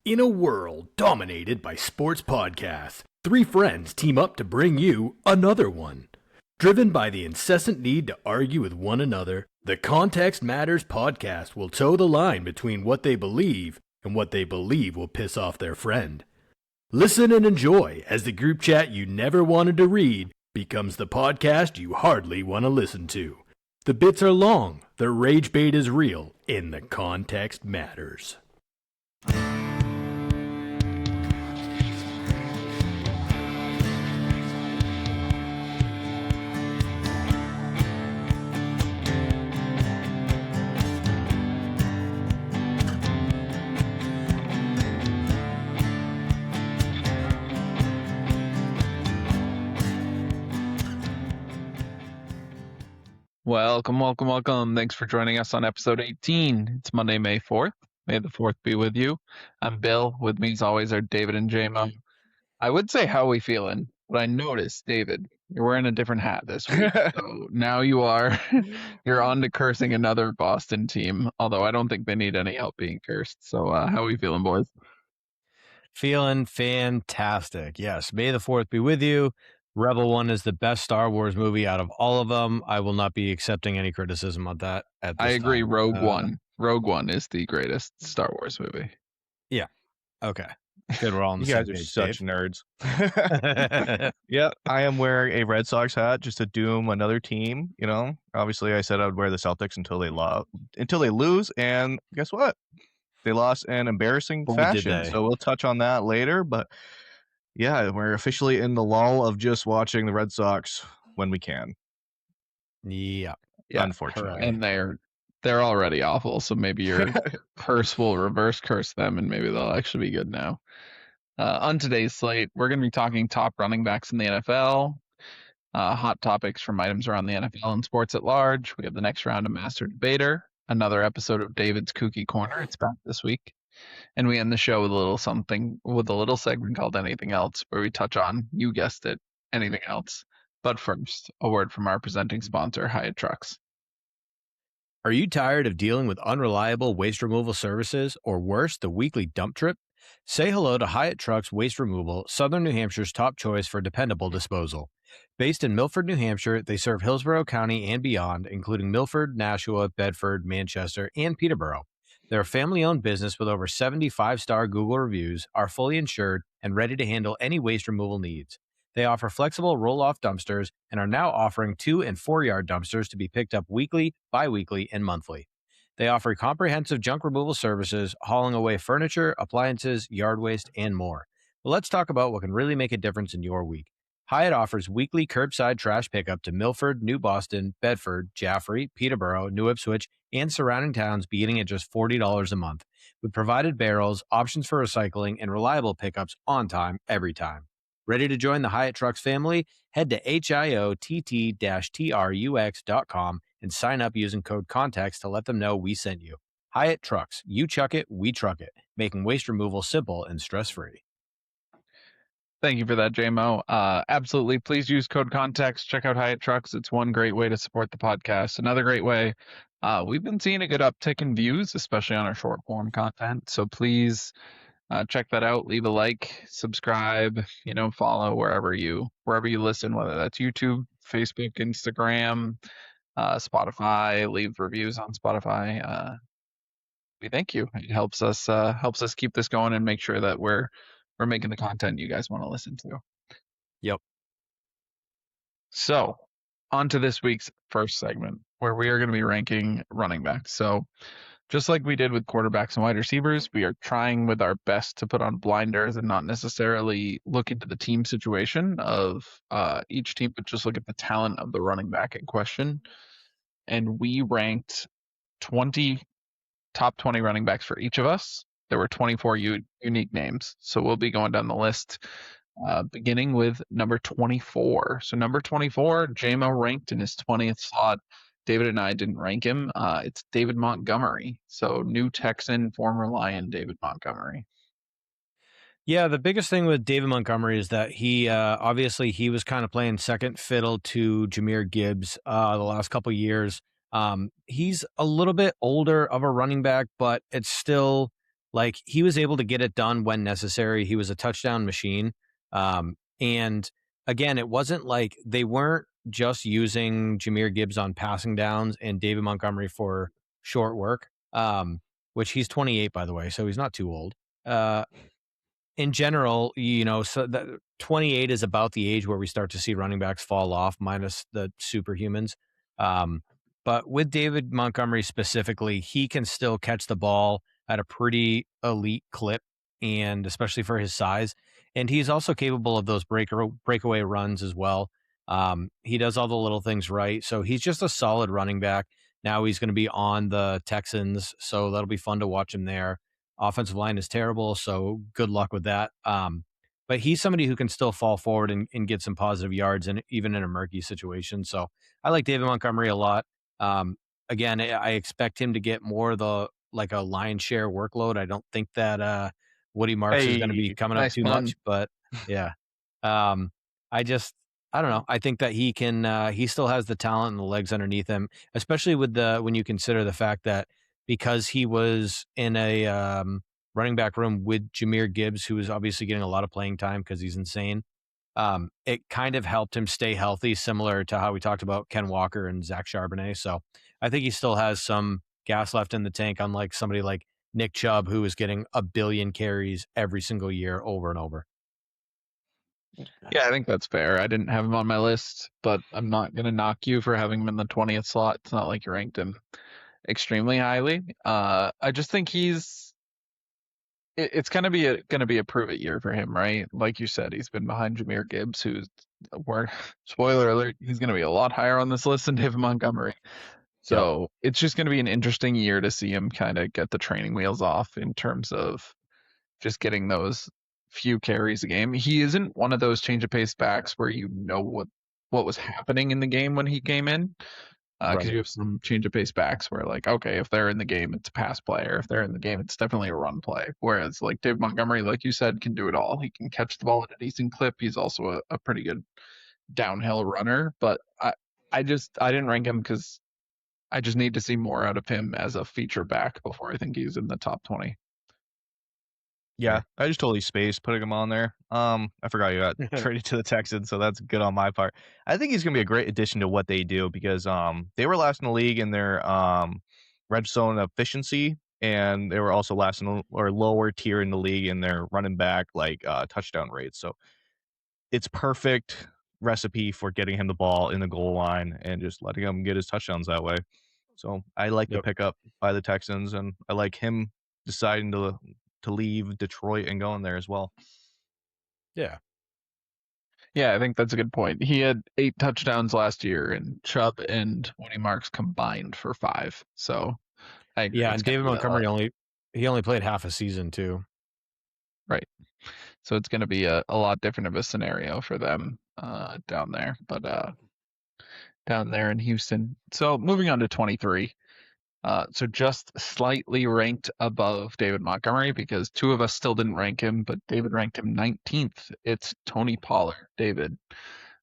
In a world dominated by sports podcasts, three friends team up to bring you another one. Driven by the incessant need to argue with one another, the Context Matters podcast will toe the line between what they believe and what they believe will piss off their friend. Listen and enjoy as the group chat you never wanted to read becomes the podcast you hardly want to listen to. The bits are long, the rage bait is real, and the context matters. Welcome. Thanks for joining us on episode 18. It's Monday, May 4th. May the 4th be with you. I'm Bill. With me, as always, are David and J-Mo. I would say, how are we feeling? But I noticed, David, you're wearing a different hat this week. So now you're on to cursing another Boston team, although I don't think they need any help being cursed. So how are we feeling, boys? Feeling fantastic. Yes. May the 4th be with you. Rebel One is the best Star Wars movie out of all of them. I will not be accepting any criticism on that at this I agree. time. Rogue One is the greatest Star Wars movie. Yeah. Okay. Good. We're all on the You same guys are page, such Dave. nerds. Yeah, I am wearing a Red Sox hat just to doom another team. You know, obviously, I said I would wear the Celtics until they lose, and guess what? They lost in embarrassing fashion. So we'll touch on that later. But yeah, we're officially in the lull of just watching the Red Sox when we can. Yeah. Unfortunately, and they're already awful. So maybe your curse will reverse curse them, and maybe they'll actually be good now. On today's slate, we're going to be talking top running backs in the NFL, hot topics from items around the NFL and sports at large. We have the next round of Master Debater, another episode of David's Cooky Corner. It's back this week. And we end the show with a little segment called Anything Else, where we touch on, you guessed it, anything else. But first, a word from our presenting sponsor, Hyatt Trucks. Are you tired of dealing with unreliable waste removal services, or worse, the weekly dump trip? Say hello to Hyatt Trucks Waste Removal, Southern New Hampshire's top choice for dependable disposal. Based in Milford, New Hampshire, they serve Hillsborough County and beyond, including Milford, Nashua, Bedford, Manchester, and Peterborough. They're a family-owned business with over 75-star Google reviews, are fully insured, and ready to handle any waste removal needs. They offer flexible roll-off dumpsters and are now offering 2- and 4-yard dumpsters to be picked up weekly, bi-weekly, and monthly. They offer comprehensive junk removal services, hauling away furniture, appliances, yard waste, and more. But let's talk about what can really make a difference in your week. Hyatt offers weekly curbside trash pickup to Milford, New Boston, Bedford, Jaffrey, Peterborough, New Ipswich, and surrounding towns beginning at just $40 a month, with provided barrels, options for recycling, and reliable pickups on time, every time. Ready to join the Hyatt Trucks family? Head to HIOTT-TRUX.com and sign up using code CONTEXT to let them know we sent you. Hyatt Trucks. You chuck it, we truck it. Making waste removal simple and stress-free. Thank you for that, JMO. Absolutely. Please use code CONTEXT. Check out Hyatt Trucks. It's one great way to support the podcast. Another great way, we've been seeing a good uptick in views, especially on our short form content. So please check that out. Leave a like, subscribe, follow wherever you listen, whether that's YouTube, Facebook, Instagram, Spotify. Leave reviews on Spotify. We thank you. It helps us keep this going and make sure that we're making the content you guys want to listen to. Yep. So, on to this week's first segment, where we are going to be ranking running backs. So, just like we did with quarterbacks and wide receivers, we are trying with our best to put on blinders and not necessarily look into the team situation of each team, but just look at the talent of the running back in question. And we ranked top 20 running backs for each of us. There were 24 unique names. So we'll be going down the list, beginning with number 24. So number 24, JMO ranked in his 20th slot. David and I didn't rank him. It's David Montgomery. So new Texan, former Lion, David Montgomery. Yeah, the biggest thing with David Montgomery is that he was kind of playing second fiddle to Jahmyr Gibbs the last couple of years. He's a little bit older of a running back, but it's still like he was able to get it done when necessary. He was a touchdown machine. And again, it wasn't like they weren't just using Jahmyr Gibbs on passing downs and David Montgomery for short work, which he's 28, by the way, so he's not too old. In general, so that 28 is about the age where we start to see running backs fall off, minus the superhumans. But with David Montgomery specifically, he can still catch the ball at a pretty elite clip, and especially for his size. And he's also capable of those breakaway runs as well. He does all the little things right. So he's just a solid running back. Now he's going to be on the Texans, so that'll be fun to watch him there. Offensive line is terrible, so good luck with that. But he's somebody who can still fall forward and get some positive yards, and even in a murky situation. So I like David Montgomery a lot. Again, I expect him to get more of a lion's share workload. I don't think that Woody Marks is going to be coming up nice too pun. much, but yeah. I don't know. I think that he can. He still has the talent and the legs underneath him, especially when you consider the fact that because he was in a running back room with Jahmyr Gibbs, who was obviously getting a lot of playing time because he's insane. It kind of helped him stay healthy, similar to how we talked about Ken Walker and Zach Charbonnet. So I think he still has some gas left in the tank, unlike somebody like Nick Chubb, who is getting 1 billion carries every single year over and over. Yeah, I think that's fair. I didn't have him on my list, but I'm not going to knock you for having him in the 20th slot. It's not like you ranked him extremely highly. I just think it's going to be a prove it year for him, right? Like you said, he's been behind Jahmyr Gibbs, who's spoiler alert, he's going to be a lot higher on this list than David Montgomery. So It's just going to be an interesting year to see him kind of get the training wheels off in terms of just getting those few carries a game. He isn't one of those change of pace backs where you know what was happening in the game when he came in. Because you have some change of pace backs where, like, okay, if they're in the game, it's a pass play, or if they're in the game, it's definitely a run play. Whereas, like, David Montgomery, like you said, can do it all. He can catch the ball at a decent clip. He's also a pretty good downhill runner. But I didn't rank him because I just need to see more out of him as a feature back before I think he's in the top 20. Yeah, I just totally spaced putting him on there. I forgot you got traded to the Texans, so that's good on my part. I think he's gonna be a great addition to what they do because they were last in the league in their red zone efficiency, and they were also last in or lower tier in the league in their running back touchdown rates. So it's perfect recipe for getting him the ball in the goal line and just letting him get his touchdowns that way. So I like the pickup by the Texans, and I like him deciding to leave Detroit and go in there as well. Yeah. Yeah, I think that's a good point. He had 8 touchdowns last year, and Chubb and Woody Marks combined for 5. So I agree. Yeah, and David Montgomery only played half a season too. Right. So it's going to be a lot different of a scenario for them down there, but down there in Houston. So moving on to 23. So just slightly ranked above David Montgomery because 2 of us still didn't rank him, but David ranked him 19th. It's Tony Pollard. David,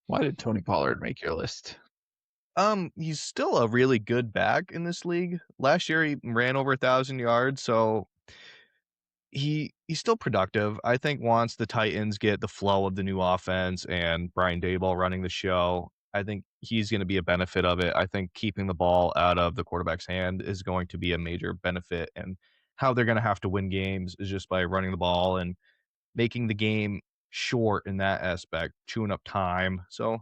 why did Tony Pollard make your list? He's still a really good back in this league. Last year he ran over 1,000 yards, so he's still productive. I think once the Titans get the flow of the new offense and Brian Daboll running the show, I think he's going to be a benefit of it. I think keeping the ball out of the quarterback's hand is going to be a major benefit, and how they're going to have to win games is just by running the ball and making the game short in that aspect, chewing up time. So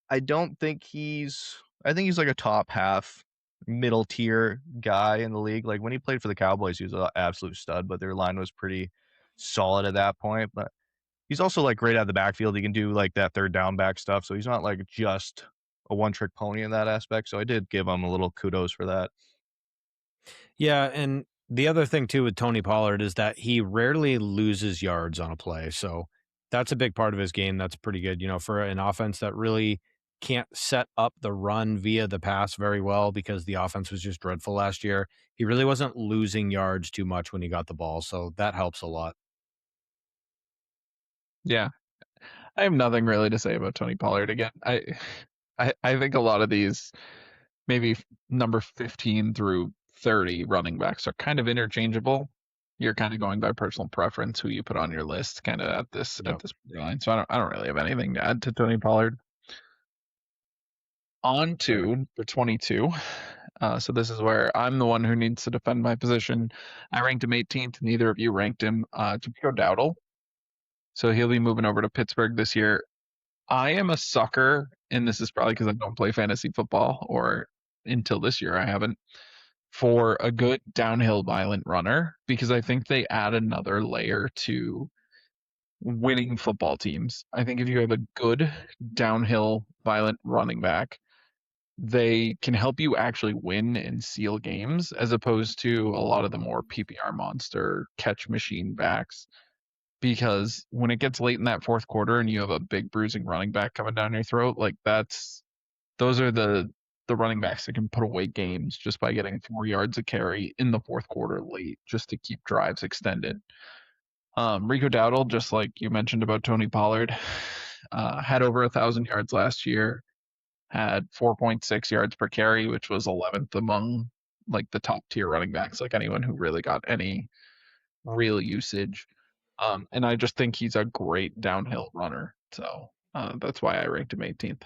I think he's like a top half middle tier guy in the league. Like when he played for the Cowboys, he was an absolute stud, but their line was pretty solid at that point. But he's also like great out of the backfield. He can do like that third down back stuff. So he's not like just a one trick pony in that aspect. So I did give him a little kudos for that. Yeah, and the other thing too with Tony Pollard is that he rarely loses yards on a play. So that's a big part of his game. That's pretty good, for an offense that really can't set up the run via the pass very well because the offense was just dreadful last year. He really wasn't losing yards too much when he got the ball. So that helps a lot. Yeah. I have nothing really to say about Tony Pollard again. I think a lot of these maybe number 15 through 30 running backs are kind of interchangeable. you're kind of going by personal preference who you put on your list, kind of at this line. So I don't really have anything to add to Tony Pollard. On to for 22. So this is where I'm the one who needs to defend my position. I ranked him 18th. Neither of you ranked him. Jamiko Dowdle. So he'll be moving over to Pittsburgh this year. I am a sucker, and this is probably because I don't play fantasy football, or until this year I haven't, for a good downhill violent runner, because I think they add another layer to winning football teams. I think if you have a good downhill violent running back, they can help you actually win and seal games, as opposed to a lot of the more PPR monster catch machine backs. Because when it gets late in that fourth quarter and you have a big bruising running back coming down your throat, like those are the running backs that can put away games just by getting 4 yards a carry in the fourth quarter late, just to keep drives extended. Rico Dowdle, just like you mentioned about Tony Pollard, had over 1,000 yards last year, had 4.6 yards per carry, which was 11th among like the top tier running backs, like anyone who really got any real usage. And I just think he's a great downhill runner. So that's why I ranked him 18th.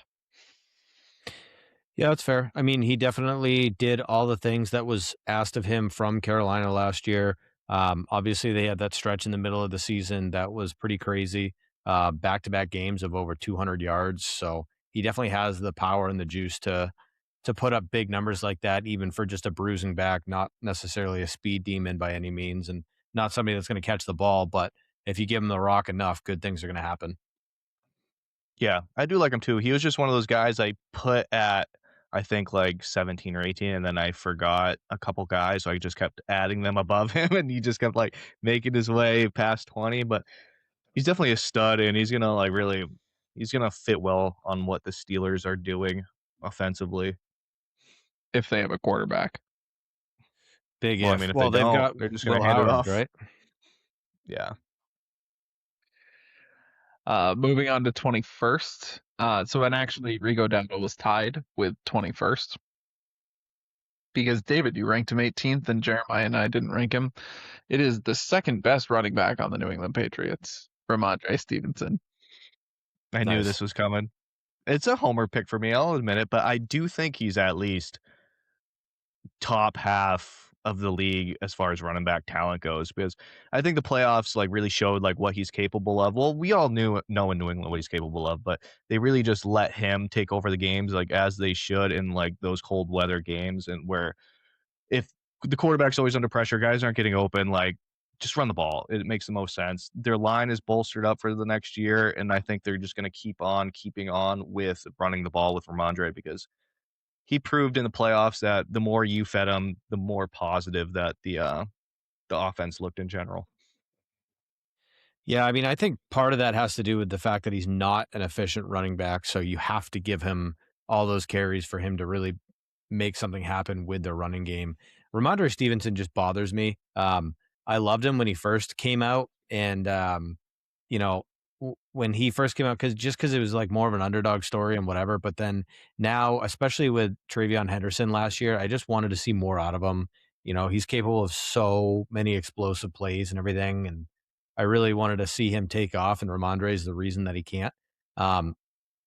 Yeah, that's fair. I mean, he definitely did all the things that was asked of him from Carolina last year. Obviously, they had that stretch in the middle of the season that was pretty crazy. Back-to-back games of over 200 yards. So he definitely has the power and the juice to put up big numbers like that, even for just a bruising back, not necessarily a speed demon by any means, and not somebody that's going to catch the ball. But if you give him the rock enough, good things are going to happen. Yeah, I do like him too. He was just one of those guys I put at, I think, like 17 or 18, and then I forgot a couple guys, so I just kept adding them above him, and he just kept like making his way past 20. But he's definitely a stud, and he's gonna he's gonna fit well on what the Steelers are doing offensively. If they have a quarterback. Big Well, I if. mean, if Well, they they've got don't, they're just Will gonna hand it Howard, off. right? Yeah. Moving on to 21st. And actually, Rico Dowdle was tied with 21st. Because David, you ranked him 18th, and Jeremiah and I didn't rank him. It is the second best running back on the New England Patriots, Ramondre Stevenson. I knew Nice. this was coming. It's a homer pick for me, I'll admit it, but I do think he's at least top half of the league as far as running back talent goes, because I think the playoffs like really showed like what he's capable of. Well, we all know in New England what he's capable of, but they really just let him take over the games like as they should in like those cold weather games, and where if the quarterback's always under pressure, guys aren't getting open, like just run the ball. It makes the most sense. Their line is bolstered up for the next year, and I think they're just going to keep on keeping on with running the ball with Ramondre, because he proved in the playoffs that the more you fed him, the more positive that the offense looked in general. Yeah, I mean, I think part of that has to do with the fact that he's not an efficient running back, so you have to give him all those carries for him to really make something happen with the running game. Ramondre Stevenson just bothers me. I loved him when he first came out, and you know, when he first came out, because it was like more of an underdog story and whatever. But then now, especially with Travion Henderson last year, I just wanted to see more out of him. He's capable of so many explosive plays and everything, and I really wanted to see him take off, and Ramondre is the reason that he can't.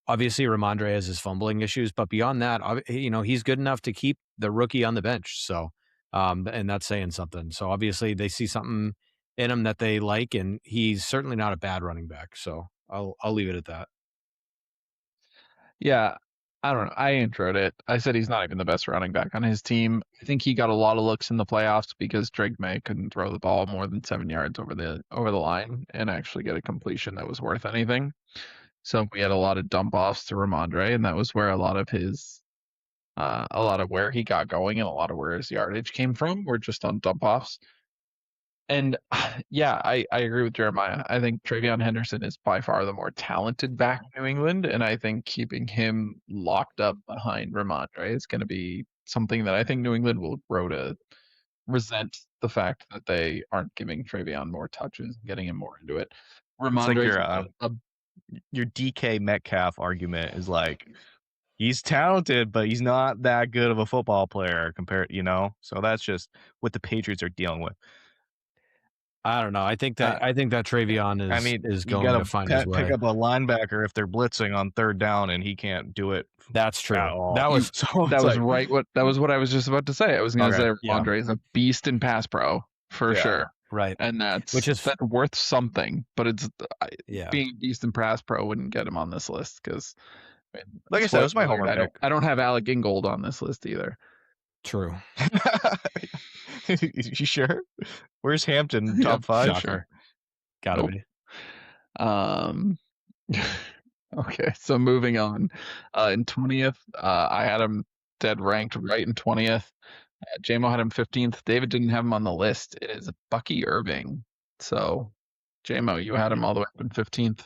Obviously, Ramondre has his fumbling issues, but beyond that, he's good enough to keep the rookie on the bench. So, and that's saying something. So obviously, they see something in him that they like, and he's certainly not a bad running back. So I'll leave it at that. Yeah, I don't know. I introed it. I said he's not even the best running back on his team. I think he got a lot of looks in the playoffs because Drake May couldn't throw the ball more than 7 yards over the line and actually get a completion that was worth anything. So we had a lot of dump offs to Ramondre, and that was where a lot of where he got going and a lot of where his yardage came from were just on dump offs. And yeah, I agree with Jeremiah. I think Travion Henderson is by far the more talented back in New England, and I think keeping him locked up behind Ramondre is going to be something that I think New England will grow to resent the fact that they aren't giving Travion more touches, getting him more into it. It's like Ramondre, your DK Metcalf argument is like, he's talented, but he's not that good of a football player compared, so that's just what the Patriots are dealing with. I don't know. I think that Travion I mean, is you going got to find his to way. pick up a linebacker if they're blitzing on third down, and he can't do it. That's true. At all. That was so that was like, what I was just about to say. I was going to say Andre is a beast in pass pro for sure, right, and that's worth something. But it's being a beast in pass pro wouldn't get him on this list because, like I said, it was my homework pick. I don't have Alec Ingold on this list either. True. You sure? Where's Hampton? Top 5? Sure. Gotta be. Okay, so moving on. In 20th, I had him dead ranked right in 20th. JMO had him 15th. David didn't have him on the list. It is Bucky Irving. So, JMO, you had him all the way up in 15th.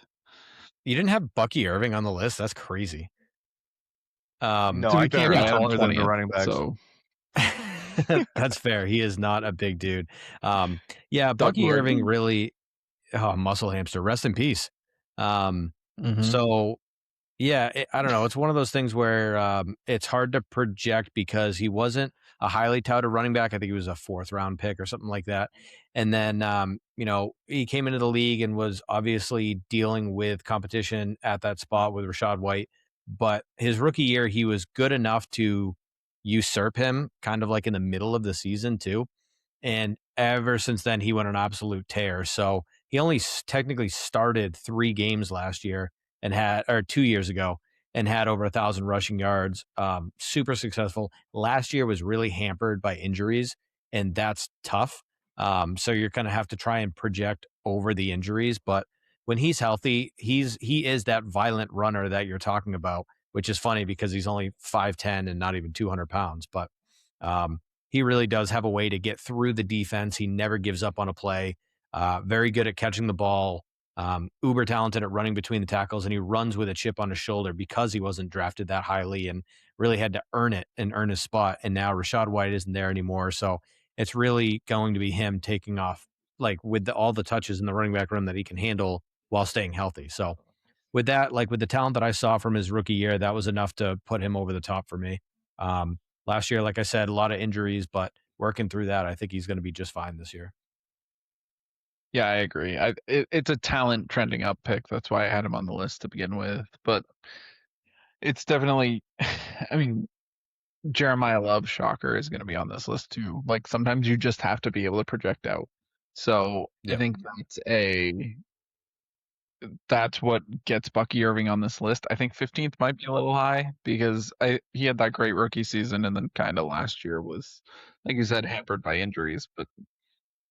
You didn't have Bucky Irving on the list? That's crazy. No, I can't really taller than the running backs. So. That's fair. He is not a big dude. Bucky Irving really muscle hamster. Rest in peace. So I don't know. It's one of those things where it's hard to project because he wasn't a highly touted running back. I think he was a 4th round pick or something like that. And then he came into the league and was obviously dealing with competition at that spot with Rachaad White. But his rookie year, he was good enough to usurp him kind of like in the middle of the season too. And ever since then, he went on an absolute tear. So he only technically started 3 games last year or 2 years ago and had over 1,000 rushing yards. Super successful. Last year was really hampered by injuries, and that's tough. So you're going to have to try and project over the injuries. But when he's healthy, he is that violent runner that you're talking about, which is funny because he's only 5'10" and not even 200 pounds. But he really does have a way to get through the defense. He never gives up on a play. Very good at catching the ball. Uber talented at running between the tackles, and he runs with a chip on his shoulder because he wasn't drafted that highly and really had to earn it and earn his spot. And now Rachaad White isn't there anymore. So it's really going to be him taking off like with all the touches in the running back room that he can handle while staying healthy. So with that, like with the talent that I saw from his rookie year, that was enough to put him over the top for me. Last year, like I said, a lot of injuries, but working through that, I think he's going to be just fine this year. Yeah, I agree. It's a talent trending up pick. That's why I had him on the list to begin with. But it's definitely, I mean, Jeremiah Love, shocker, is going to be on this list too. Like sometimes you just have to be able to project out. So I think that's what gets Bucky Irving on this list. I think 15th might be a little high because he had that great rookie season, and then kind of last year was, like you said, hampered by injuries. But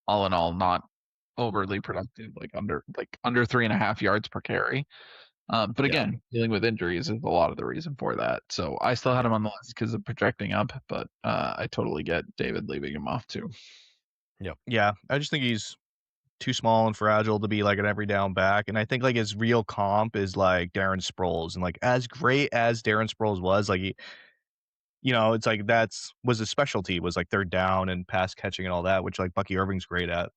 all in all, not overly productive, like under 3.5 yards per carry. But again, dealing with injuries is a lot of the reason for that. So I still had him on the list because of projecting up, but I totally get David leaving him off too. Yep. Yeah, I just think he's too small and fragile to be like an every down back. And I think like his real comp is like Darren Sproles. And like as great as Darren Sproles was, like it's like was his specialty, was like third down and pass catching and all that, which like Bucky Irving's great at.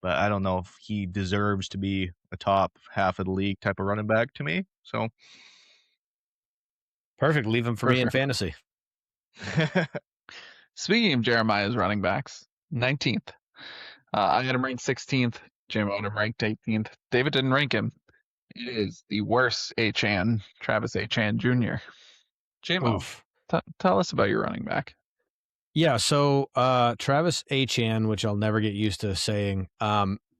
But I don't know if he deserves to be a top half of the league type of running back to me. So perfect. Leave him for me in fantasy. Speaking of Jeremiah's running backs, 19th. I had him ranked 16th. Jim had him ranked 18th. David didn't rank him. It is the worst Achane, Travis Achane Jr. JMO, tell us about your running back. Yeah, so Travis Achane, which I'll never get used to saying,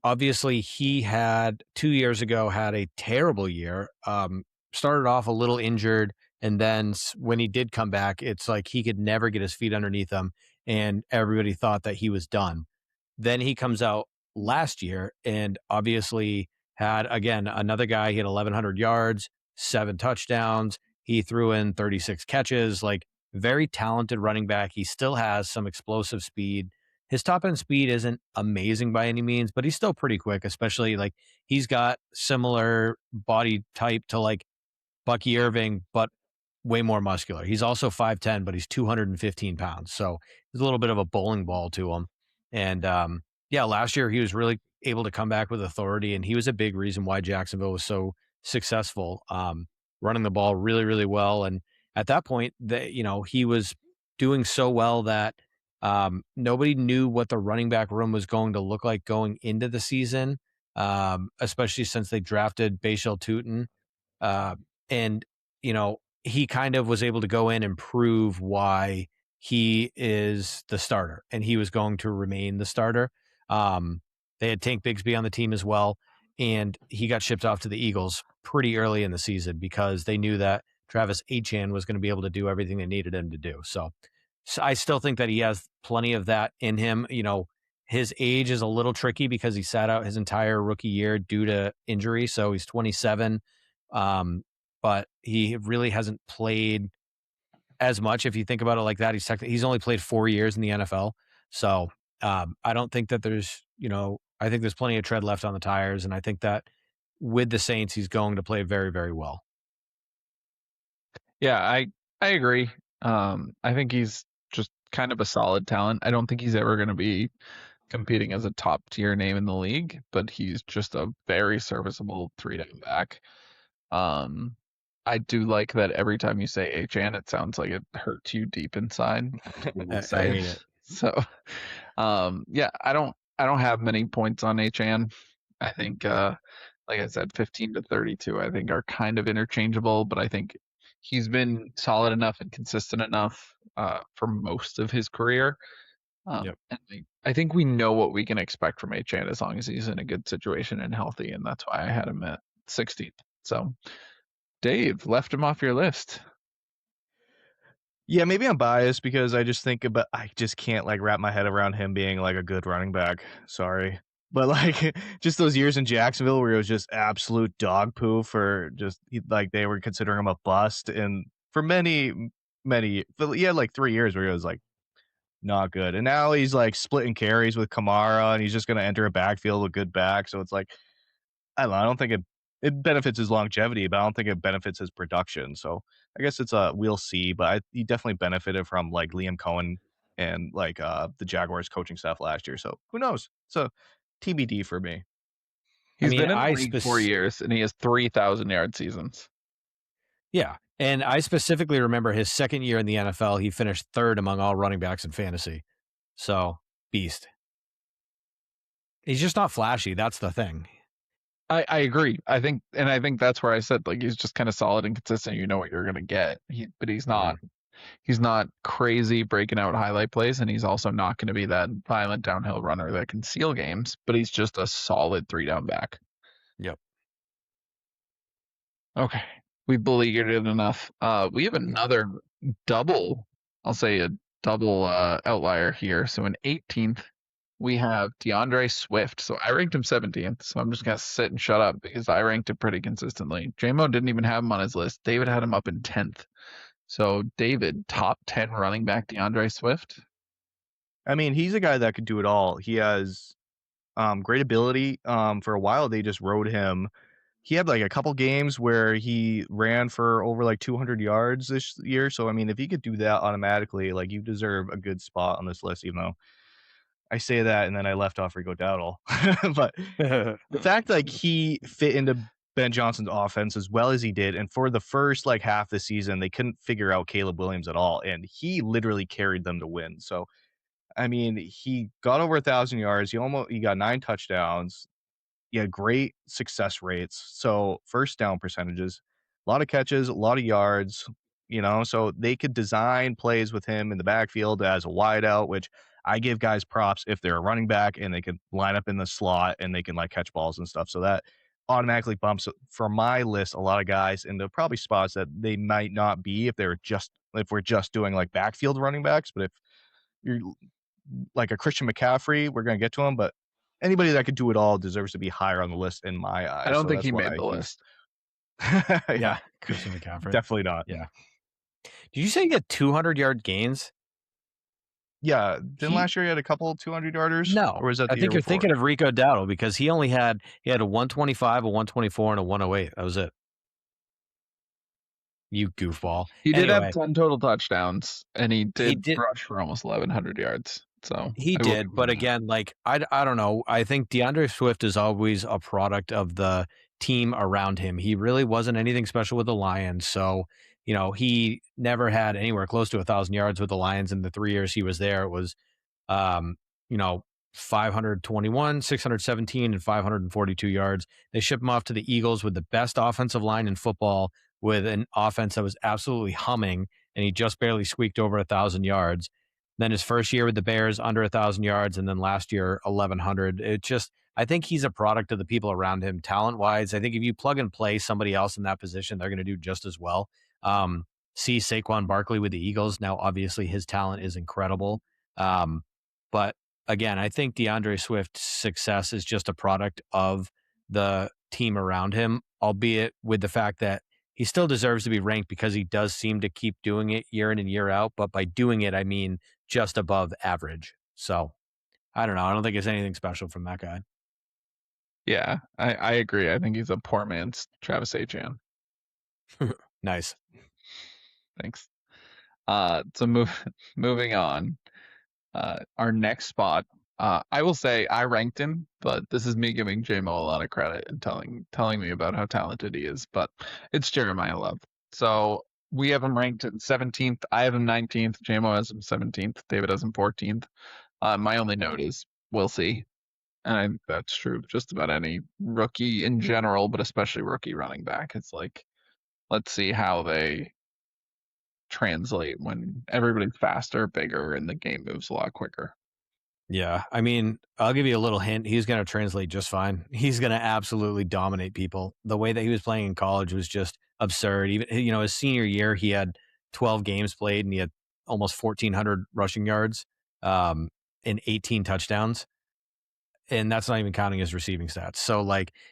obviously he had 2 years ago had a terrible year. Started off a little injured, and then when he did come back, it's like he could never get his feet underneath him, and everybody thought that he was done. Then he comes out last year and obviously had, again, another guy. He had 1,100 yards, 7 touchdowns. He threw in 36 catches, like very talented running back. He still has some explosive speed. His top end speed isn't amazing by any means, but he's still pretty quick, especially like he's got similar body type to like Bucky Irving, but way more muscular. He's also 5'10", but he's 215 pounds. So there's a little bit of a bowling ball to him. And last year he was really able to come back with authority, and he was a big reason why Jacksonville was so successful, running the ball really, really well. And at that point, he was doing so well that Nobody knew what the running back room was going to look like going into the season, especially since they drafted Bashal Tutin. And, he kind of was able to go in and prove why he is the starter and he was going to remain the starter. They had Tank Bigsby on the team as well, and he got shipped off to the Eagles pretty early in the season because they knew that Travis Etienne was going to be able to do everything they needed him to do. So I still think that he has plenty of that in him. His age is a little tricky because he sat out his entire rookie year due to injury. So he's 27. But he really hasn't played as much. If you think about it like that, he's only played 4 years in the NFL. So I don't think that there's, I think there's plenty of tread left on the tires. And I think that with the Saints, he's going to play very, very well. Yeah, I agree. I think he's just kind of a solid talent. I don't think he's ever going to be competing as a top tier name in the league, but he's just a very serviceable 3-down back. I do like that every time you say H-An, it sounds like it hurts you deep inside. I hate it. So, yeah, I don't have many points on H-An. I think, like I said, 15 to 32, I think are kind of interchangeable, but I think he's been solid enough and consistent enough for most of his career. Yep. And I think we know what we can expect from H-An as long as he's in a good situation and healthy, and that's why I had him at 16th. So, Dave, left him off your list. Yeah, maybe I'm biased because I just can't wrap my head around him being a good running back. Sorry. But just those years in Jacksonville where it was just absolute dog poo for they were considering him a bust. And for many, but he had 3 years where he was not good. And now he's splitting carries with Kamara and he's just going to enter a backfield with good back. So it's I don't know. I don't think it benefits his longevity, but I don't think it benefits his production. So I guess we'll see, but he definitely benefited from Liam Cohen and the Jaguars coaching staff last year. So who knows? So TBD for me. He's been in the league 4 years and he has 3,000 yard seasons. Yeah. And I specifically remember his second year in the NFL, he finished third among all running backs in fantasy. So beast. He's just not flashy. That's the thing. I agree. I think that's where I said he's just kind of solid and consistent. You know what you're gonna get. But he's not. He's not crazy breaking out highlight plays, and he's also not going to be that violent downhill runner that can seal games. But he's just a solid 3-down back. Yep. Okay, we beleaguered it enough. We have another double. I'll say a double outlier here. So in 18th. We have DeAndre Swift. So I ranked him 17th. So I'm just going to sit and shut up because I ranked him pretty consistently. JMO didn't even have him on his list. David had him up in 10th. So David, top 10 running back DeAndre Swift. I mean, he's a guy that could do it all. He has great ability. For a while, they just rode him. He had a couple games where he ran for over 200 yards this year. So, I mean, if he could do that automatically, you deserve a good spot on this list, even though I say that and then I left off Rico Dowdle. But the fact he fit into Ben Johnson's offense as well as he did, and for the first half the season, they couldn't figure out Caleb Williams at all, and he literally carried them to win. So, I mean, he got over 1,000 yards. He got 9 touchdowns. He had great success rates. So first down percentages, a lot of catches, a lot of yards. So they could design plays with him in the backfield as a wideout, which I give guys props if they're a running back and they can line up in the slot and they can catch balls and stuff. So that automatically bumps for my list a lot of guys into probably spots that they might not be if we're just doing backfield running backs. But if you're a Christian McCaffrey, we're going to get to him. But anybody that could do it all deserves to be higher on the list in my eyes. I don't think he made the list. Yeah, Christian McCaffrey. Definitely not. Yeah. Did you say he had 200-yard gains? Yeah. Didn't last year he had a couple 200-yarders? No. Or was that I think you're thinking of Rico Dowdle because he had a 125, a 124, and a 108. That was it. You goofball. He did have 10 total touchdowns, and he did rush for almost 1,100 yards. So he did, but again, I don't know. I think DeAndre Swift is always a product of the team around him. He really wasn't anything special with the Lions, so he never had anywhere close to 1,000 yards with the Lions in the 3 years he was there. It was You know, 521, 617, and 542 yards. They ship him off to the Eagles with the best offensive line in football, with an offense that was absolutely humming, and he just barely squeaked over 1,000 yards. Then his first year with the Bears, under 1,000 yards, and then last year, 1,100. I think he's a product of the people around him, talent-wise. I think if you plug and play somebody else in that position, they're going to do just as well. See Saquon Barkley with the Eagles. Now, obviously, his talent is incredible. But again, I think DeAndre Swift's success is just a product of the team around him, albeit with the fact that he still deserves to be ranked because he does seem to keep doing it year in and year out. But by doing it, I mean just above average. So I don't know. I don't think it's anything special from that guy. Yeah, I agree. I think he's a poor man's Travis Etienne. Nice. Thanks. So moving on. Our next spot, I will say I ranked him, but this is me giving JMO a lot of credit and telling me about how talented he is. But it's Jeremiah Love. So we have him ranked at 17th. I have him 19th. JMO has him 17th. David has him 14th. My only note is we'll see. And I think that's true of just about any rookie in general, but especially rookie running back. It's like, let's see how they translate when everybody's faster, bigger, and the game moves a lot quicker. Yeah, I mean, I'll give you a little hint. He's going to translate just fine. He's going to absolutely dominate people. The way that he was playing in college was just absurd. Even, his senior year, he had 12 games played and he had almost 1,400 rushing yards and 18 touchdowns. And that's not even counting his receiving stats. So,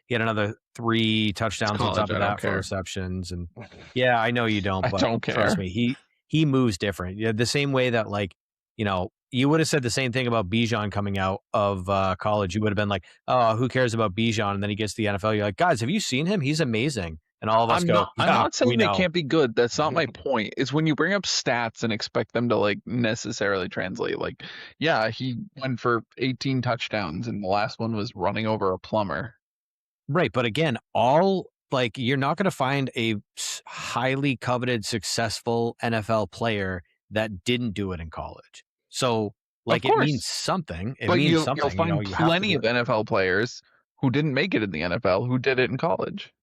he had another 3 touchdowns on top of that for receptions. And yeah, I know you don't, but I don't care. Trust me, he moves different. Yeah, the same way that you would have said the same thing about Bijan coming out of college. You would have been like, oh, who cares about Bijan? And then he gets to the NFL. You're like, guys, have you seen him? He's amazing. And all of us I'm not saying they can't be good. That's not my point. It's when you bring up stats and expect them to necessarily translate. Yeah, he went for 18 touchdowns and the last one was running over a plumber. Right. But again, you're not going to find a highly coveted, successful NFL player that didn't do it in college. So it means something. You'll find plenty of NFL players who didn't make it in the NFL who did it in college.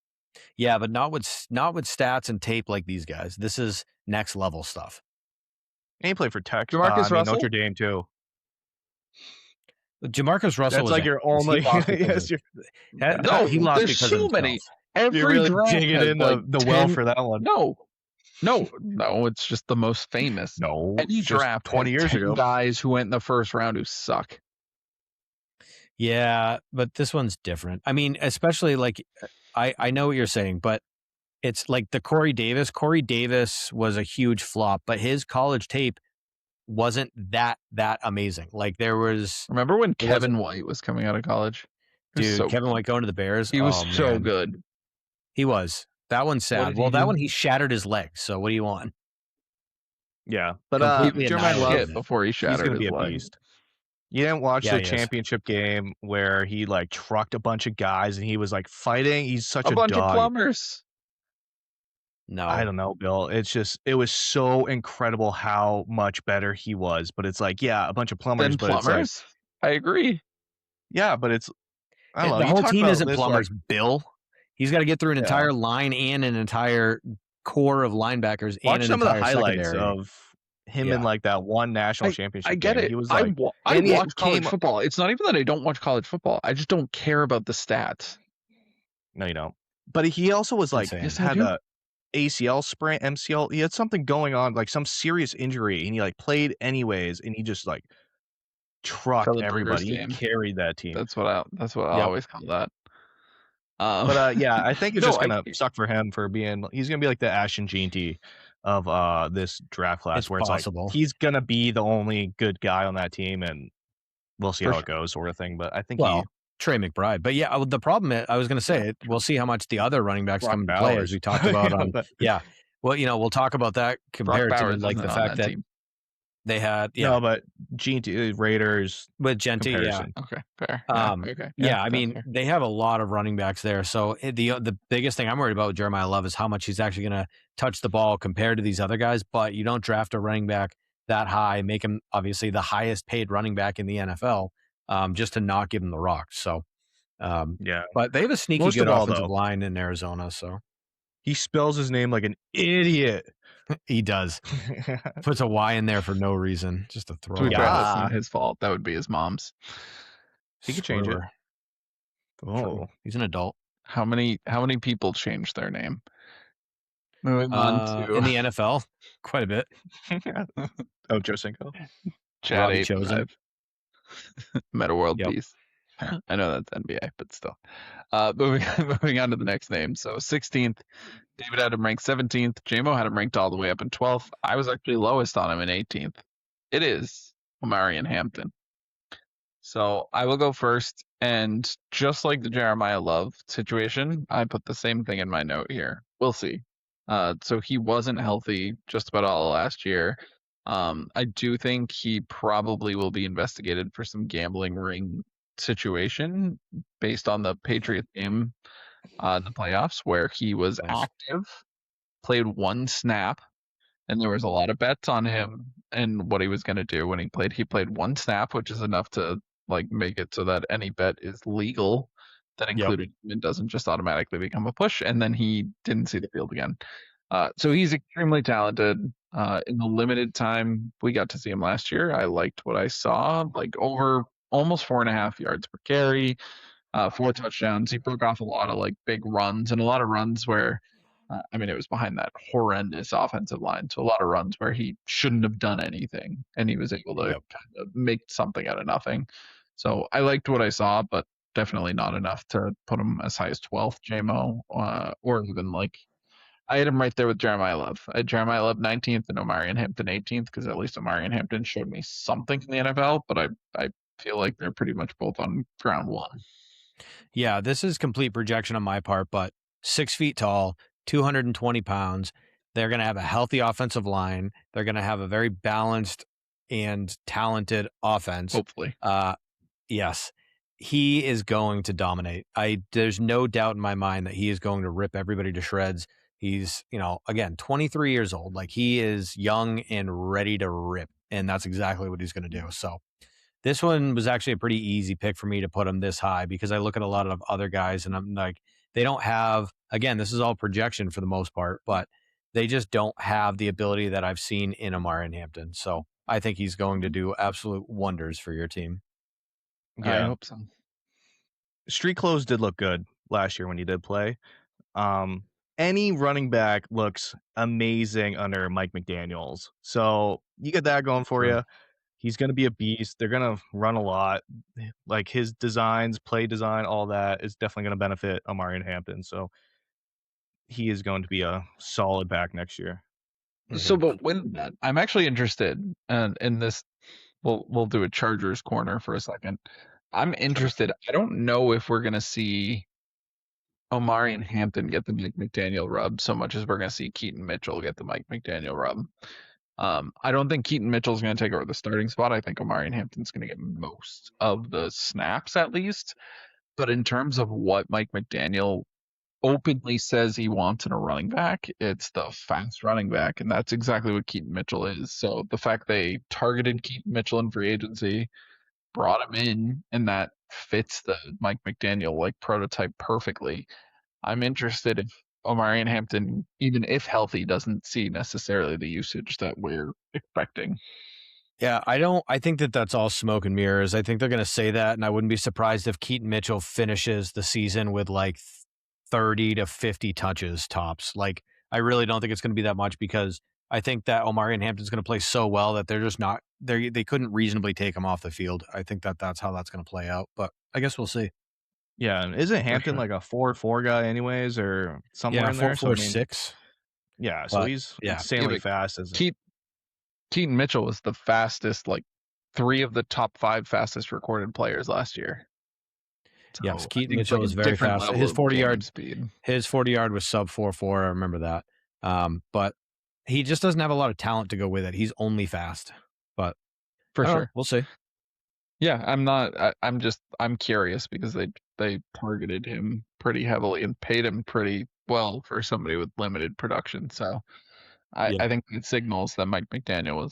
Yeah, but not with stats and tape like these guys. This is next level stuff. And he played for Tech. Jamarcus Russell? Notre Dame too. Jamarcus Russell. That's your only. He lost there's because too many. Every You're really draft digging in the well for that one. No, it's just the most famous. No, any draft 20 years ago, guys who went in the first round who suck. Yeah, but this one's different. I mean, especially I know what you're saying, but it's like the Corey Davis. Corey Davis was a huge flop, but his college tape wasn't that amazing. There was. Remember when Kevin White was coming out of college? Dude, Kevin White going to the Bears. He was so good. He was. That one's sad. Well, that one he shattered his legs. So what do you want? Yeah, but Jeremiah Love before he shattered his legs. Beast. You didn't watch the championship game where he trucked a bunch of guys and he was fighting. He's such a bunch dog. Of plumbers. No, I don't know, Bill. It was so incredible how much better he was. But it's a bunch of plumbers. Plumbers? I agree. Yeah, but it's I don't know. The whole team isn't plumbers, Bill. He's got to get through an entire line and an entire core of linebackers. Watch and some of the highlights secondary. Of him in that one national championship. I get game. it. He was I watch college football. It's not even that I don't watch college football. I just don't care about the stats. No, you don't. But he also was had a ACL sprain, MCL. He had something going on, some serious injury, and he played anyways, and he just trucked everybody. He carried that team. That's what I always call that. But I think it's just gonna suck for him for being. He's gonna be like the Ashton Jeanty of this draft class, it's where it's possible. He's gonna be the only good guy on that team, and we'll see how it goes, sort of thing. But I think Trey McBride. But yeah, the problem is, I was going to say, we'll see how much the other running backs come to play, as we talked about. Well, we'll talk about that compared to the fact that they had. Yeah, no, but Raiders with Genty. Yeah, okay, fair. Okay. Yeah, I mean, they have a lot of running backs there. So the biggest thing I'm worried about with Jeremiah Love is how much he's actually going to touch the ball compared to these other guys. But you don't draft a running back that high, make him obviously the highest paid running back in the NFL, just to not give him the rock. So, Yeah. but they have a sneaky Most good of all, offensive though, line in Arizona. So he spells his name like an idiot. he does. Puts a Y in there for no reason, just to To throw be it fair, off. that's not his fault. That would be his mom's. He could change it. True. Oh, He's an adult. How many people changed their name? Moving on In the to NFL, quite a bit. oh, Joe Cinco. Chad Robbie Chosen. 85. Meta World Yep. Peace. I know that's NBA, but still. Moving on to the next name. So 16th, David had him ranked 17th. JMO had him ranked all the way up in 12th. I was actually lowest on him in 18th. It is Omarion Hampton. So I will go first, and just like the Jeremiah Love situation, I put the same thing in my note here. We'll see. So he wasn't healthy just about all last year. I do think he probably will be investigated for some gambling ring situation based on the Patriots game, the playoffs, where he was Nice. active, played one snap, and there was a lot of bets on him and what he was going to do when he played. He played one snap, which is enough to like make it so that any bet is legal that included him and doesn't just automatically become a push. And then he didn't see the field again. So he's extremely talented. In the limited time we got to see him last year, I liked what I saw, like over almost 4.5 yards per carry, 4 touchdowns. He broke off a lot of like big runs, and a lot of runs where, I mean, it was behind that horrendous offensive line. So a lot of runs where he shouldn't have done anything, and he was able to kind of make something out of nothing. So I liked what I saw, but definitely not enough to put him as high as 12th, JMO, or even like, I had him right there with Jeremiah Love. I had Jeremiah Love 19th and Omarion Hampton 18th, because at least Omarion Hampton showed me something in the NFL, but I feel like they're pretty much both on ground one. Yeah, this is complete projection on my part, but 6 feet tall, 220 pounds. They're going to have a healthy offensive line. They're going to have a very balanced and talented offense. Hopefully. Yes, he is going to dominate. There's no doubt in my mind that he is going to rip everybody to shreds. He's, again, 23 years old. Like, he is young and ready to rip, and that's exactly what he's going to do. So this one was actually a pretty easy pick for me to put him this high, because I look at a lot of other guys and I'm like, they don't have, again, this is all projection for the most part, but they just don't have the ability that I've seen in Omarion Hampton. So I think he's going to do absolute wonders for your team. I hope so. Street clothes did look good last year when he did play. Any running back looks amazing under Mike McDaniels. So you get that going for you. He's going to be a beast. They're going to run a lot. Like, his designs, play design, all that is definitely going to benefit Omarion Hampton. So he is going to be a solid back next year. So, but with that, I'm actually interested in this. We'll do a Chargers corner for a second. I'm interested. I don't know if we're going to see Omarion Hampton get the Mike McDaniel rub so much as we're going to see Keaton Mitchell get the Mike McDaniel rub. I don't think Keaton Mitchell's going to take over the starting spot. I think Omarion Hampton's going to get most of the snaps, at least. But in terms of what Mike McDaniel openly says he wants in a running back, it's the fast running back, and that's exactly what Keaton Mitchell is. So the fact they targeted Keaton Mitchell in free agency, brought him in, and that fits the Mike McDaniel like prototype perfectly. I'm interested if Omarion Hampton, even if healthy, doesn't see necessarily the usage that we're expecting. Yeah, I think that that's all smoke and mirrors. I think they're going to say that, and I wouldn't be surprised if Keaton Mitchell finishes the season with like 30 to 50 touches tops. Like, I really don't think it's going to be that much, because I think that Omarion Hampton's going to play so well that they're just not, they couldn't reasonably take him off the field. I think that that's how that's going to play out, but I guess we'll see. Yeah, and isn't Hampton like a 4.4 guy anyways, or somewhere in there? 4.46. Yeah, so he's insanely fast. Keaton Mitchell was the fastest, like 3 of the top 5 fastest recorded players last year. So yes, Keaton Mitchell was very fast. His 40-yard speed. His 40-yard was sub 4.4. I remember that. But he just doesn't have a lot of talent to go with it. He's only fast. But for sure, we'll see. Yeah, I'm curious, because they targeted him pretty heavily and paid him pretty well for somebody with limited production. So I think it signals that Mike McDaniel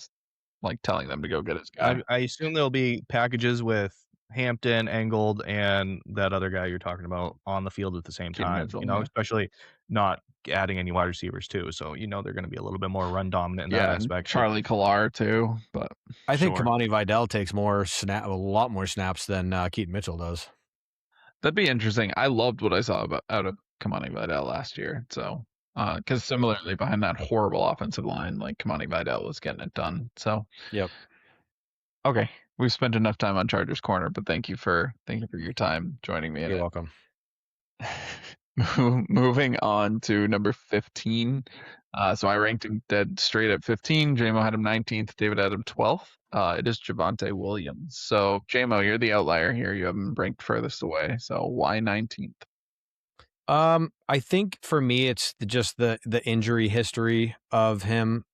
like telling them to go get his guy. I assume there'll be packages with Hampton, Engold, and that other guy you're talking about on the field at the same Keaton time. Mitchell, You know, yeah. especially not adding any wide receivers too. So they're going to be a little bit more run dominant in that and aspect. Charlie Collar too, but I think Sure. Kamani Vidal takes a lot more snaps than Keaton Mitchell does. that'd be interesting. I loved what I saw out of Kamani Vidal last year. So, because similarly behind that horrible offensive line, like Kamani Vidal was getting it done. So, Yep. Okay, we've spent enough time on Chargers Corner, but thank you for your time joining me. You're welcome. Moving on to number 15. So I ranked him dead straight at 15. JMO had him 19th. David had him 12th. It is Javonte Williams. So JMO, you're the outlier here. You have him ranked furthest away. So why 19th? I think for me, it's just the injury history of him.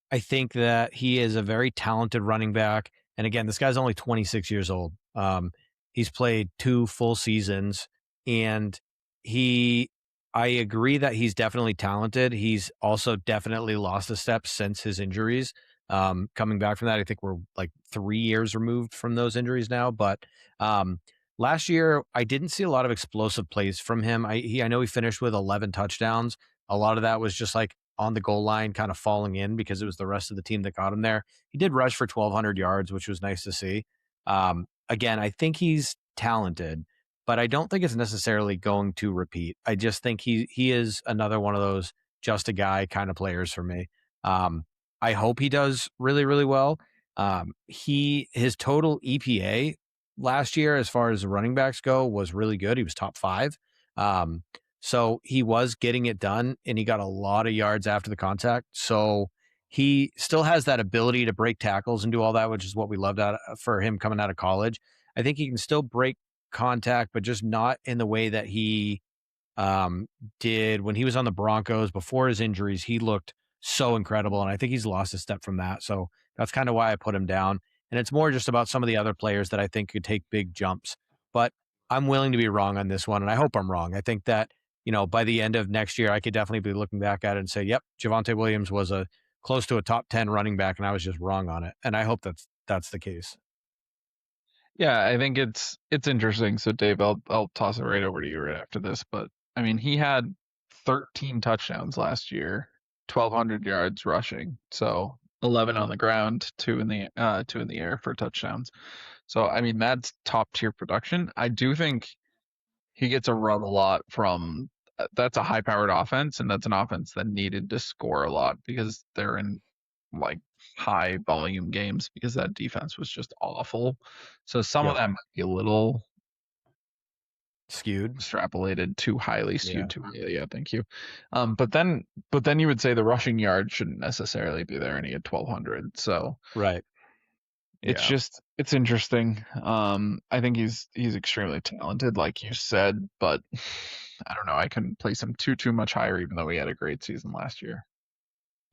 I think that he is a very talented running back. And again, this guy's only 26 years old. He's played 2 full seasons, and I agree that he's definitely talented. He's also definitely lost a step since his injuries. Coming back from that, I think we're like 3 years removed from those injuries now. But last year, I didn't see a lot of explosive plays from him. I know he finished with 11 touchdowns. A lot of that was just like on the goal line, kind of falling in because it was the rest of the team that got him there. He did rush for 1,200 yards, which was nice to see. Again, I think he's talented, but I don't think it's necessarily going to repeat. I just think he is another one of those just a guy kind of players for me. I hope he does really, really well. His total EPA last year, as far as the running backs go, was really good. He was top 5. So he was getting it done, and he got a lot of yards after the contact. So he still has that ability to break tackles and do all that, which is what we loved for him coming out of college. I think he can still break contact, but just not in the way that he did when he was on the Broncos before his injuries. He looked so incredible, and I think he's lost a step from that. So that's kind of why I put him down. And it's more just about some of the other players that I think could take big jumps. But I'm willing to be wrong on this one, and I hope I'm wrong. I think that, by the end of next year, I could definitely be looking back at it and say, yep, Javonte Williams was close to a top 10 running back, and I was just wrong on it. And I hope that's the case. Yeah, I think it's interesting. So Dave, I'll toss it right over to you right after this. But I mean, he had 13 touchdowns last year, 1,200 yards rushing. So 11 on the ground, 2 in the air for touchdowns. So I mean, that's top tier production. I do think he gets a rub a lot from that's a high powered offense, and that's an offense that needed to score a lot because they're in like high volume games because that defense was just awful. So some of that might be a little skewed, extrapolated too highly, skewed too highly. Yeah, thank you. But then you would say the rushing yard shouldn't necessarily be there, and he had 1,200. So right. It's interesting. I think he's extremely talented, like you said, but I don't know. I couldn't place him too much higher, even though he had a great season last year.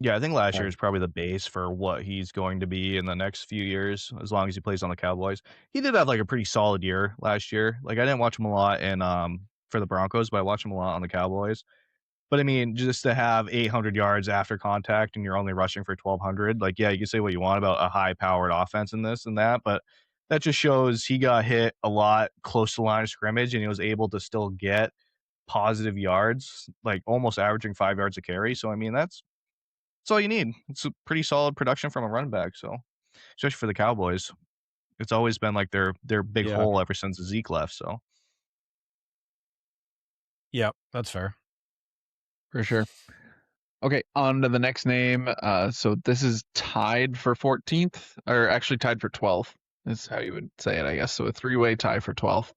Yeah, I think last year is probably the base for what he's going to be in the next few years, as long as he plays on the Cowboys. He did have like a pretty solid year last year. Like I didn't watch him a lot in for the Broncos, but I watched him a lot on the Cowboys. But I mean, just to have 800 yards after contact and you're only rushing for 1,200, like, yeah, you can say what you want about a high-powered offense and this and that, but that just shows he got hit a lot close to the line of scrimmage and he was able to still get positive yards, like almost averaging 5 yards a carry. So, I mean, that's all you need. It's a pretty solid production from a running back. So, especially for the Cowboys, it's always been like their big hole ever since Zeke left. So, yeah, that's fair. For sure. Okay, on to the next name. So this is tied for 14th, or actually tied for 12th, is how you would say it, I guess. So a 3-way tie for 12th.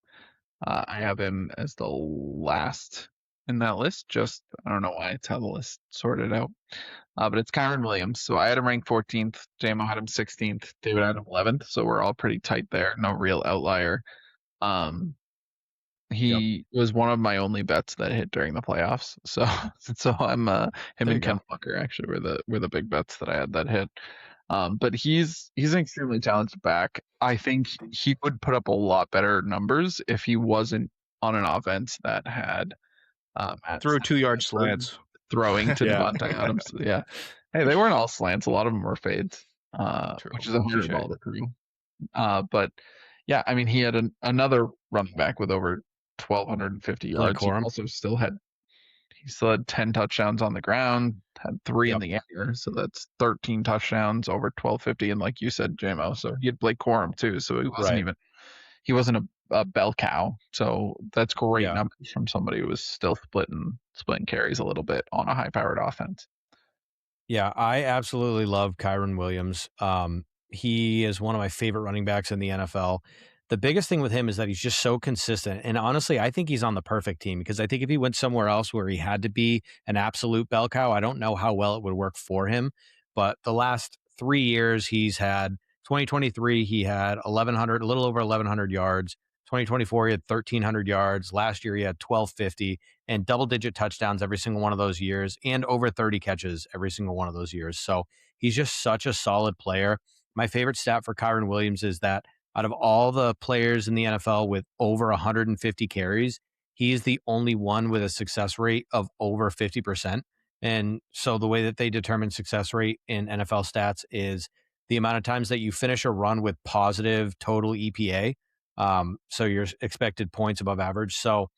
I have him as the last in that list. Just, I don't know why it's how the list sorted out. But it's Kyren Williams. So I had him ranked 14th. JMO had him 16th. David had him 11th. So we're all pretty tight there. No real outlier. He was one of my only bets that hit during the playoffs. So I'm him and Ken Walker actually were the big bets that I had that hit. But he's an extremely talented back. I think he would put up a lot better numbers if he wasn't on an offense that had threw 2-yard slants throwing to Devontae Adams. Yeah. Hey, they weren't all slants. A lot of them were fades. True. which is a harder Touche. ball to throw. But yeah, I mean, he had another running back with over 1,250 Blake yards. He Corum. also still had 10 touchdowns on the ground, had 3 in the air, so that's 13 touchdowns over 1,250. And like you said, JMO, so he had Blake Corum too, so he wasn't a bell cow. So that's great numbers from somebody who was still splitting carries a little bit on a high-powered offense. Yeah, I absolutely love Kyron Williams. He is one of my favorite running backs in the NFL. The biggest thing with him is that he's just so consistent. And honestly, I think he's on the perfect team, because I think if he went somewhere else where he had to be an absolute bell cow, I don't know how well it would work for him. But the last 3 years, he's had 2023, he had 1,100, a little over 1,100 yards. 2024, he had 1,300 yards. Last year, he had 1,250 and double-digit touchdowns every single one of those years, and over 30 catches every single one of those years. So he's just such a solid player. My favorite stat for Kyron Williams is that out of all the players in the NFL with over 150 carries, he is the only one with a success rate of over 50%. And so the way that they determine success rate in NFL stats is the amount of times that you finish a run with positive total EPA. So your expected points above average. So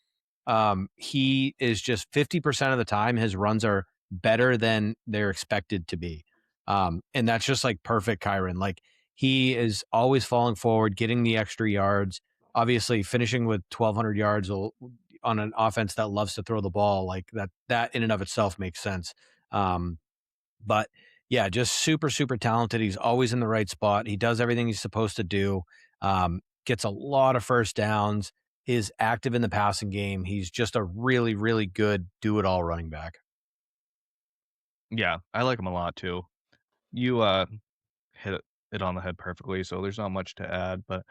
he is just 50% of the time his runs are better than they're expected to be. And that's just like perfect Kyron. Like, he is always falling forward, getting the extra yards, obviously finishing with 1,200 yards on an offense that loves to throw the ball. Like that in and of itself makes sense. But yeah, just super, super talented. He's always in the right spot. He does everything he's supposed to do. Gets a lot of first downs, is active in the passing game. He's just a really, really good do-it-all running back. Yeah, I like him a lot too. You hit it on the head perfectly, so there's not much to add. But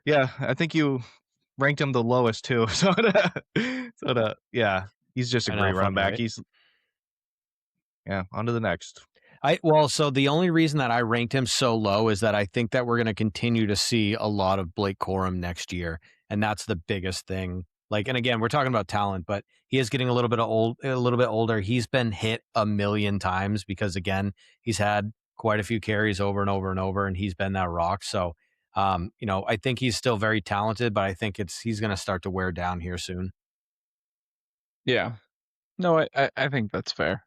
yeah, I think you ranked him the lowest too. Yeah, he's just a I know, great running funny, back. right? On to the next. So the only reason that I ranked him so low is that I think that we're going to continue to see a lot of Blake Corum next year, and that's the biggest thing. Like, and again, we're talking about talent, but he is getting a little bit older. He's been hit a million times because, again, he's had quite a few carries over and over and over, and he's been that rock. So, I think he's still very talented, but I think he's going to start to wear down here soon. Yeah. No, I think that's fair.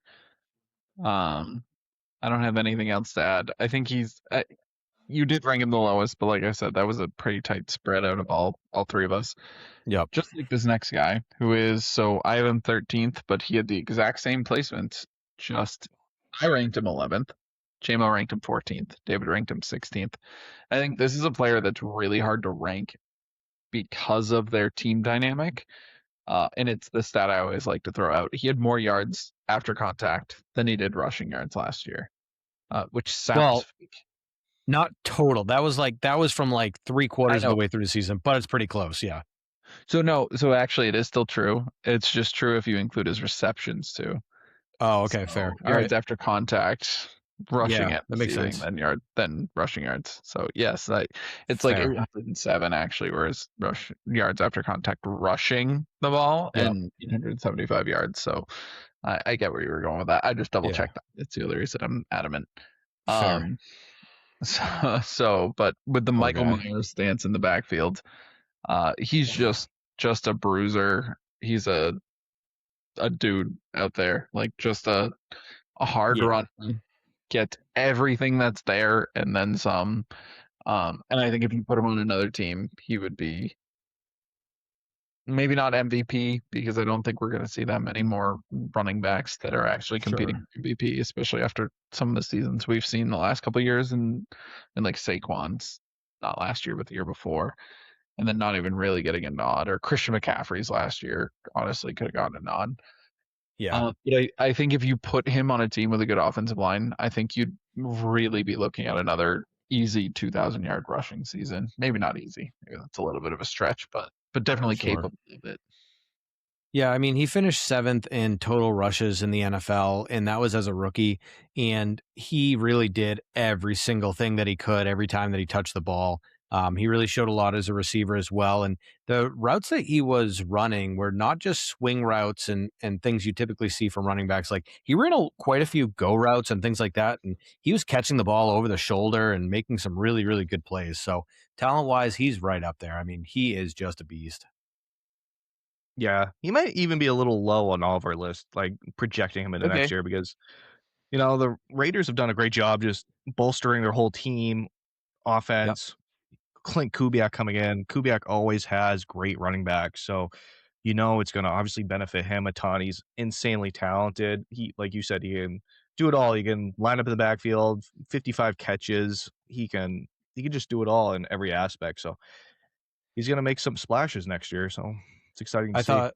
I don't have anything else to add. I think you did rank him the lowest, but like I said, that was a pretty tight spread out of all 3 of us. Yep. Just like this next guy, who is, so I have him 13th, but he had the exact same placement. I ranked him 11th. JMO ranked him 14th. David ranked him 16th. I think this is a player that's really hard to rank because of their team dynamic. And it's the stat I always like to throw out. He had more yards after contact than he did rushing yards last year, which sounds fake. Not total. That was from like 3/4 of the way through the season, but it's pretty close. Yeah. So actually it is still true. It's just true if you include his receptions too. Oh, okay, fair. Yards after contact, rushing that makes sense. Then rushing yards. So yes, it's Fair. like 807 actually, whereas yards after contact rushing the ball and 875 yards. So I get where you were going with that. I just double checked that. It's the other reason I'm adamant. Fair. But with the Michael Myers stance in the backfield, he's just a bruiser. He's a dude out there, like just a hard run, get everything that's there and then some. And I think if you put him on another team, he would be maybe not MVP, because I don't think we're going to see that many more running backs that are actually competing for MVP, especially after some of the seasons we've seen the last couple of years, and like Saquon's, not last year but the year before, and then not even really getting a nod, or Christian McCaffrey's last year honestly could have gotten a nod. Yeah. But I think if you put him on a team with a good offensive line, I think you'd really be looking at another easy 2,000-yard rushing season. Maybe not easy. Maybe that's a little bit of a stretch, but definitely capable of it. Yeah, I mean, he finished 7th in total rushes in the NFL, and that was as a rookie. And he really did every single thing that he could every time that he touched the ball. He really showed a lot as a receiver as well. And the routes that he was running were not just swing routes and things you typically see from running backs. Like he ran quite a few go routes and things like that. And he was catching the ball over the shoulder and making some really, really good plays. So talent wise, he's right up there. I mean, he is just a beast. Yeah, he might even be a little low on all of our lists, like projecting him into next year because, the Raiders have done a great job just bolstering their whole team, offense. Clint Kubiak coming in. Kubiak always has great running backs, so it's going to obviously benefit him a ton. He's insanely talented. He, like you said, he can do it all. He can line up in the backfield, 55 catches. He can just do it all in every aspect. So he's going to make some splashes next year. So it's exciting to see.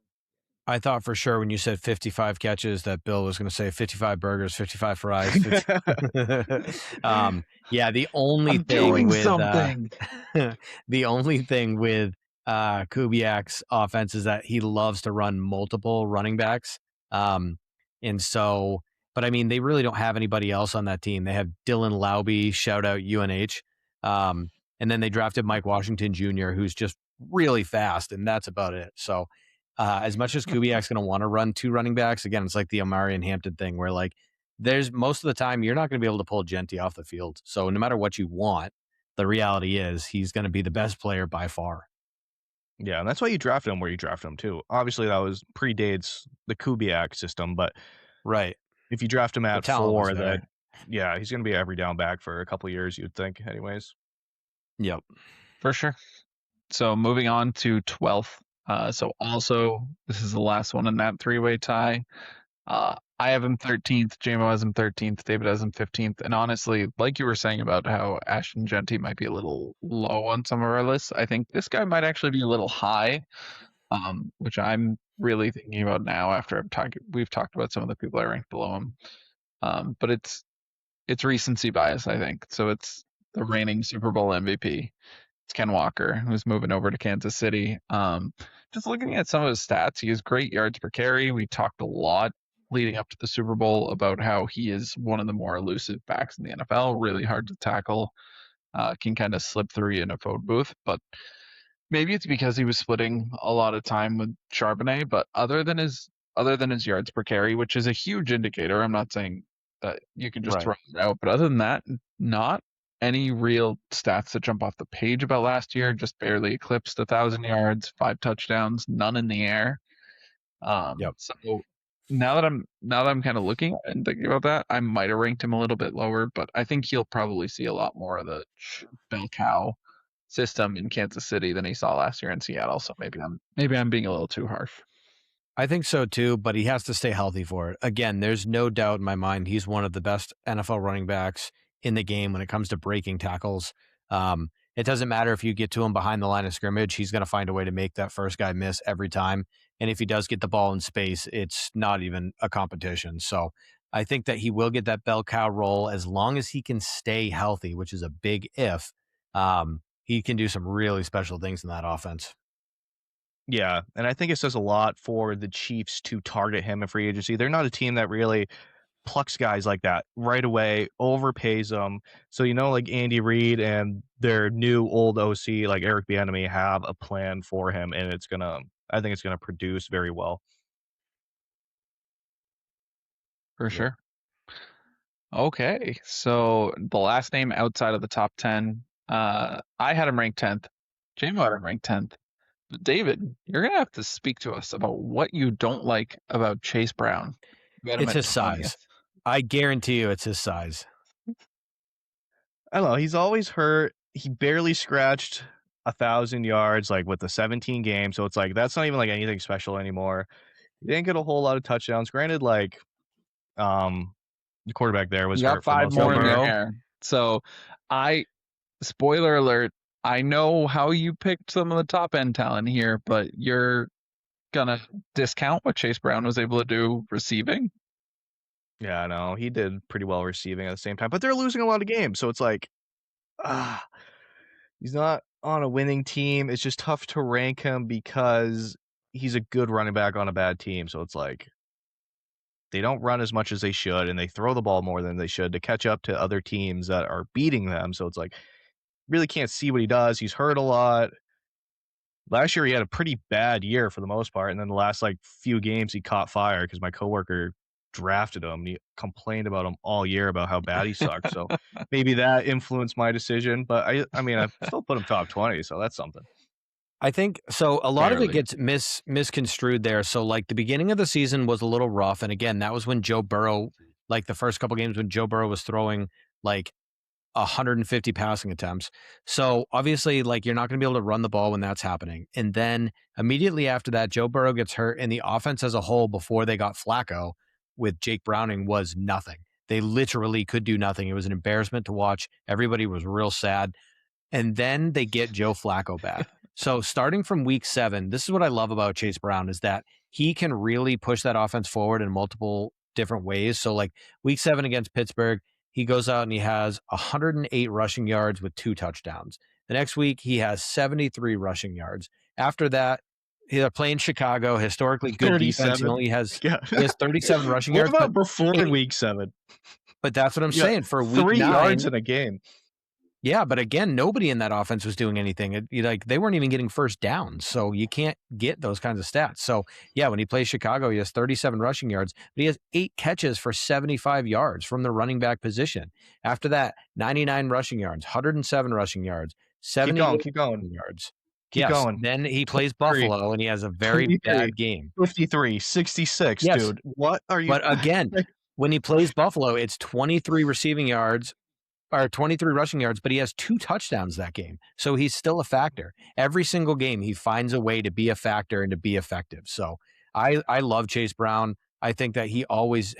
I thought for sure when you said 55 catches that Bill was going to say 55 burgers, 55 fries. 50... yeah, the only thing with Kubiak's offense is that he loves to run multiple running backs. And so, but I mean, they really don't have anybody else on that team. They have Dylan Laube, shout out UNH. And then they drafted Mike Washington Jr., who's just really fast, and that's about it. So, as much as Kubiak's going to want to run two running backs, again, it's like the Omari and Hampton thing where like there's most of the time you're not going to be able to pull Genty off the field. So no matter what you want, the reality is he's going to be the best player by far. Yeah, and that's why you drafted him where you drafted him too. Obviously, that was predates the Kubiak system, but right, if you draft him at 4, then he's going to be every down back for a couple of years, you'd think, anyways. Yep, for sure. So moving on to 12th. So also, this is the last one in that 3-way tie. I have him 13th. JMO has him 13th. David has him 15th. And honestly, like you were saying about how Ashton Genty might be a little low on some of our lists, I think this guy might actually be a little high, which I'm really thinking about now after we've talked about some of the people I ranked below him. But it's recency bias, I think. So it's the reigning Super Bowl MVP. It's Ken Walker, who's moving over to Kansas City. Just looking at some of his stats, he has great yards per carry. We talked a lot leading up to the Super Bowl about how he is one of the more elusive backs in the NFL, really hard to tackle, can kind of slip through you in a phone booth. But maybe it's because he was splitting a lot of time with Charbonnet. But other than his yards per carry, which is a huge indicator, I'm not saying that you can just throw it out, but other than that, not any real stats that jump off the page about last year. Just barely eclipsed 1,000 yards, 5 touchdowns, none in the air. So now that I'm kind of looking and thinking about that, I might have ranked him a little bit lower, but I think he'll probably see a lot more of the bell cow system in Kansas City than he saw last year in Seattle. So maybe I'm being a little too harsh. I think so too, but he has to stay healthy for it. Again, there's no doubt in my mind he's one of the best NFL running backs in the game when it comes to breaking tackles. It doesn't matter if you get to him behind the line of scrimmage, he's going to find a way to make that first guy miss every time. And if he does get the ball in space, it's not even a competition. So I think that he will get that bell cow role as long as he can stay healthy, which is a big if. He can do some really special things in that offense. Yeah, and I think it says a lot for the Chiefs to target him in free agency. They're not a team that really plucks guys like that right away, overpays them. So, like Andy Reid and their new old OC, like Eric Bieniemy, have a plan for him, and I think it's gonna produce very well. For sure. Okay, so the last name outside of the top 10, I had him ranked 10th. JMO had him ranked 10th. But David, you're going to have to speak to us about what you don't like about Chase Brown. It's his size. I guarantee you it's his size. I don't know. He's always hurt. He barely scratched 1,000 yards, like with the 17 games. So it's like, that's not even like anything special anymore. He didn't get a whole lot of touchdowns. Granted, like, the quarterback there was got 5 more in your hair. So spoiler alert, I know how you picked some of the top end talent here, but you're gonna discount what Chase Brown was able to do receiving? Yeah, I know. He did pretty well receiving at the same time, but they're losing a lot of games. So it's like, he's not on a winning team. It's just tough to rank him because he's a good running back on a bad team. So it's like, they don't run as much as they should, and they throw the ball more than they should to catch up to other teams that are beating them. So it's like, really can't see what he does. He's hurt a lot. Last year he had a pretty bad year for the most part, and then the last like few games he caught fire because my coworker drafted him and he complained about him all year about how bad he sucked. So maybe that influenced my decision. But I mean, I still put him top 20, so that's something. I think so. A lot of it Barely. gets misconstrued there. So like the beginning of the season was a little rough, and again, that was when Joe Burrow, like the first couple games when Joe Burrow was throwing like 150 passing attempts. So obviously, like you're not going to be able to run the ball when that's happening. And then immediately after that, Joe Burrow gets hurt, and the offense as a whole before they got Flacco with Jake Browning was nothing. They literally could do nothing. It was an embarrassment to watch. Everybody was real sad. And then they get Joe Flacco back. So starting from week 7, this is what I love about Chase Brown is that he can really push that offense forward in multiple different ways. So like week 7 against Pittsburgh, he goes out and he has 108 rushing yards with 2 touchdowns. The next week, he has 73 rushing yards. After that, they're playing Chicago, historically good defense. He only has, he has 37 rushing yards. What about before week 7? But that's what I'm saying. For week 3 9, yards in a game. Yeah, but again, nobody in that offense was doing anything. Like they weren't even getting first downs, so you can't get those kinds of stats. So yeah, when he plays Chicago, he has 37 rushing yards, but he has 8 catches for 75 yards from the running back position. After that, 99 rushing yards, 107 rushing yards, 70 keep going. yards. Keep going. Then he plays Buffalo, and he has a very bad game. 53, 66, Yes. dude. What are you? But again, when he plays Buffalo, it's 23 receiving yards. Or 23 rushing yards, but he has 2 touchdowns that game. So he's still a factor. Every single game, he finds a way to be a factor and to be effective. So I love Chase Brown. I think that he always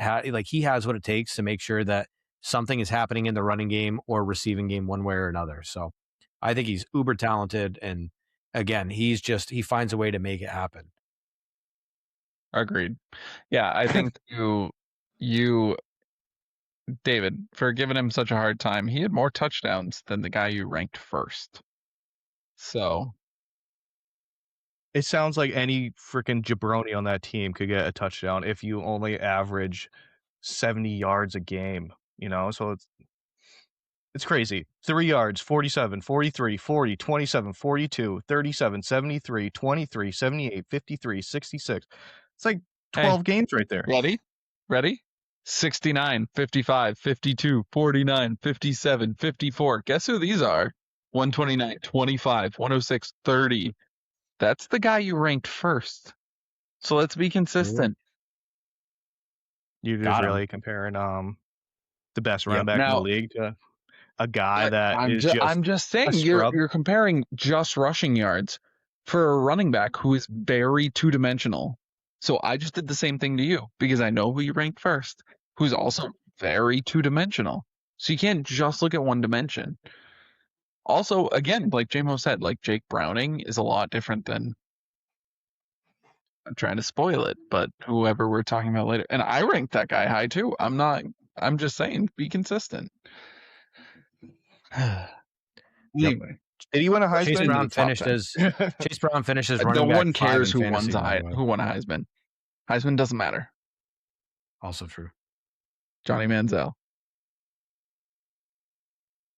he has what it takes to make sure that something is happening in the running game or receiving game one way or another. So I think he's uber talented. And again, he finds a way to make it happen. Agreed. Yeah, I think you David, for giving him such a hard time, he had more touchdowns than the guy you ranked first. So it sounds like any freaking jabroni on that team could get a touchdown if you only average 70 yards a game, so it's crazy. 3 yards, 47, 43, 40, 27, 42, 37, 73, 23, 78, 53, 66. It's like 12 games right there. Ready? 69, 55, 52, 49, 57, 54. Guess who these are? 129, 25, 106, 30. That's the guy you ranked first. So let's be consistent. You're just really comparing the best running back in the league to a guy that I'm just saying you're comparing just rushing yards for a running back who is very two-dimensional. So I just did the same thing to you because I know who you ranked first, who's also very two-dimensional. So you can't just look at one dimension. Also, again, like J-Mo said, like Jake Browning is a lot different than, I'm trying to spoil it, but whoever we're talking about later. And I ranked that guy high too. I'm just saying, be consistent. Anyway. Did he win a Heisman? Chase Brown finished as running back. No one cares who won a Heisman. Heisman. Heisman doesn't matter. Also true. Johnny Manziel.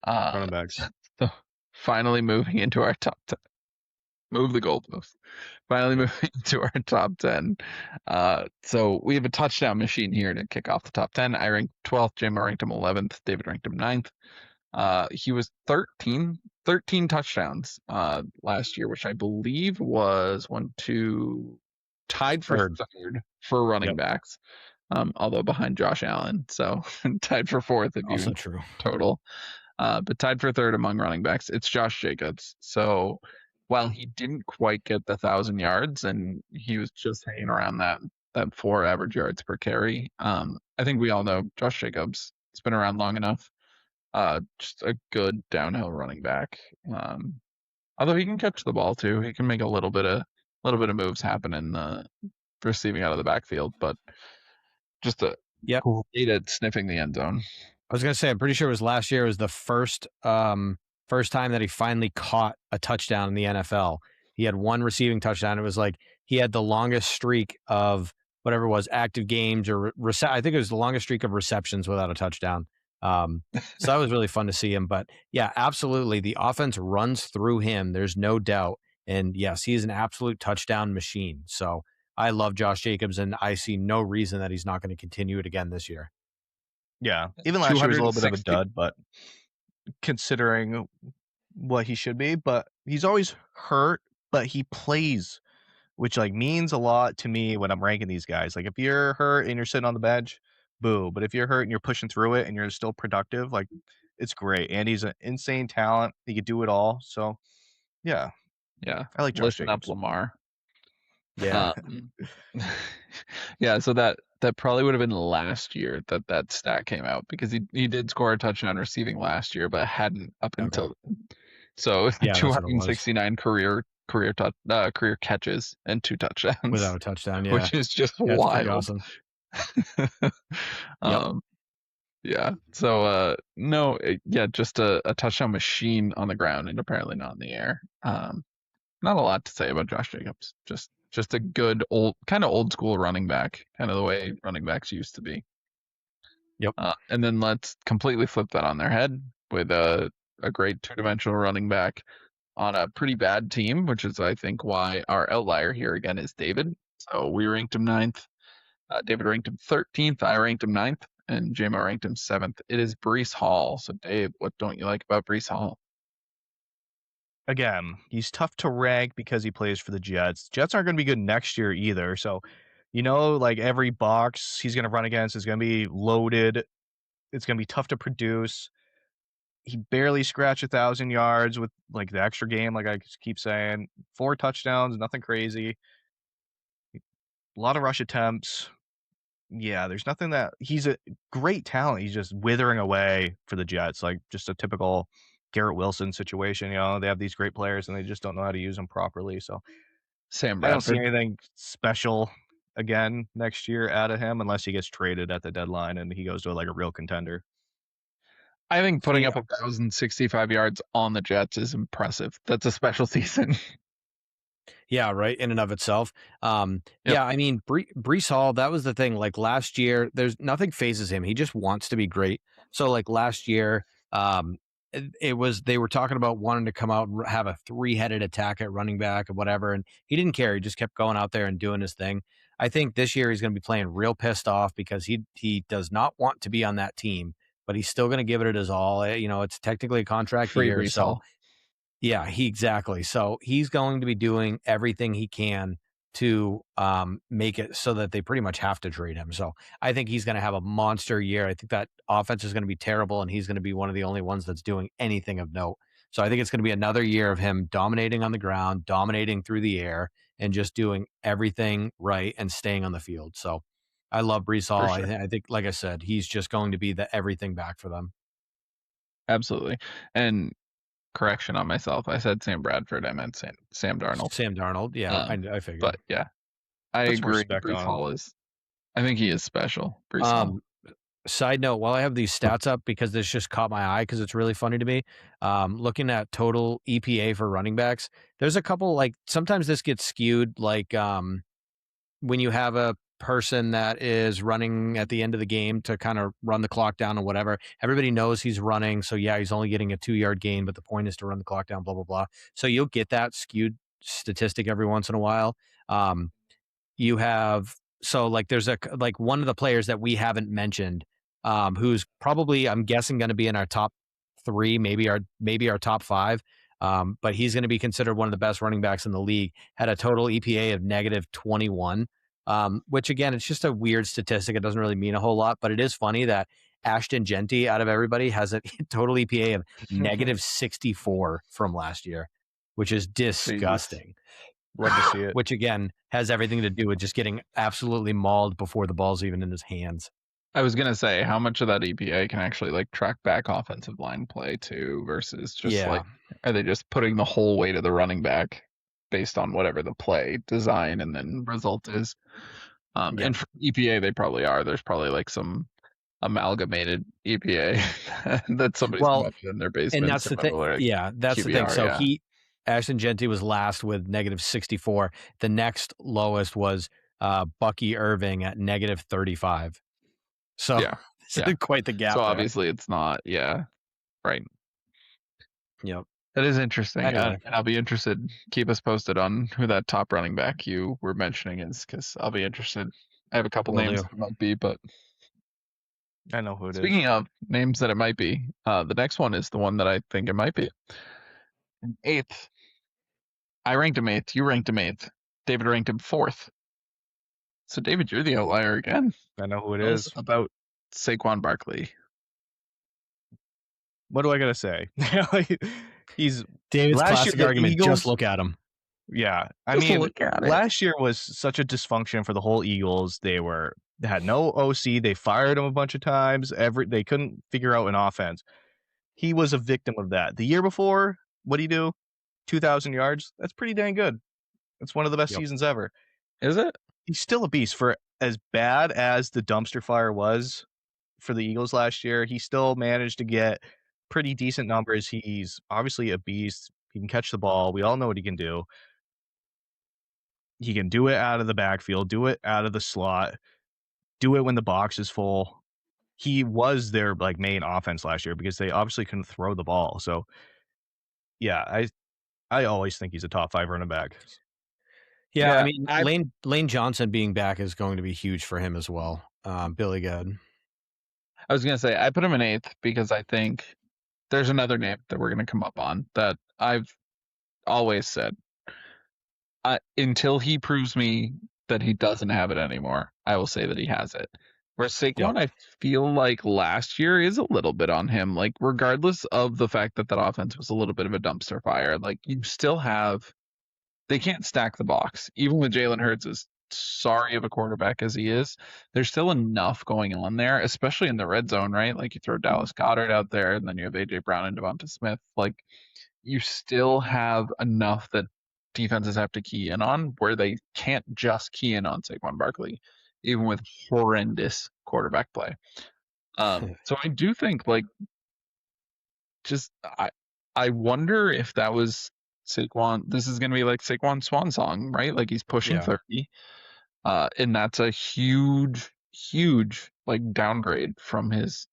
Running backs. So finally moving into our top 10. Move the goalpost. Finally moving into our top 10. So we have a touchdown machine here to kick off the top 10. I ranked 12th. J-Mo ranked him 11th. David ranked him 9th. He was 13 touchdowns last year, which I believe was tied for third for running backs. Although behind Josh Allen, so tied for 4th if also you true total. But tied for 3rd among running backs. It's Josh Jacobs. So while he didn't quite get the 1,000 yards and he was just hanging around that 4 average yards per carry, I think we all know Josh Jacobs. It's been around long enough. Just a good downhill running back. Although he can catch the ball too. He can make a little bit of moves happen in the receiving out of the backfield, but just great at sniffing the end zone. I was going to say, I'm pretty sure it was last year. It was the first time that he finally caught a touchdown in the NFL. He had 1 receiving touchdown. It was like he had the longest streak of whatever it was, active games or I think it was the longest streak of receptions without a touchdown So that was really fun to see him. But yeah, absolutely. The offense runs through him. There's no doubt. And yes, he's an absolute touchdown machine. So I love Josh Jacobs, and I see no reason that he's not going to continue it again this year. Yeah. Even last year was a little bit of a 260 dud, but considering what he should be, but he's always hurt, but he plays, which like means a lot to me when I'm ranking these guys. Like if you're hurt and you're sitting on the bench, boo. But if you're hurt and you're pushing through it and you're still productive, like it's great. And he's an insane talent. He could do it all. So yeah, Yeah. I like Josh Listen up, Jacobs. Lamar. Yeah. Yeah, so that probably would have been last year that stat came out, because he did score a touchdown receiving last year, but hadn't up until so Yeah, that's what it was. 269 career catches and 2 touchdowns Without a touchdown, yeah. which is just That's pretty wild. Awesome. Yeah. So no, yeah, just a touchdown machine on the ground and apparently not in the air. Not a lot to say about Josh Jacobs. Just a good old school running back, kind of the way running backs used to be. Yep. And then let's completely flip that on their head with a great 2-dimensional running back on a pretty bad team, which is, I think, why our outlier here again is David. So we ranked him 9th. David ranked him 13th. I ranked him 9th. And JMO ranked him 7th. It is Breece Hall. So, Dave, what don't you like about Breece Hall? Again, he's tough to rank because he plays for the Jets. Jets aren't going to be good next year either. So, like every box he's going to run against is going to be loaded. It's going to be tough to produce. He barely scratched 1,000 yards with like the extra game, like I keep saying. 4 touchdowns, nothing crazy. A lot of rush attempts. Yeah, there's nothing that he's a great talent. He's just withering away for the Jets, like just a typical Garrett Wilson situation. They have these great players and they just don't know how to use them properly. So Sam I don't see Bradford. anything special again next year out of him unless he gets traded at the deadline and he goes to like a real contender. I think putting Yeah. up 1,065 yards on the Jets is impressive. That's a special season. Yeah, right. In and of itself. Yep. Yeah, I mean, Breece Hall, that was the thing. Like last year, there's nothing phases him. He just wants to be great. So like last year, they were talking about wanting to come out and have a 3-headed attack at running back or whatever, and he didn't care. He just kept going out there and doing his thing. I think this year he's going to be playing real pissed off because he does not want to be on that team, but he's still going to give it his all. It's technically a contract Free year, Breece so. Hall. Yeah, exactly. So he's going to be doing everything he can to make it so that they pretty much have to trade him. So I think he's going to have a monster year. I think that offense is going to be terrible, and he's going to be one of the only ones that's doing anything of note. So I think it's going to be another year of him dominating on the ground, dominating through the air, and just doing everything right and staying on the field. So I love Breece Hall. For sure. I think, like I said, he's just going to be the everything back for them. Absolutely. And correction on myself. I said Sam Bradford. I meant Sam Darnold. Sam Darnold. Yeah, I figured. But yeah, I That's more agree. respect Breece on him. Hall is. I think he is special. Breece Hall. Side note, while I have these stats up, because this just caught my eye because it's really funny to me, looking at total EPA for running backs, there's a couple, like sometimes this gets skewed, like when you have a person that is running at the end of the game to kind of run the clock down or whatever, everybody knows he's running, so yeah, he's only getting a 2-yard gain, but the point is to run the clock down, blah blah blah. So you'll get that skewed statistic every once in a while. You have, so like there's one of the players that we haven't mentioned, who's probably, I'm guessing, going to be in our top 3, maybe our top 5, but he's going to be considered one of the best running backs in the league. Had a total EPA of -21, which again, it's just a weird statistic. It doesn't really mean a whole lot, but it is funny that Ashton Genty, out of everybody, has a total EPA of -64 from last year, which is disgusting. Love to see it. Which again has everything to do with just getting absolutely mauled before the ball's even in his hands. I was gonna say, how much of that EPA can actually like track back offensive line play too, versus just like, are they just putting the whole weight of the running back based on whatever the play design and then result is? And for EPA, they probably are. There's probably like some amalgamated EPA that somebody's come up with in their basement. And that's the thing. Like that's QBR, the thing. So Ashton Genty was last with -64. The next lowest was Bucky Irving at -35. So Yeah. quite the gap So there. obviously it's not. Yeah. Right. Yep. That is interesting. Anyway. And I'll be interested. Keep us posted on who that top running back you were mentioning is, because I'll be interested. I have a couple Will names do. that it might be, but I know who it is. speaking of names that it might be, the next one is the one that I think it might be. In 8th. I ranked him 8th. You ranked him 8th. David ranked him 4th. So David, you're the outlier again. I know who it Tell us is. about Saquon Barkley. What do I gotta say? He's David's last classic year, the argument. Eagles- Just look at him. yeah. I Just mean, look at it. last year was such a dysfunction for the whole Eagles. They had no OC. They fired him a bunch of times. They couldn't figure out an offense. He was a victim of that. The year before, what did he do? 2,000 yards. That's pretty dang good. That's one of the best seasons ever. Is it? He's still a beast. For as bad as the dumpster fire was for the Eagles last year, he still managed to get pretty decent numbers. He's obviously a beast. He can catch the ball. We all know what he can do. He can do it out of the backfield, do it out of the slot, do it when the box is full. He was their main offense last year because they obviously couldn't throw the ball. So yeah, I always think he's a top 5 running back. Yeah, Yeah, I mean, Lane Johnson being back is going to be huge for him as well. Billy Good. I was going to say, I put him in 8th because I think there's another name that we're going to come up on that I've always said. Until he proves me that he doesn't have it anymore, I will say that he has it. Where Saquon, I feel like last year is a little bit on him. Like, regardless of the fact that that offense was a little bit of a dumpster fire, like, you still have... They can't stack the box. Even with Jalen Hurts, as sorry of a quarterback as he is, there's still enough going on there, especially in the red zone, right? Like, you throw Dallas Goedert out there, and then you have A.J. Brown and Devonta Smith. Like, you still have enough that defenses have to key in on, where they can't just key in on Saquon Barkley, even with horrendous quarterback play. So I do think, I wonder if that was Saquon. This is going to be like Saquon's swan song, right? Like, he's pushing 30. And that's a huge downgrade from his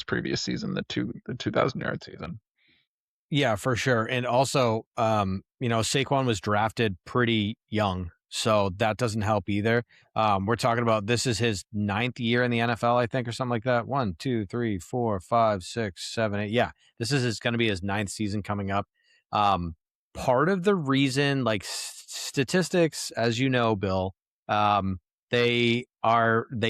previous season, the 2,000-yard season. Yeah, for sure. And also, Saquon was drafted pretty young, so that doesn't help either. We're talking about, this is his 9th year in the NFL, I think, or something like that. 1, 2, 3, 4, 5, 6, 7, 8. Yeah, this is going to be his 9th season coming up. Part of the reason, statistics, as you know, Bill, they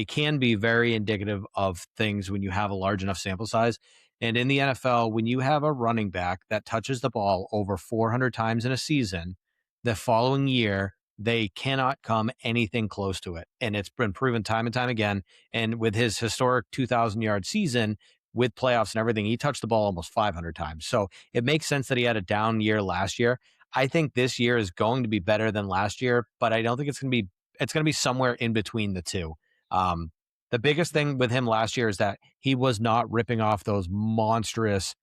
can be very indicative of things when you have a large enough sample size. And in the NFL, when you have a running back that touches the ball over 400 times in a season, the following year, they cannot come anything close to it. And it's been proven time and time again. And with his historic 2,000-yard season, with playoffs and everything, he touched the ball almost 500 times. So it makes sense that he had a down year last year. I think this year is going to be better than last year, but I don't think it's going to be somewhere in between the two. The biggest thing with him last year is that he was not ripping off those monstrous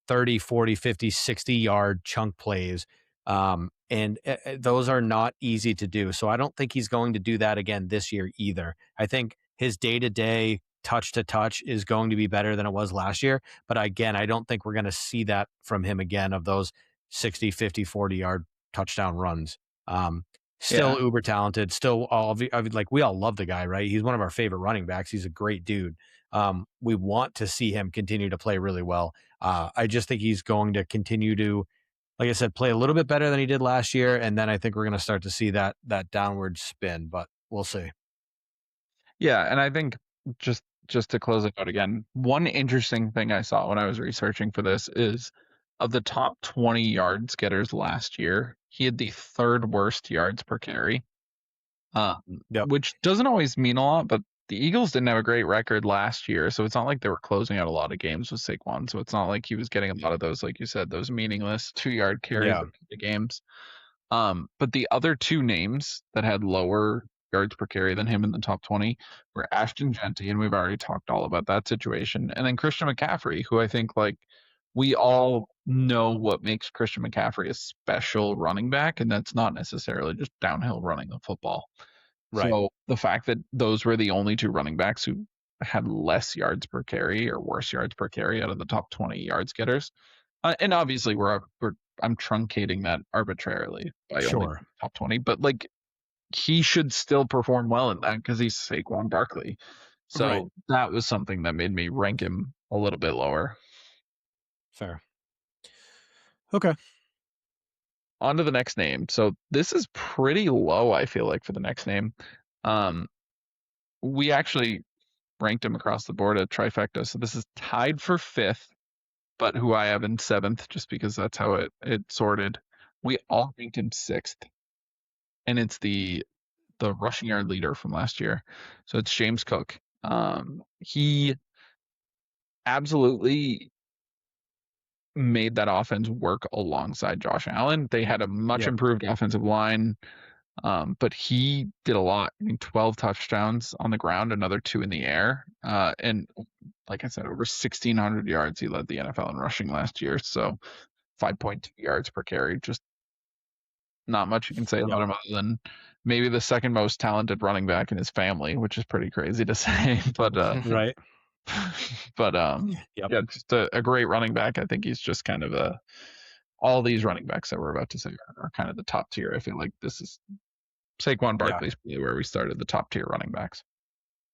30, 40, 50, 60-yard chunk plays. And those are not easy to do. So I don't think he's going to do that again this year either. I think his day-to-day touch-to-touch is going to be better than it was last year. But again, I don't think we're going to see that from him again, of those 60, 50, 40-yard touchdown runs. Still uber talented. Still, we all love the guy, right? He's one of our favorite running backs. He's a great dude. We want to see him continue to play really well. I just think he's going to continue to, like I said, play a little bit better than he did last year. And then I think we're going to start to see that downward spin, but we'll see. Yeah. And I think just to close it out again, one interesting thing I saw when I was researching for this is, of the top 20 yards getters last year, he had the 3rd worst yards per carry, which doesn't always mean a lot, but the Eagles didn't have a great record last year, so it's not like they were closing out a lot of games with Saquon, so it's not like he was getting a lot of those, like you said, those meaningless 2-yard carries in the games. But the other 2 names that had lower yards per carry than him in the top 20 were Ashton Genty, and we've already talked all about that situation, and then Christian McCaffrey, who I think, we all know what makes Christian McCaffrey a special running back, and that's not necessarily just downhill running the football. Right. So the fact that those were the only 2 running backs who had less yards per carry or worse yards per carry out of the top 20 yards getters. And obviously I'm truncating that arbitrarily by only Sure. top 20, but like he should still perform well in that because he's Saquon Barkley. So Right. that was something that made me rank him a little bit lower. Fair. Okay. On to the next name. So this is pretty low, I feel like, for the next name. We actually ranked him across the board at trifecta. So this is tied for 5th, but who I have in 7th, just because that's how it sorted. We all ranked him 6th. And it's the rushing yard leader from last year. So it's James Cook. He absolutely made that offense work alongside Josh Allen. They had a much improved offensive line, but he did a lot. I mean, 12 touchdowns on the ground, another 2 in the air. And like I said, over 1,600 yards. He led the NFL in rushing last year. So 5.2 yards per carry. Just not much you can say about him other than maybe the second most talented running back in his family, which is pretty crazy to say. But right. But yeah, just a great running back. I think he's just kind of all these running backs that we're about to say are kind of the top tier. I feel like this is Saquon Barkley's probably where we started, the top tier running backs.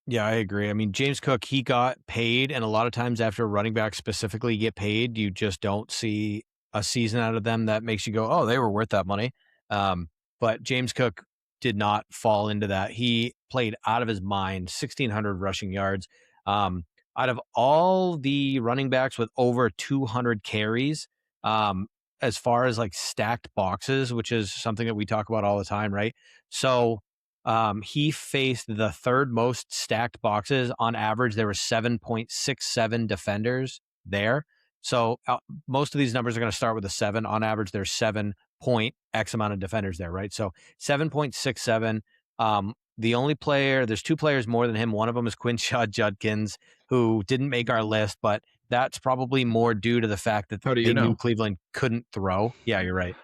Yeah, I agree. I mean, James Cook, he got paid, and a lot of times after running backs specifically get paid, you just don't see a season out of them that makes you go, oh, they were worth that money. But James Cook did not fall into that. He played out of his mind, 1,600 rushing yards. Out of all the running backs with over 200 carries, as far as like stacked boxes, which is something that we talk about all the time, right? So he faced the third most stacked boxes. On average, there were 7.67 defenders there. So most of these numbers are going to start with a 7. On average, there's 7 point X amount of defenders there, right? So 7.67. The only player, there's 2 players more than him. One of them is Quinshad Judkins, who didn't make our list, but that's probably more due to the fact that they knew Cleveland couldn't throw. Yeah, you're right.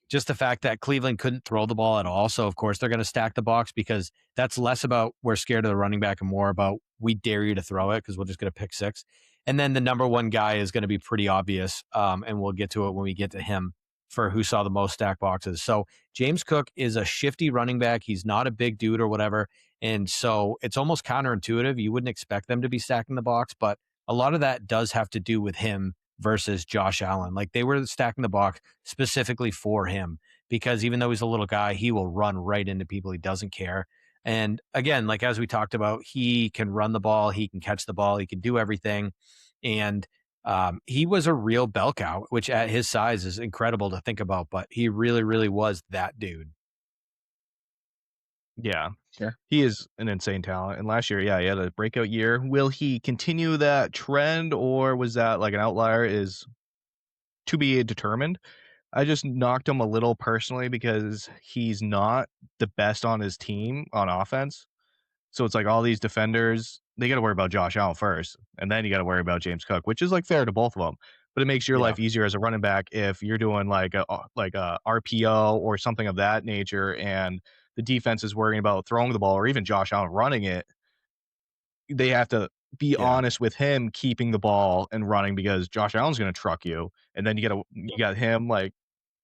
Just the fact that Cleveland couldn't throw the ball at all. So, of course, they're going to stack the box because that's less about we're scared of the running back and more about we dare you to throw it because we'll just get a pick 6. And then the number 1 guy is going to be pretty obvious, and we'll get to it when we get to him for who saw the most stacked boxes. So James Cook is a shifty running back. He's not a big dude or whatever. And so it's almost counterintuitive. You wouldn't expect them to be stacking the box, but a lot of that does have to do with him versus Josh Allen. Like they were stacking the box specifically for him because even though he's a little guy, he will run right into people. He doesn't care. And again, like as we talked about, he can run the ball, he can catch the ball, he can do everything. And he was a real bell cow, which at his size is incredible to think about, but he really, really was that dude. Yeah, sure. He is an insane talent. And last year, he had a breakout year. Will he continue that trend, or was that like an outlier? Is to be determined. I just knocked him a little personally because he's not the best on his team on offense. So it's like all these defenders, they got to worry about Josh Allen first, and then you got to worry about James Cook, which is like fair to both of them. But it makes your life easier as a running back if you're doing like a RPO or something of that nature, and the defense is worrying about throwing the ball or even Josh Allen running it. They have to be honest with him keeping the ball and running because Josh Allen's going to truck you, and then you got him like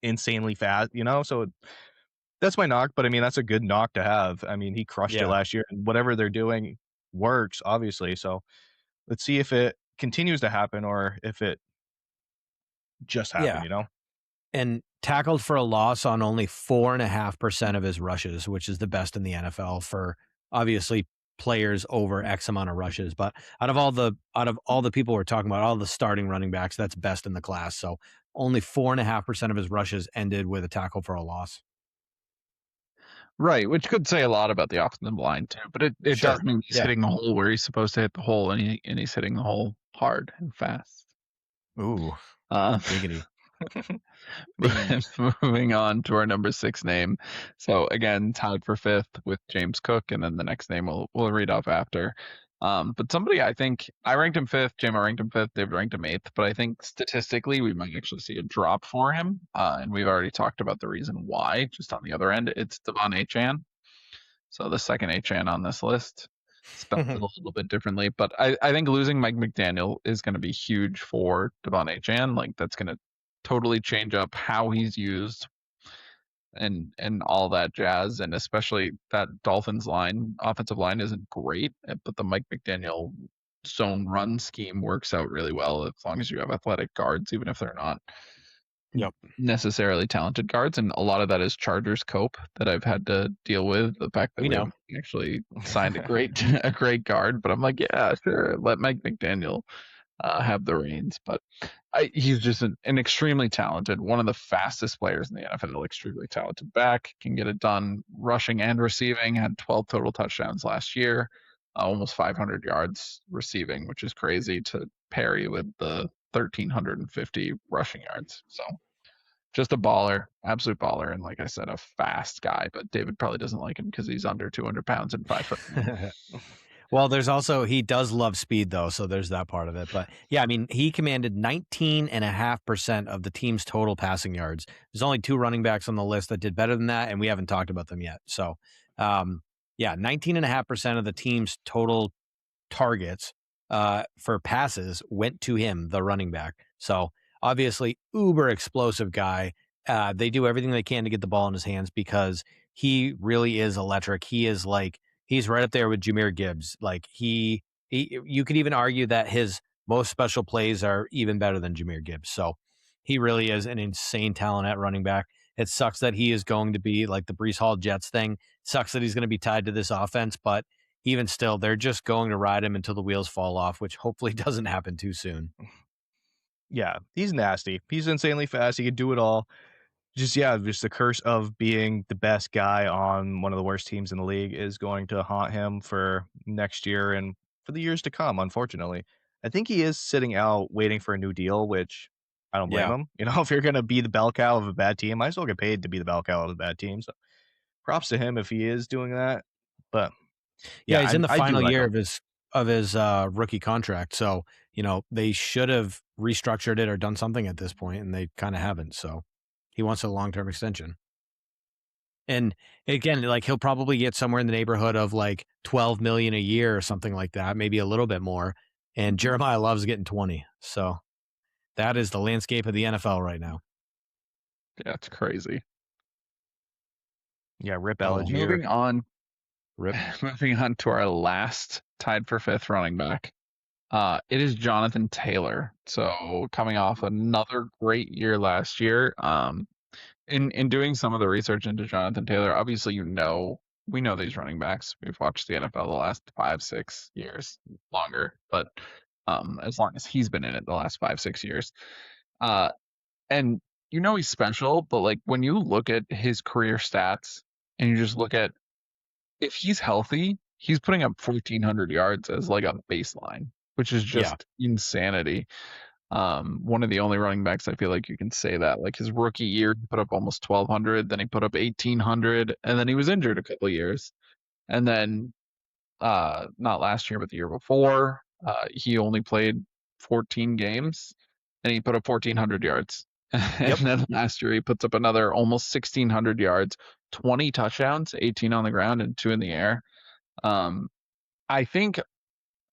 insanely fast, So that's my knock, but I mean that's a good knock to have. I mean he crushed it last year, and whatever they're doing works, obviously. So let's see if it continues to happen or if it just happened, And tackled for a loss on only 4.5% of his rushes, which is the best in the NFL for obviously players over X amount of rushes. But out of all the people we're talking about, all the starting running backs, that's best in the class. So only 4.5% of his rushes ended with a tackle for a loss. Right, which could say a lot about the offensive line too, but it does mean he's hitting the hole where he's supposed to hit the hole, and he's hitting the hole hard and fast. Ooh, giggity. Moving on to our number 6 name. So again, tied for 5th with James Cook, and then the next name we'll read off after. But somebody I think I ranked him 5th, JMO ranked him 5th, David ranked him 8th, but I think statistically we might actually see a drop for him. And we've already talked about the reason why. Just on the other end, it's Devon Achane. So the second Achane on this list. spelled it a little bit differently. But I think losing Mike McDaniel is going to be huge for Devon Achane. Like that's going to totally change up how he's used and all that jazz. And especially that Dolphins offensive line isn't great, but the Mike McDaniel zone run scheme works out really well as long as you have athletic guards, even if they're not necessarily talented guards. And a lot of that is Chargers cope that I've had to deal with. The fact that we haven't actually signed a great guard, but I'm like, yeah, sure, let Mike McDaniel have the reins. But he's just an extremely talented, one of the fastest players in the NFL, extremely talented back, can get it done rushing and receiving, had 12 total touchdowns last year, almost 500 yards receiving, which is crazy to parry with the 1,350 rushing yards. So just a baller, absolute baller. And like I said, a fast guy, but David probably doesn't like him because he's under 200 pounds and 5 foot. Well, there's also, he does love speed though. So there's that part of it. But yeah, I mean, he commanded 19.5% of the team's total passing yards. There's only 2 running backs on the list that did better than that. And we haven't talked about them yet. So yeah, 19.5% of the team's total targets for passes went to him, the running back. So obviously uber explosive guy. They do everything they can to get the ball in his hands because he really is electric. He is like, he's right up there with Jahmyr Gibbs. Like he you could even argue that his most special plays are even better than Jahmyr Gibbs. So he really is an insane talent at running back. It sucks that he is going to be like the Breece Hall Jets thing. It sucks that he's going to be tied to this offense, but even still, they're just going to ride him until the wheels fall off, which hopefully doesn't happen too soon. Yeah, he's nasty. He's insanely fast. He can do it all. Just the curse of being the best guy on one of the worst teams in the league is going to haunt him for next year and for the years to come, unfortunately. I think he is sitting out waiting for a new deal, which I don't blame him. You know, if you're going to be the bell cow of a bad team, might as well get paid to be the bell cow of a bad team. So props to him if he is doing that. But yeah, he's in the final year of his rookie contract. So, you know, they should have restructured it or done something at this point, and they kind of haven't. So he wants a long-term extension. And again, like he'll probably get somewhere in the neighborhood of like 12 million a year or something like that, maybe a little bit more. And Jeremiah loves getting 20. So that is the landscape of the NFL right now. Yeah, it's crazy. Yeah, rip Algier. Moving on to our last tied for 5th running back. It is Jonathan Taylor. So coming off another great year last year. In doing some of the research into Jonathan Taylor, obviously we know these running backs. We've watched the NFL the last 5-6 years, longer, but as long as he's been in it the last 5-6 years. And you know he's special, but like when you look at his career stats and you just look at if he's healthy, he's putting up 1,400 yards as like a baseline, which is just insanity. One of the only running backs I feel like you can say that. Like his rookie year, he put up almost 1,200, then he put up 1,800, and then he was injured a couple of years. And then not last year, but the year before, he only played 14 games, and he put up 1,400 yards. And then last year he puts up another almost 1,600 yards, 20 touchdowns, 18 on the ground and 2 in the air. I think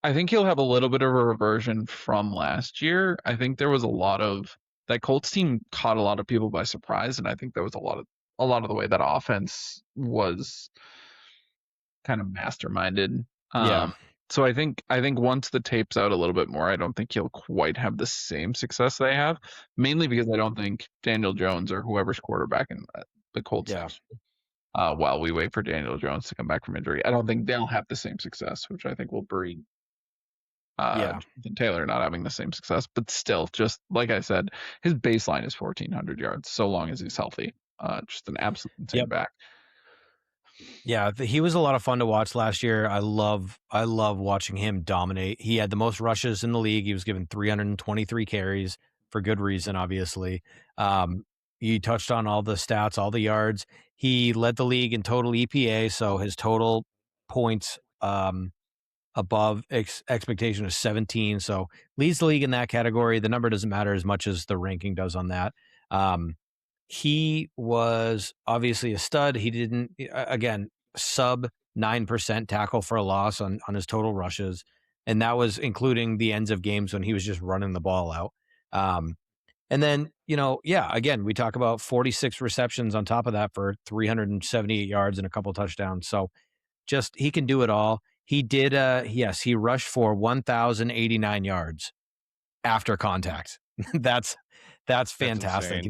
he'll have a little bit of a reversion from last year. I think there was a lot of that Colts team caught a lot of people by surprise, and I think there was a lot of the way that offense was kind of masterminded. So I think once the tape's out a little bit more, I don't think he'll quite have the same success they have. Mainly because I don't think Daniel Jones or whoever's quarterback in the Colts. While we wait for Daniel Jones to come back from injury, I don't think they'll have the same success, which I think will breed Jonathan Taylor not having the same success. But still, just like I said, his baseline is 1,400 yards so long as he's healthy. Just an absolute insane back. Yeah, he was a lot of fun to watch last year. I love watching him dominate. He had the most rushes in the league. He was given 323 carries for good reason, obviously. You touched on all the stats, all the yards. He led the league in total EPA, so his total points above expectation is 17. So leads the league in that category. The number doesn't matter as much as the ranking does on that. He was obviously a stud. He didn't, again, sub 9% tackle for a loss on his total rushes. And that was including the ends of games when he was just running the ball out. And then, again, we talk about 46 receptions on top of that for 378 yards and a couple touchdowns. So just, he can do it all. He did, he rushed for 1,089 yards after contact. That's fantastic.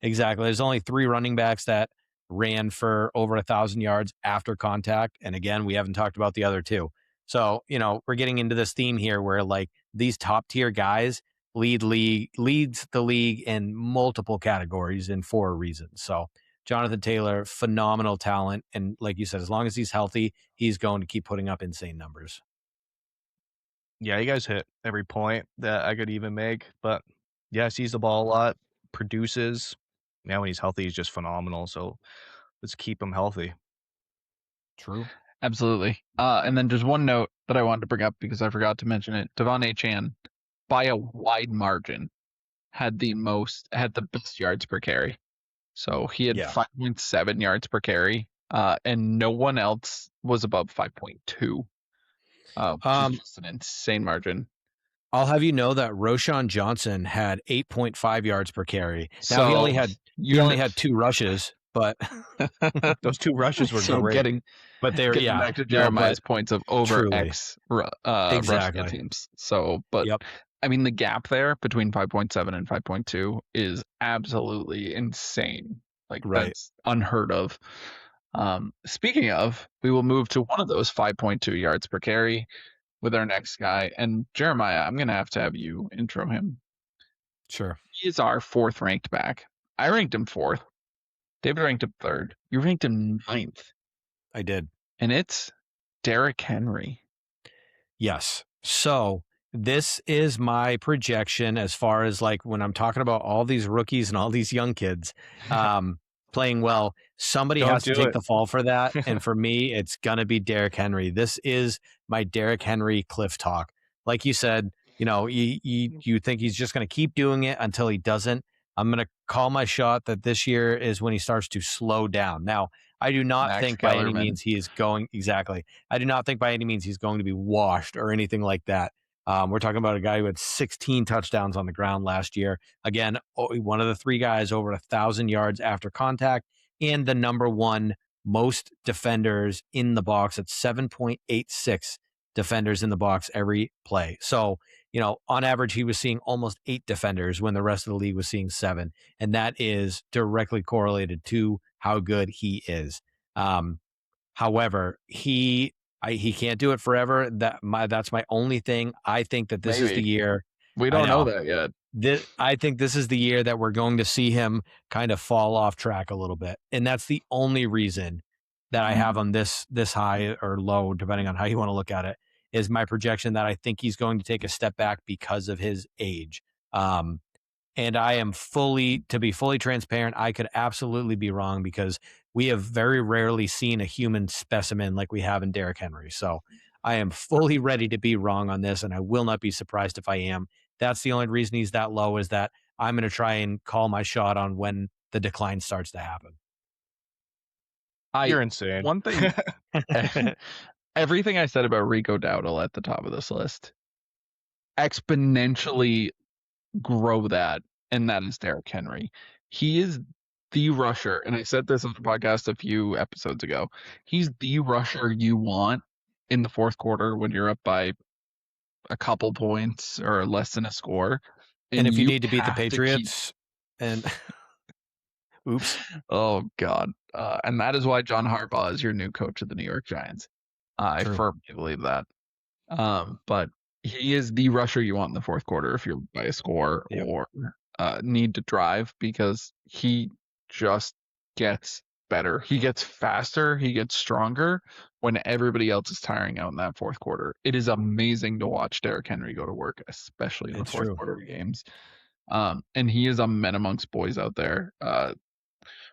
There's only 3 running backs that ran for over 1,000 yards after contact. And again, we haven't talked about the other 2. So, we're getting into this theme here where like these top tier guys leads the league in multiple categories and for a reason. So Jonathan Taylor, phenomenal talent. And like you said, as long as he's healthy, he's going to keep putting up insane numbers. Yeah, you guys hit every point that I could even make. But yeah, sees the ball a lot, produces. Now when he's healthy, he's just phenomenal. So let's keep him healthy. True. Absolutely. And then just one note that I wanted to bring up because I forgot to mention it. Devon Achane, by a wide margin, had the best yards per carry. So he had 5.7 yards per carry, and no one else was above 5.2. Which is just an insane margin. I'll have you know that Roschon Johnson had 8.5 yards per carry. Now he only had 2 rushes, but those 2 rushes were great. But they were back to Jeremiah's points of over truly. X rushing teams. So, but I mean, the gap there between 5.7 and 5.2 is absolutely insane. Like that's unheard of. Speaking of, we will move to one of those 5.2 yards per carry with our next guy. And Jeremiah, I'm going to have you intro him. Sure. He is our 4th ranked back. I ranked him 4th. David ranked him 3rd. You ranked him 9th. I did. And it's Derrick Henry. Yes. So this is my projection as far as like when I'm talking about all these rookies and all these young kids playing well, somebody has to take the fall for that. And for me, it's going to be Derrick Henry. This is my Derrick Henry cliff talk. Like you said, you think he's just going to keep doing it until he doesn't. I'm going to call my shot that this year is when he starts to slow down. Now, I do not think by any means he is going I do not think by any means he's going to be washed or anything like that. We're talking about a guy who had 16 touchdowns on the ground last year. Again, one of the 3 guys over 1,000 yards after contact and the number 1 most defenders in the box at 7.86 defenders in the box every play. So, on average, he was seeing almost 8 defenders when the rest of the league was seeing 7. And that is directly correlated to how good he is. However, he can't do it forever. That's my only thing. I think that this is the year. We don't know that yet. I think this is the year that we're going to see him kind of fall off track a little bit. And that's the only reason that I have him this high or low, depending on how you want to look at it, is my projection that I think he's going to take a step back because of his age. And I am to be fully transparent, I could absolutely be wrong because we have very rarely seen a human specimen like we have in Derrick Henry. So I am fully ready to be wrong on this, and I will not be surprised if I am. That's the only reason he's that low, is that I'm going to try and call my shot on when the decline starts to happen. You're insane. One thing, everything I said about Rico Dowdle at the top of this list, exponentially grow that, and that is Derrick Henry. He is the rusher, and I said this on the podcast a few episodes ago. He's the rusher you want in the 4th quarter when you're up by a couple points or less than a score. And if you need to beat the Patriots, and oops. Oh, God. And that is why John Harbaugh is your new coach of the New York Giants. I firmly believe that. But he is the rusher you want in the 4th quarter if you're by a score or need to drive, because he just gets better. He gets faster. He gets stronger when everybody else is tiring out in that 4th quarter. It is amazing to watch Derrick Henry go to work, especially in the 4th quarter games. And he is a man amongst boys out there.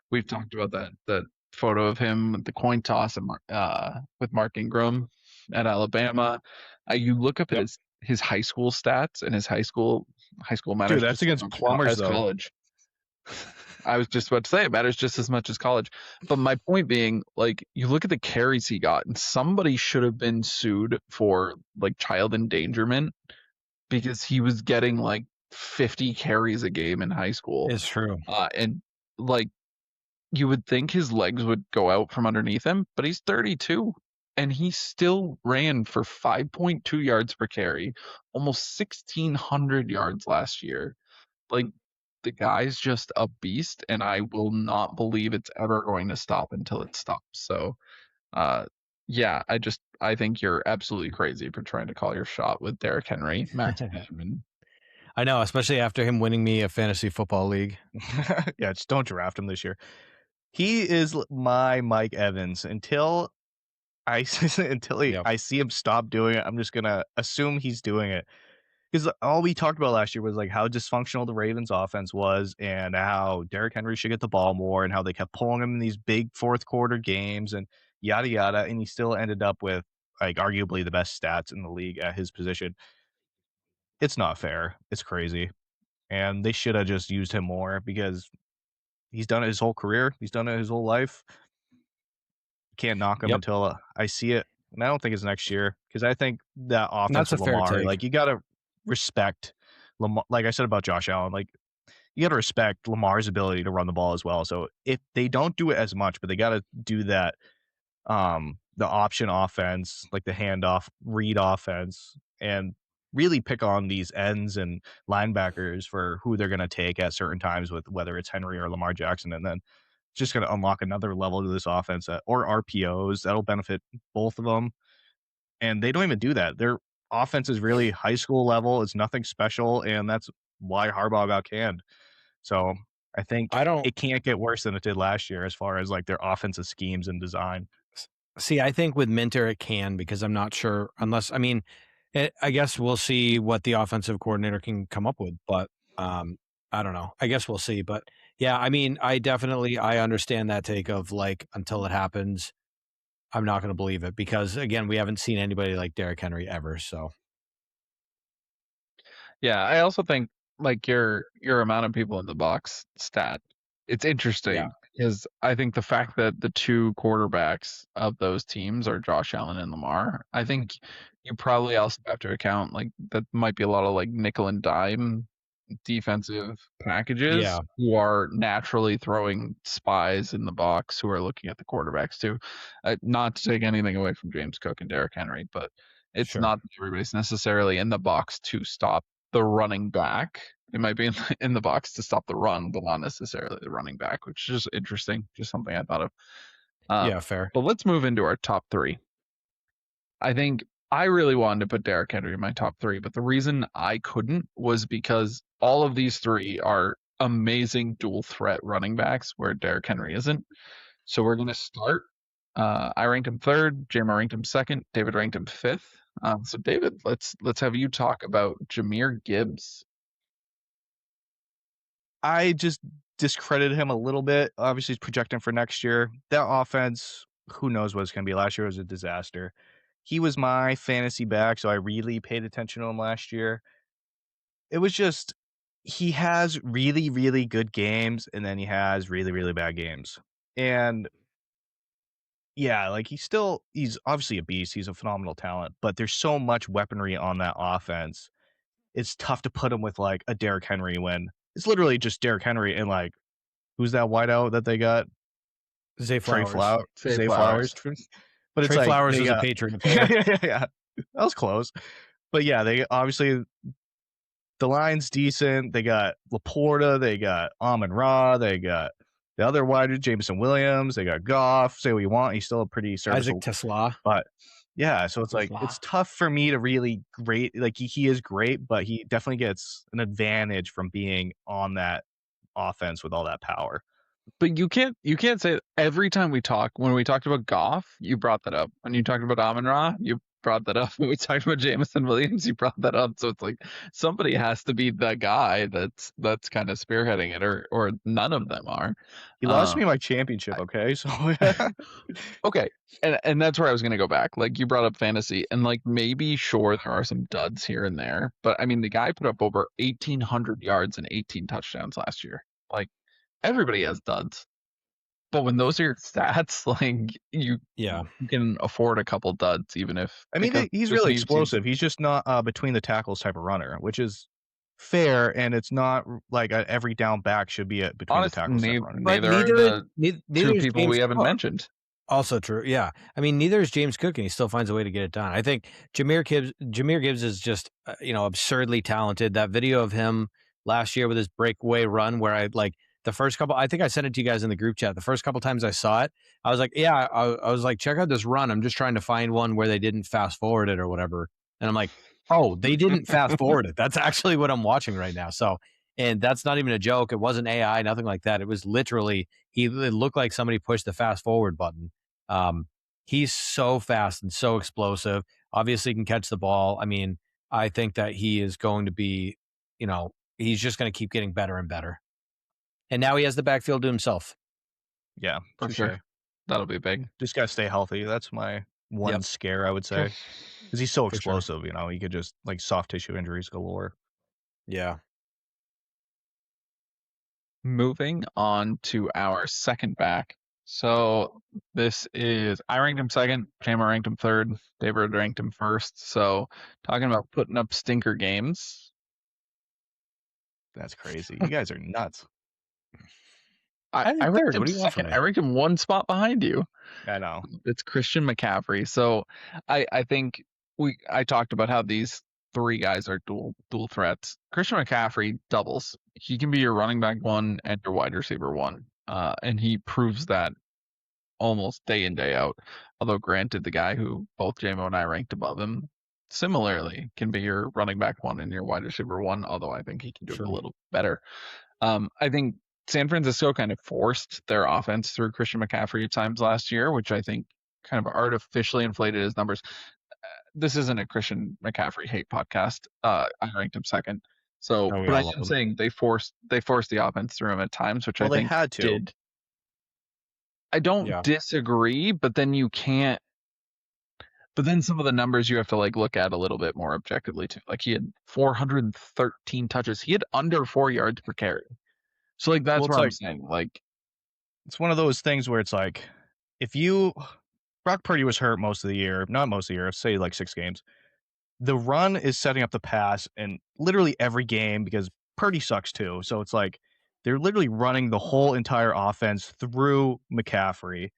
We've talked about that photo of him with the coin toss with Mark Ingram at Alabama. You look up his high school stats and his high school matters. Dude, that's against plumbers, though. College. I was just about to say it matters just as much as college. But my point being, like, you look at the carries he got, and somebody should have been sued for like child endangerment because he was getting like 50 carries a game in high school. It's true. And like you would think his legs would go out from underneath him, but he's 32 and he still ran for 5.2 yards per carry, almost 1,600 yards last year. Like, the guy's just a beast, and I will not believe it's ever going to stop until it stops. So, yeah, I think you're absolutely crazy for trying to call your shot with Derrick Henry, Max Pittman. I know, especially after him winning me a fantasy football league. Yeah, just don't draft him this year. He is my Mike Evans until I see him stop doing it. I'm just gonna assume he's doing it because all we talked about last year was like how dysfunctional the Ravens offense was and how Derrick Henry should get the ball more and how they kept pulling him in these big fourth quarter games and yada yada, and he still ended up with like arguably the best stats in the league at his position. It's not fair. It's crazy. And they should have just used him more because he's done it his whole career. He's done it his whole life. Can't knock him until I see it. And I don't think it's next year because I think that offense That's with a fair Lamar, take. like you got to respect Lamar. Like I said about Josh Allen, like you got to respect Lamar's ability to run the ball as well. So if they don't do it as much, but they got to do that, the option offense, like the handoff read offense, and really pick on these ends and linebackers for who they're going to take at certain times with whether it's Henry or Lamar Jackson. And then just going to unlock another level to this offense or RPOs that'll benefit both of them. And they don't even do that. Their offense is really high school level. It's nothing special. And that's why Harbaugh got canned. So I think it can't get worse than it did last year as far as like their offensive schemes and design. See, I think with Minter it can because I'm not sure unless, I mean, I guess we'll see what the offensive coordinator can come up with, but I don't know. I guess we'll see. But yeah, I mean, I understand that take of like, until it happens, I'm not going to believe it because again, we haven't seen anybody like Derrick Henry ever. So yeah, I also think like your amount of people in the box stat, it's interesting because I think the fact that the two quarterbacks of those teams are Josh Allen and Lamar, I think you probably also have to account like that might be a lot of like nickel and dime defensive packages who are naturally throwing spies in the box who are looking at the quarterbacks too. Not to take anything away from James Cook and Derrick Henry, but it's not that everybody's necessarily in the box to stop the running back. It might be in the box to stop the run, but not necessarily the running back, which is just interesting. Just something I thought of. Fair. But let's move into our top three. I think I really wanted to put Derrick Henry in my top three, but the reason I couldn't was because all of these three are amazing dual threat running backs where Derrick Henry isn't. So we're going to start. I ranked him third. Jamer ranked him second. David ranked him fifth. So David, let's have you talk about Jahmyr Gibbs. I just discredited him a little bit. Obviously, he's projecting for next year. That offense, who knows what it's going to be. Last year was a disaster. He was my fantasy back, so I really paid attention to him last year. It was just, he has really, really good games, and then he has really, really bad games. And yeah, like he's obviously a beast. He's a phenomenal talent, but there's so much weaponry on that offense. It's tough to put him with like a Derrick Henry when it's literally just Derrick Henry and like, who's that wideout that they got? Zay Flowers. Zay Flowers. But it's Trey like Flowers is a Patriot player. yeah, that was close. But yeah, they obviously the line's decent. They got Laporta, they got Amon-Ra, they got the other wide, Jameson Williams, they got Goff. Say what you want, he's still a pretty serviceable. Isaac Tesla. But yeah, so it's like it's tough for me to really grade. Like he is great, but he definitely gets an advantage from being on that offense with all that power. But you can't say every time when we talked about Goff, you brought that up. When you talked about Amon-Ra, you brought that up. When we talked about Jameson Williams, you brought that up. So it's like somebody has to be the guy that's kind of spearheading it, or none of them are. He lost me my championship, okay? So okay. And that's where I was gonna go back. Like you brought up fantasy, and like maybe sure there are some duds here and there, but I mean the guy put up over 1,800 yards and 18 touchdowns last year. Like everybody has duds. But when those are your stats, like you can afford a couple duds, even if I mean, because he's just really needs- explosive. He's just not between the tackles type of runner, which is fair, and it's not like every down back should be a between the Honestly, tackles type of runner. But neither are the neither two is people James we haven't Cook. mentioned. Also true. Yeah. I mean, neither is James Cook, and he still finds a way to get it done. I think Jahmyr Gibbs is just, absurdly talented. That video of him last year with his breakaway run where I like the first couple, I think I sent it to you guys in the group chat. The first couple times I saw it, I was like, I was like, check out this run. I'm just trying to find one where they didn't fast forward it or whatever. And I'm like, oh, they didn't fast forward it. That's actually what I'm watching right now. So, and that's not even a joke. It wasn't AI, nothing like that. It was literally, it looked like somebody pushed the fast forward button. He's so fast and so explosive. Obviously, can catch the ball. I mean, I think that he is going to be, he's just going to keep getting better and better. And now he has the backfield to himself. Yeah, For sure. That'll be big. Just gotta stay healthy. That's my one scare, I would say, because he's so explosive. Sure. He could just like soft tissue injuries galore. Yeah. Moving on to our second back. So this is, I ranked him second, Chama ranked him third, David ranked him first. So talking about putting up stinker games. That's crazy. You guys are nuts. I ranked him second. I ranked him one spot behind you. I know. It's Christian McCaffrey. So I think I talked about how these three guys are dual threats. Christian McCaffrey doubles. He can be your running back one and your wide receiver one. And he proves that almost day in, day out. Although granted, the guy who both JMO and I ranked above him similarly can be your running back one and your wide receiver one, although I think he can do it a little better. I think San Francisco kind of forced their offense through Christian McCaffrey at times last year, which I think kind of artificially inflated his numbers. This isn't a Christian McCaffrey hate podcast. I ranked him second. So, but I'm saying they forced the offense through him at times, which I think they had to. Did. I don't disagree, but then you can't. But then some of the numbers you have to like look at a little bit more objectively too. Like he had 413 touches. He had under 4 yards per carry. So like that's what I'm saying. Like it's one of those things where it's like if Brock Purdy was hurt most of the year, not most of the year, say like 6 games. The run is setting up the pass in literally every game because Purdy sucks too. So it's like they're literally running the whole entire offense through McCaffrey.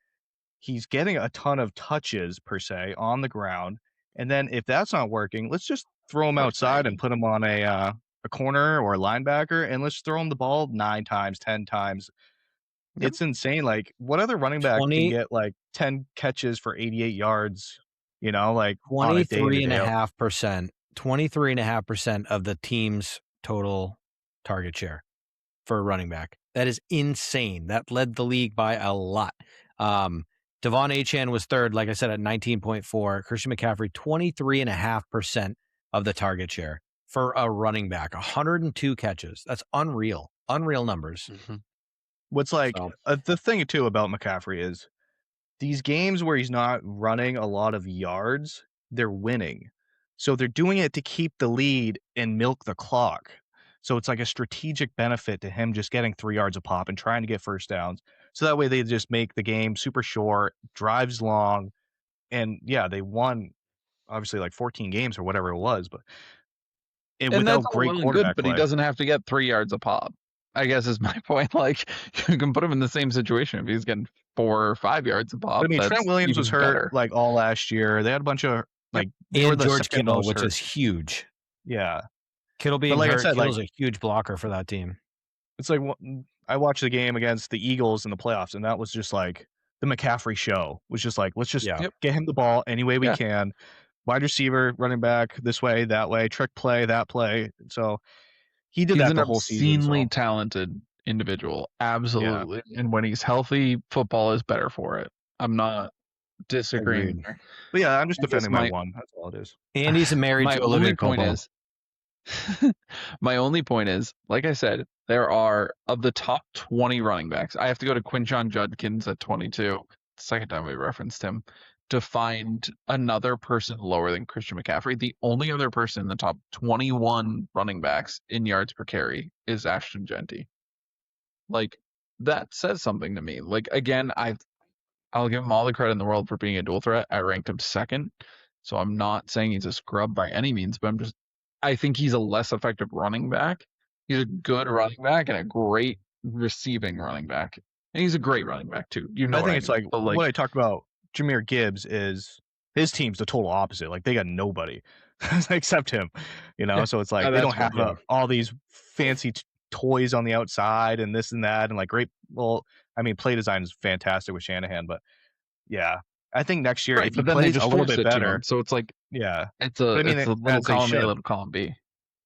He's getting a ton of touches per se on the ground. And then if that's not working, let's just throw him outside and put him on a corner or a linebacker and let's throw him the ball 9 times, 10 times. Yep. It's insane. Like what other running back can get like 10 catches for 88 yards, like 23.5%, 23.5% of the team's total target share for a running back. That is insane. That led the league by a lot. Devon Achane was third, like I said, at 19.4. Christian McCaffrey, 23.5% of the target share for a running back. 102 catches. That's unreal. Unreal numbers. Mm-hmm. What's like the thing too about McCaffrey is these games where he's not running a lot of yards, they're winning. So they're doing it to keep the lead and milk the clock. So it's like a strategic benefit to him just getting 3 yards a pop and trying to get first downs. So that way they just make the game super short, drives long. And they won obviously like 14 games or whatever it was. But and that's great well quarterback good, but he doesn't have to get 3 yards a pop. I guess is my point. Like you can put him in the same situation if he's getting 4 or 5 yards a pop. I mean, Trent Williams was hurt like all last year. They had a bunch of like and George Kittle, which is huge. Yeah, Kittle being hurt. Kittle's a huge blocker for that team. It's like I watched the game against the Eagles in the playoffs, and that was just like the McCaffrey show. Was just like let's just get him the ball any way we can. Wide receiver, running back, this way, that way, trick play, that play. So. He's that the whole season. He's an obscenely talented individual, absolutely. Yeah. And when he's healthy, football is better for it. I'm not disagreeing. But I'm just defending my one. That's all it is. And he's married to Olivia Copo. My only point is, like I said, there are of the top 20 running backs. I have to go to Quinshon Judkins at 22. The second time we referenced him. To find another person lower than Christian McCaffrey. The only other person in the top 21 running backs in yards per carry is Ashton Genty. Like, that says something to me. Like, again, I'll give him all the credit in the world for being a dual threat. I ranked him second, so I'm not saying he's a scrub by any means, but I think he's a less effective running back. He's a good running back and a great receiving running back. And he's a great running back too. I think it's like what I talked about. Jahmyr Gibbs is his team's the total opposite. Like they got nobody except him, So it's like they don't have all these fancy toys on the outside and this and that and like great. Well, I mean, play design is fantastic with Shanahan, but yeah, I think next year if he plays a little bit better, so it's like it's a little column A, little column B.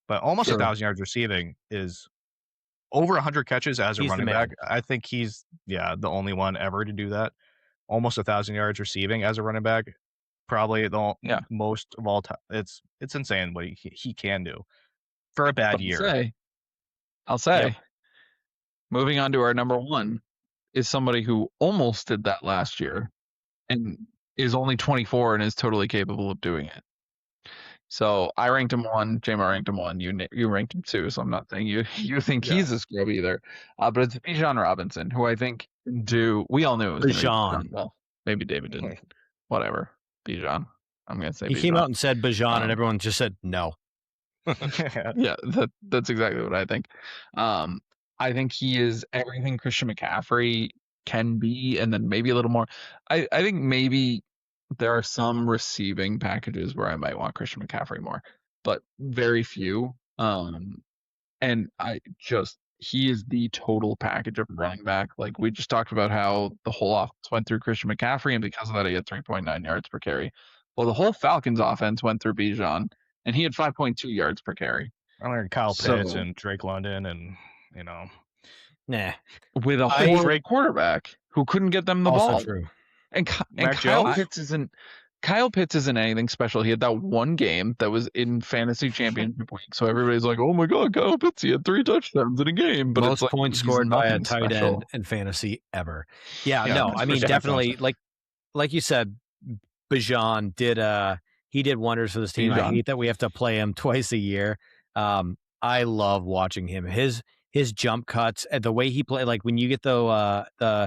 But almost 1,000 yards receiving is over 100 catches as a running back. I think he's the only one ever to do that. Almost 1,000 yards receiving as a running back, probably the most of all time. It's insane what he can do for a bad year. I'll say, moving on to our number one is somebody who almost did that last year and is only 24 and is totally capable of doing it. So I ranked him 1. J-Mo ranked him 1. You ranked him 2. So I'm not saying you think he's a scrub either. But it's Bijan Robinson, who I think we all knew it was Bijan. Well, maybe David didn't. Whatever. Bijan. I'm gonna say he Bijan. Came out and said Bijan, and everyone just said no. Yeah, that's exactly what I think. I think he is everything Christian McCaffrey can be, and then maybe a little more. I think maybe there are some receiving packages where I might want Christian McCaffrey more, but very few. And he is the total package of running back. Like we just talked about how the whole offense went through Christian McCaffrey, and because of that, he had 3.9 yards per carry. Well, the whole Falcons offense went through Bijan, and he had 5.2 yards per carry. I learned Kyle Pitts and Drake London, and with a whole quarterback who couldn't get them the ball. True. And Kyle Pitts isn't anything special. He had that one game that was in fantasy championship week, so everybody's like, "Oh my god, Kyle Pitts! He had 3 touchdowns in a game." But most points scored by a tight end in fantasy ever. Yeah, no, I mean definitely like you said, Bijan did wonders for this team. I hate that we have to play him twice a year. I love watching him. His jump cuts and the way he play, like when you get the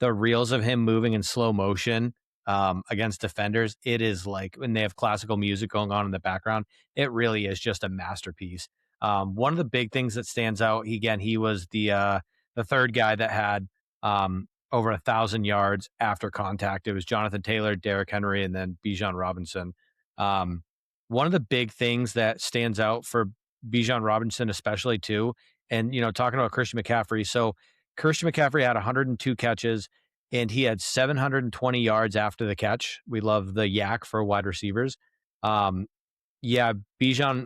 reels of him moving in slow motion against defenders, it is like when they have classical music going on in the background, it really is just a masterpiece. One of the big things that stands out, he was the third guy that had over 1,000 yards after contact. It was Jonathan Taylor, Derrick Henry, and then Bijan Robinson. One of the big things that stands out for Bijan Robinson, especially too, and talking about Christian McCaffrey. So Christian McCaffrey had 102 catches, and he had 720 yards after the catch. We love the yak for wide receivers. Bijan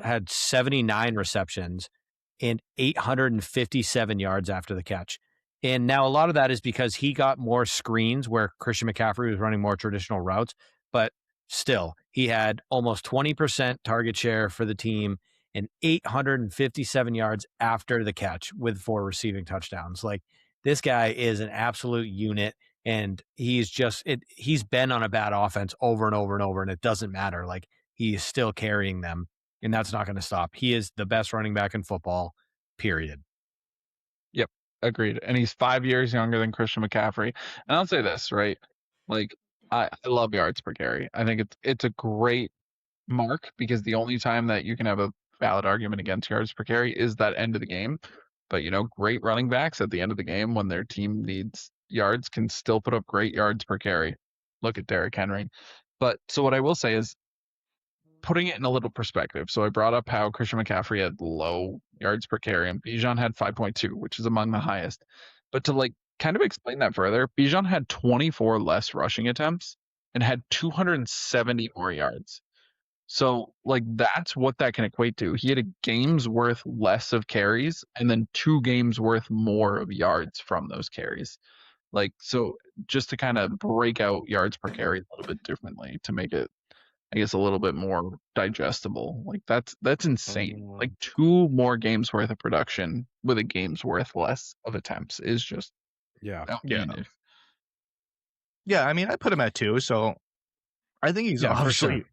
had 79 receptions and 857 yards after the catch. And now a lot of that is because he got more screens where Christian McCaffrey was running more traditional routes, but still, he had almost 20% target share for the team and 857 yards after the catch with 4 receiving touchdowns. Like, this guy is an absolute unit, and he's been on a bad offense over and over and over, and it doesn't matter. Like, he is still carrying them, and that's not going to stop. He is the best running back in football, period. Yep, agreed. And he's 5 years younger than Christian McCaffrey. And I'll say this, right? Like, I love yards per carry. I think it's a great mark because the only time that you can have a valid argument against yards per carry is that end of the game. But, great running backs at the end of the game when their team needs yards can still put up great yards per carry. Look at Derrick Henry. But so what I will say is putting it in a little perspective. So I brought up how Christian McCaffrey had low yards per carry and Bijan had 5.2, which is among the highest. But to kind of explain that further, Bijan had 24 less rushing attempts and had 270 more yards. So, that's what that can equate to. He had a game's worth less of carries and then 2 games worth more of yards from those carries. So just to kind of break out yards per carry a little bit differently to make it, I guess, a little bit more digestible. That's insane. 2 more games worth of production with a game's worth less of attempts is just outlandish. Yeah, I mean, I put him at 2, so I think he's obviously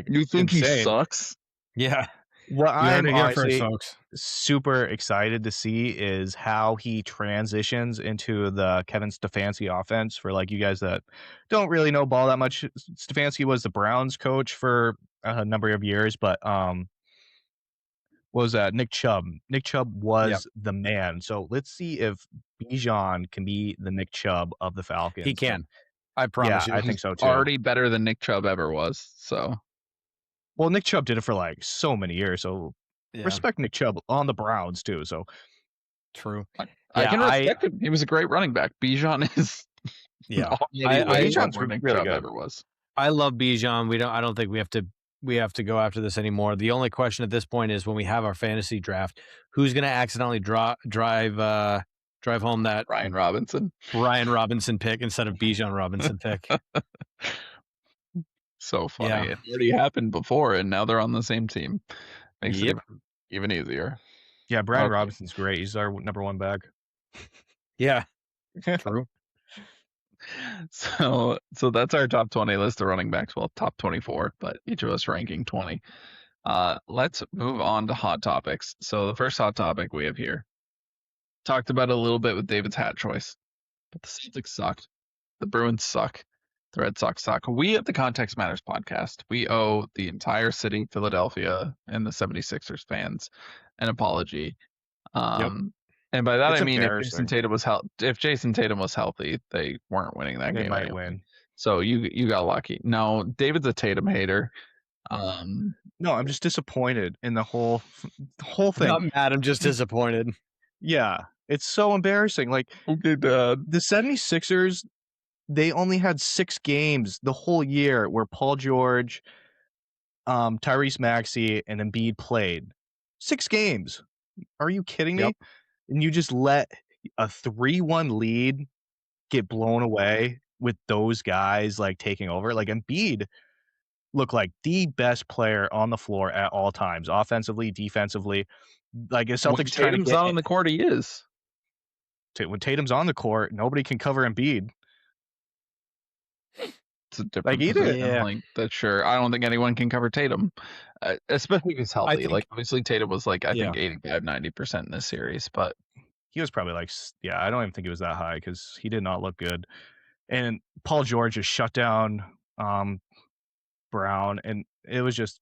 you think insane. he sucks? Yeah. What You heard I'm it here first, honestly folks. super excited to see is how he transitions into the Kevin Stefanski offense. For like you guys that don't really know ball that much, Stefanski was the Browns coach for a number of years, but what was that? Nick Chubb. Nick Chubb was the man. So let's see if Bijan can be the Nick Chubb of the Falcons. He can. And I promise yeah, you. I think so too. Already better than Nick Chubb ever was. So, Well, Nick Chubb did it for like so many years. So respect Nick Chubb on the Browns too. So True. I can respect him. He was a great running back. Bijan is Bijan's where Nick really Chubb good. ever was. I love Bijan. I don't think we have to go after this anymore. The only question at this point is when we have our fantasy draft, who's going to accidentally drive home that Ryan Robinson pick instead of Bijan Robinson pick. So funny. Yeah. It already happened before, and now they're on the same team. Makes Yep. it even easier. Yeah, Brian Robinson's great. He's our number one back. Yeah, true. So that's our top 20 list of running backs. Well, top 24, but each of us ranking 20. Let's move on to hot topics. So the first hot topic we have here, talked about it a little bit with David's hat choice, but the Celtics sucked. The Bruins suck. The Red Sox suck. We at the Context Matters podcast, we owe the entire city, Philadelphia, and the 76ers fans an apology. And by that It's I mean embarrassing. if Jason Tatum was healthy, they weren't winning that game. They might anyway. win. So you got lucky. No, David's a Tatum hater. No, I'm just disappointed in the whole thing. Not mad. I'm just disappointed. Yeah, it's so embarrassing. Like okay, Dad. The 76ers, they only had 6 games the whole year where Paul George, Tyrese Maxey, and Embiid played. 6 games. Are you kidding me? And you just let a 3-1 lead get blown away with those guys like taking over. Like Embiid looked like the best player on the floor at all times, offensively, defensively. Like if Celtics trying to get on the court, he is. When Tatum's on the court, nobody can cover Embiid. It's a different that's sure. I don't think anyone can cover Tatum, especially if he's healthy. Like obviously Tatum was like I think 85-90% in this series, but he was probably like I don't even think he was that high because he did not look good. And Paul George just shut down Brown, and it was just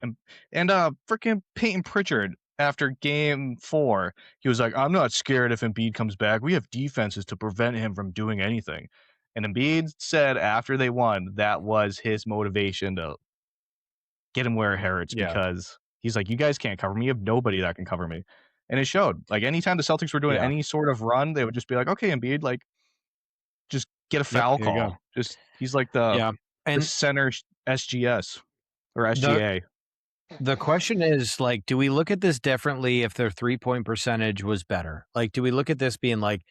and freaking Peyton Pritchard after game 4, he was like, I'm not scared if Embiid comes back. We have defenses to prevent him from doing anything. And Embiid said after they won, that was his motivation to get him where it hurts because he's like, you guys can't cover me. You have nobody that can cover me. And it showed. Like anytime the Celtics were doing any sort of run, they would just be like, okay, Embiid, like just get a foul call. Just he's like the center SGS or SGA. The question is, like, do we look at this differently if their 3-point percentage was better? Like, do we look at this being like,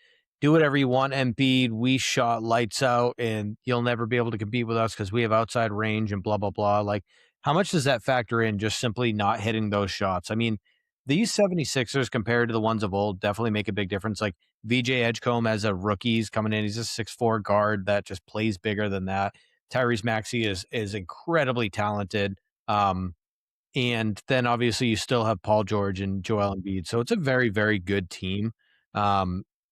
do whatever you want, Embiid, we shot lights out and you'll never be able to compete with us because we have outside range and blah, blah, blah. Like, how much does that factor in just simply not hitting those shots? I mean, these 76ers compared to the ones of old definitely make a big difference. Like VJ Edgecombe as a rookie's coming in. He's a 6'4" guard that just plays bigger than that. Tyrese Maxey is incredibly talented. And then obviously you still have Paul George and Joel Embiid. So it's a very, very good team.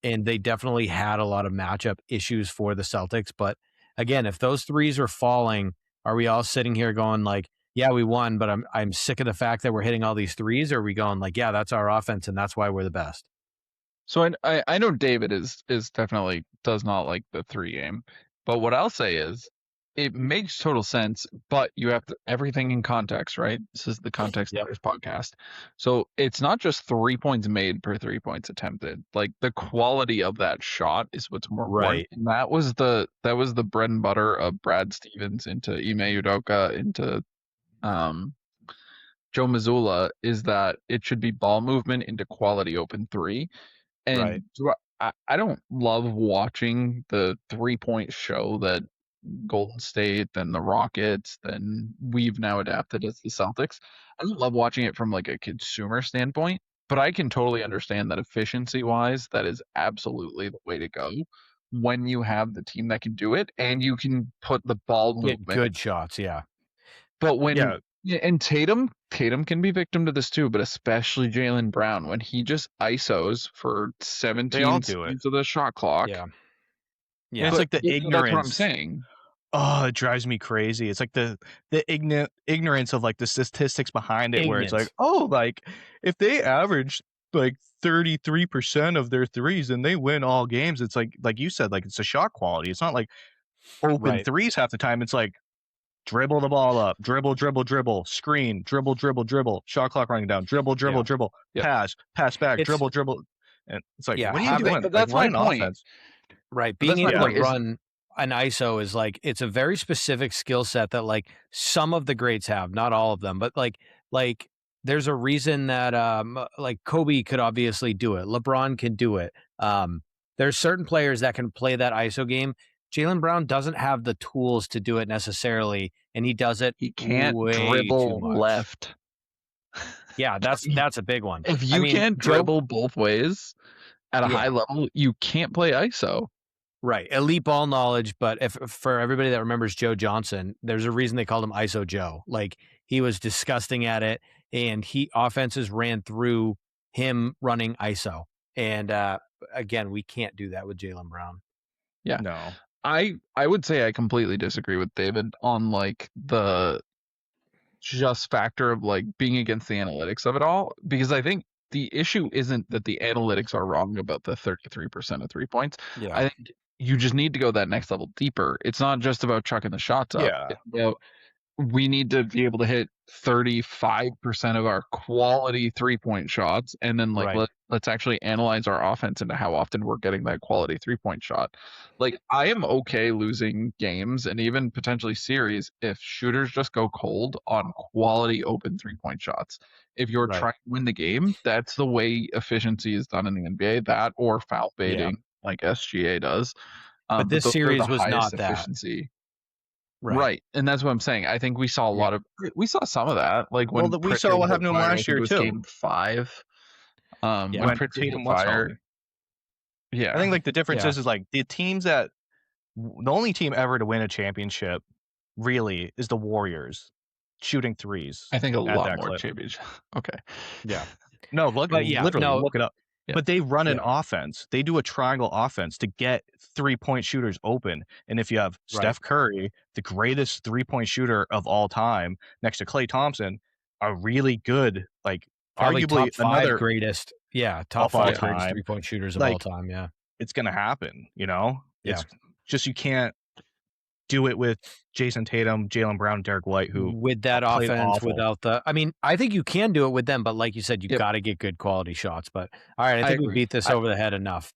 And they definitely had a lot of matchup issues for the Celtics. But again, if those threes are falling, are we all sitting here going like, yeah, we won, but I'm sick of the fact that we're hitting all these threes? Or are we going like, yeah, that's our offense and that's why we're the best? So I know David is definitely does not like the 3 game. But what I'll say is it makes total sense, but you have to everything in context, right? This is the Context Matters podcast. So it's not just 3 points made per 3 points attempted. Like the quality of that shot is what's more important. And that was the bread and butter of Brad Stevens into Ime Udoka into Joe Mazzulla, is that it should be ball movement into quality open 3. And I don't love watching the 3-point show that Golden State, then the Rockets, then we've now adapted as the Celtics. I don't love watching it from like a consumer standpoint, but I can totally understand that efficiency wise, that is absolutely the way to go when you have the team that can do it and you can put the ball movement. Good shots, yeah. But when Yeah, and Tatum can be victim to this too, but especially Jaylen Brown when he just ISOs for They all 17 do it. seconds of the shot clock. Yeah. And Yeah. it's like the That's what I'm ignorance. saying. Oh, it drives me crazy. It's like the ignorance of like the statistics behind it, where it's like, Ignorance. oh, like if they average like 33% of their threes and they win all games, it's like you said, like it's a shot quality. It's not like open Right. threes half the time. It's like dribble the ball up, dribble, screen, dribble, shot clock running down, dribble, Yep. pass back, It's- dribble. And it's like, Yeah, what are you having- doing? But Like, that's my run point. offense. Right. But that's Being my able point, to is- run an ISO is like, it's a very specific skill set that like some of the greats have, not all of them, but like there's a reason that like Kobe could obviously do it. LeBron can do it. There's certain players that can play that ISO game. Jaylen Brown doesn't have the tools to do it necessarily, and he does it. He can't way too dribble much. left. Yeah, that's a big one. If you can't dribble both ways at a Yeah. high level, you can't play ISO. Right. Elite ball knowledge, but if for everybody that remembers Joe Johnson, there's a reason they called him ISO Joe. Like, he was disgusting at it, and offenses ran through him running ISO. And again, we can't do that with Jaylen Brown. Yeah. No. I would say I completely disagree with David on like the just factor of like being against the analytics of it all, because I think the issue isn't that the analytics are wrong about the 33% of 3 points. Yeah. I think you just need to go that next level deeper. It's not just about chucking the shots up. Yeah. It's about, we need to be able to hit 35% of our quality 3-point shots, and then like Right. let's actually analyze our offense into how often we're getting that quality 3-point shot. Like, I am okay losing games and even potentially series if shooters just go cold on quality open 3-point shots. If you're Right. trying to win the game, that's the way efficiency is done in the NBA. That or foul baiting, like SGA does. But this those are series the was highest not that. efficiency. Right. Right. And that's what I'm saying. I think we saw a lot of, we saw some of that. Like when Well, we saw Pritchard what hit happened to him fire, I last think year, it was too. Game 5. Yeah. When When Pritchard Tatum hit was fire. healthy. Yeah. I think like the difference Yeah. is like the teams that the only team ever to win a championship really is the Warriors shooting threes. I think a at lot that more clip. championship. Okay. Yeah. No, look, But yeah, literally no. look it up. Yeah. But they run an offense. They do a triangle offense to get 3-point shooters open. And if you have Right. Steph Curry, the greatest 3-point shooter of all time, next to Klay Thompson, a really good, like Probably arguably top 5 another greatest. Yeah. Top of all 5 greatest time. 3-point shooters of Like, all time. Yeah. it's gonna happen, you know? Yeah. It's just you can't do it with Jason Tatum, Jaylen Brown, Derek White, who with that played offense, awful. without the, I mean, I think you can do it with them, but like you said, you Yep. got to get good quality shots. But all right, I I think we agree. beat this over the head enough.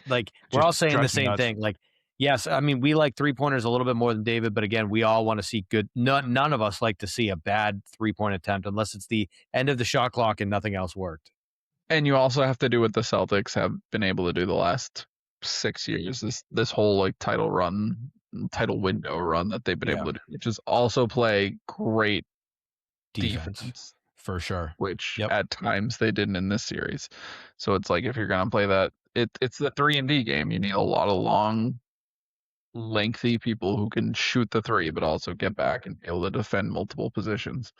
Like, we're Just all saying the drives me same nuts. thing. Like, yes, I mean, we like 3-pointers a little bit more than David, but again, we all want to see good. None of us like to see a bad 3-point attempt unless it's the end of the shot clock and nothing else worked. And you also have to do what the Celtics have been able to do the last 6 years. This whole like title window run that they've been Yeah. able to do, which is also play great defense, for sure. which Yep. at times they didn't in this series. So it's like, if you're gonna play that, it's the 3-and-D game. You need a lot of long, lengthy people who can shoot the three, but also get back and be able to defend multiple positions.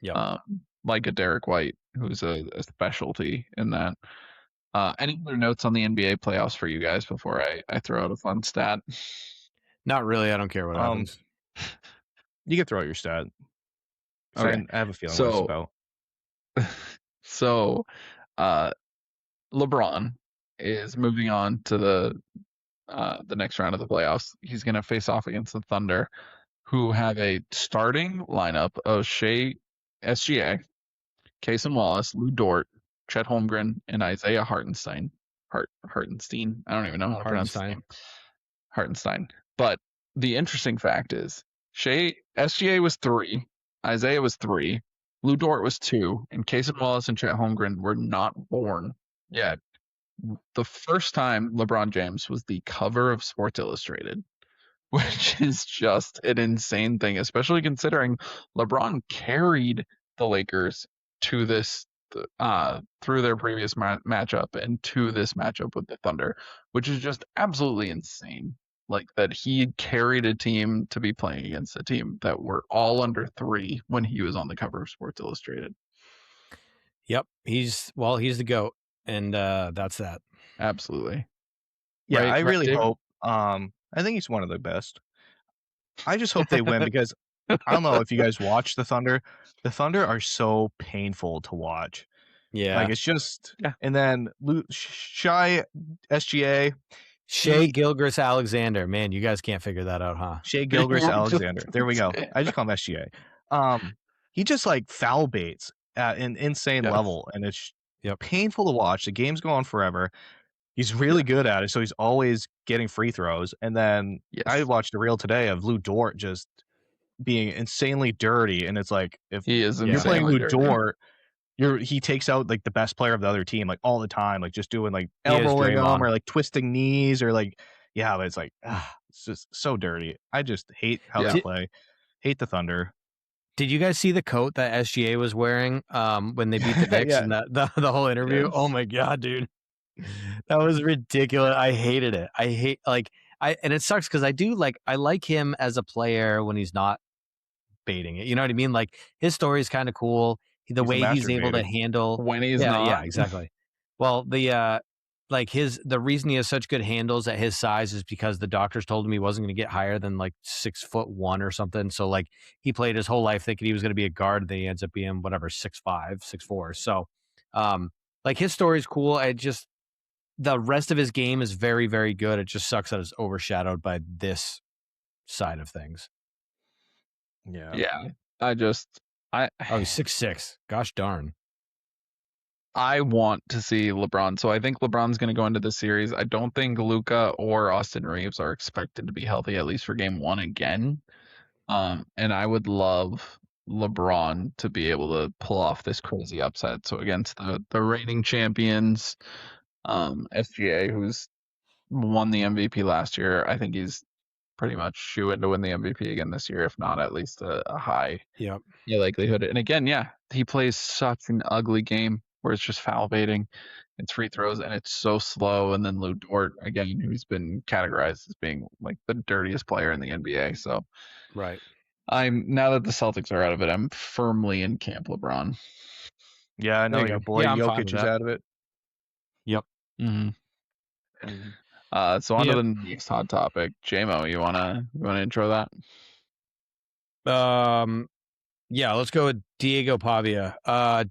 Yep. Like a Derek White, who's a specialty in that. Any other notes on the NBA playoffs for you guys before I throw out a fun stat? Not really. I don't care what happens. You can throw out your stat. Okay. I have a feeling what it's So- about. So, LeBron is moving on to the next round of the playoffs. He's going to face off against the Thunder, who have a starting lineup of SGA, Cason Wallace, Lou Dort, Chet Holmgren, and Isaiah Hartenstein. Hartenstein. I don't even know how to pronounce his name. Hartenstein. But the interesting fact is, SGA was 3, Isaiah was 3, Lou Dort was 2, and Cason Wallace and Chet Holmgren were not born yet. The first time LeBron James was the cover of Sports Illustrated, which is just an insane thing, especially considering LeBron carried the Lakers to this through their previous matchup and to this matchup with the Thunder, which is just absolutely insane. like that he carried a team to be playing against a team that were all under 3 when he was on the cover of Sports Illustrated. Yep, he's the GOAT, and that's that. Absolutely. Yeah, Right, I really David? hope. I think he's one of the best. I just hope they win because I don't know if you guys watch the Thunder. The Thunder are so painful to watch. Yeah, Like it's just, Yeah. and then Shy SGA, Shea Gilgeous-Alexander. Man, you guys can't figure that out, huh? Shea Gilgeous-Alexander. There we go. I just call him SGA. He just like foul baits at an insane Yes. level, and it's Yep. painful to watch. The game's going forever. He's really good at it, so he's always getting free throws. And then I Yes. watched a reel today of Lou Dort just being insanely dirty, and it's like if He is you're playing insanely Lou dirty. Dort, he takes out like the best player of the other team like all the time, like just doing like He is elbowing them Draymond. or like twisting knees or like but it's like it's just so dirty. I just hate how Yeah. they play. Hate the Thunder. Did you guys see the coat that SGA was wearing when they beat the Knicks Yeah. in the whole interview? Yes. Oh my god, dude. That was ridiculous. I hated it. And it sucks because I like him as a player when he's not baiting it. You know what I mean? Like his story is kind of cool. The He's a way he's master able to baiter. handle When he's yeah, not. yeah, exactly. Well, the reason he has such good handles at his size is because the doctors told him he wasn't going to get higher than like 6'1" or something. So like he played his whole life thinking he was going to be a guard, then he ends up being whatever 6'5", 6'4". So like his story is cool. The rest of his game is very, very good. It just sucks that it's overshadowed by this side of things. Yeah. Yeah. Oh, he's 6'6". Gosh darn. I want to see LeBron. So I think LeBron's going to go into the series. I don't think Luka or Austin Reeves are expected to be healthy, at least for game 1 again. And I would love LeBron to be able to pull off this crazy upset. So against the reigning champions, SGA, who's won the MVP last year, I think he's pretty much shoo-in to win the MVP again this year, if not at least a high likelihood. And again, he plays such an ugly game where it's just foul baiting, it's free throws, and it's so slow. And then Lou Dort, again, who's been categorized as being like the dirtiest player in the NBA. So right. now that the Celtics are out of it, I'm firmly in camp LeBron. Yeah, I know There you your go. boy Yeah, I'm fine Jokic with is that. out of it. Yep. So on to the next hot topic. JMO, you wanna intro that? Yeah, let's go with Diego Pavia.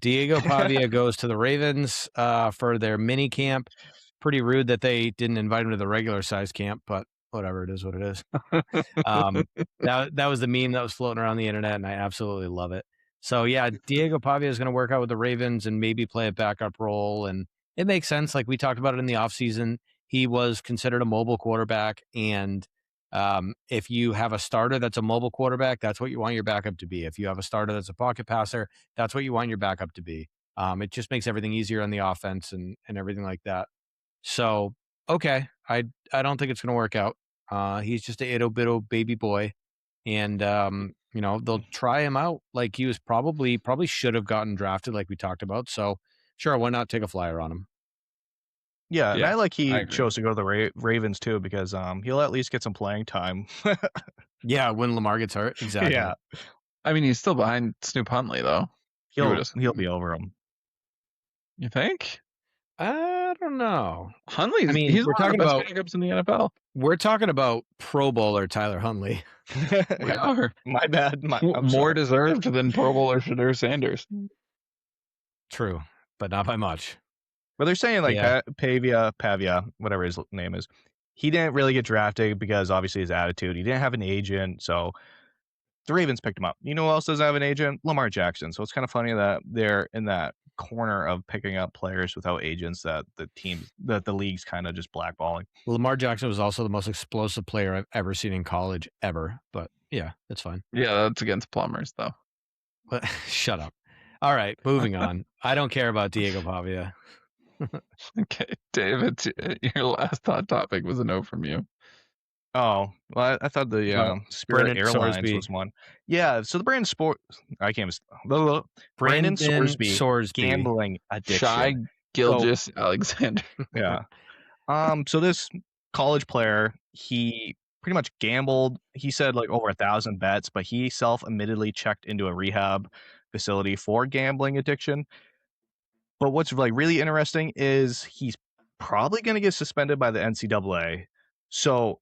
Diego Pavia goes to the Ravens for their mini camp. Pretty rude that they didn't invite him to the regular size camp, but whatever, it is what it is. That was the meme that was floating around the internet, and I absolutely love it. So yeah, Diego Pavia is going to work out with the Ravens and maybe play a backup role, and it makes sense. Like we talked about it in the offseason, he was considered a mobile quarterback, and if you have a starter that's a mobile quarterback, that's what you want your backup to be. If you have a starter that's a pocket passer, that's what you want your backup to be. It just makes everything easier on the offense and everything like that. So, okay, I don't think it's going to work out. He's just a ittle bittle baby boy, and they'll try him out. Like he was probably should have gotten drafted, like we talked about. So, sure, why not take a flyer on him? Yeah, and Yeah, I I he agree. chose to go to the Ravens too because he'll at least get some playing time. Yeah, when Lamar gets hurt, exactly. Yeah, I mean, he's still behind Snoop Huntley though. he'll be over him. You think? I don't know. Huntley's. I mean, he's we're one of talking the best about- backups in the NFL. We're talking about Pro Bowler Tyler Huntley. We are My bad. I'm more sorry. deserved than Pro Bowler Shadur Sanders. True, but not by much. But they're saying like Yeah. Pavia, whatever his name is, he didn't really get drafted because obviously his attitude. He didn't have an agent, so the Ravens picked him up. You know who else doesn't have an agent? Lamar Jackson. So it's kind of funny that they're in that corner of picking up players without agents that the league's kind of just blackballing. Lamar Jackson was also the most explosive player I've ever seen in college ever. But yeah, that's fine. Yeah, that's against plumbers though. But shut up. All right, moving on. I don't care about Diego Pavia. Okay, David, your last hot topic was a no from you. Oh, well, I thought the Spirit Brandon Airlines Sorsby. was one. Yeah, so the Brandon Sorsby gambling addiction. Shy Gilgeous Alexander. Yeah. So this college player, he pretty much gambled. He said like over 1,000 bets, but he self-admittedly checked into a rehab facility for gambling addiction. But what's like really interesting is he's probably going to get suspended by the NCAA. So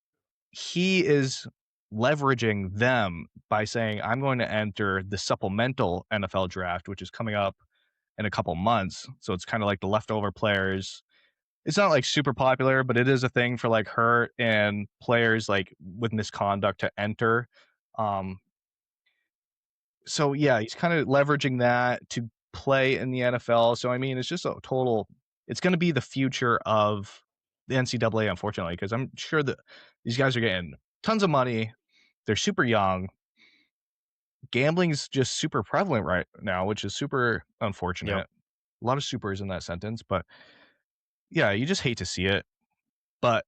he is leveraging them by saying, I'm going to enter the supplemental NFL draft, which is coming up in a couple months. So it's kind of like the leftover players. It's not like super popular, but it is a thing for like hurt and players like with misconduct to enter. Um, so yeah, he's kind of leveraging that to play in the NFL. So I mean, it's just a total. It's going to be the future of the NCAA, unfortunately, because I'm sure that these guys are getting tons of money. They're super young. Gambling's just super prevalent right now, which is super unfortunate. Yep. A lot of supers in that sentence, but yeah, you just hate to see it. But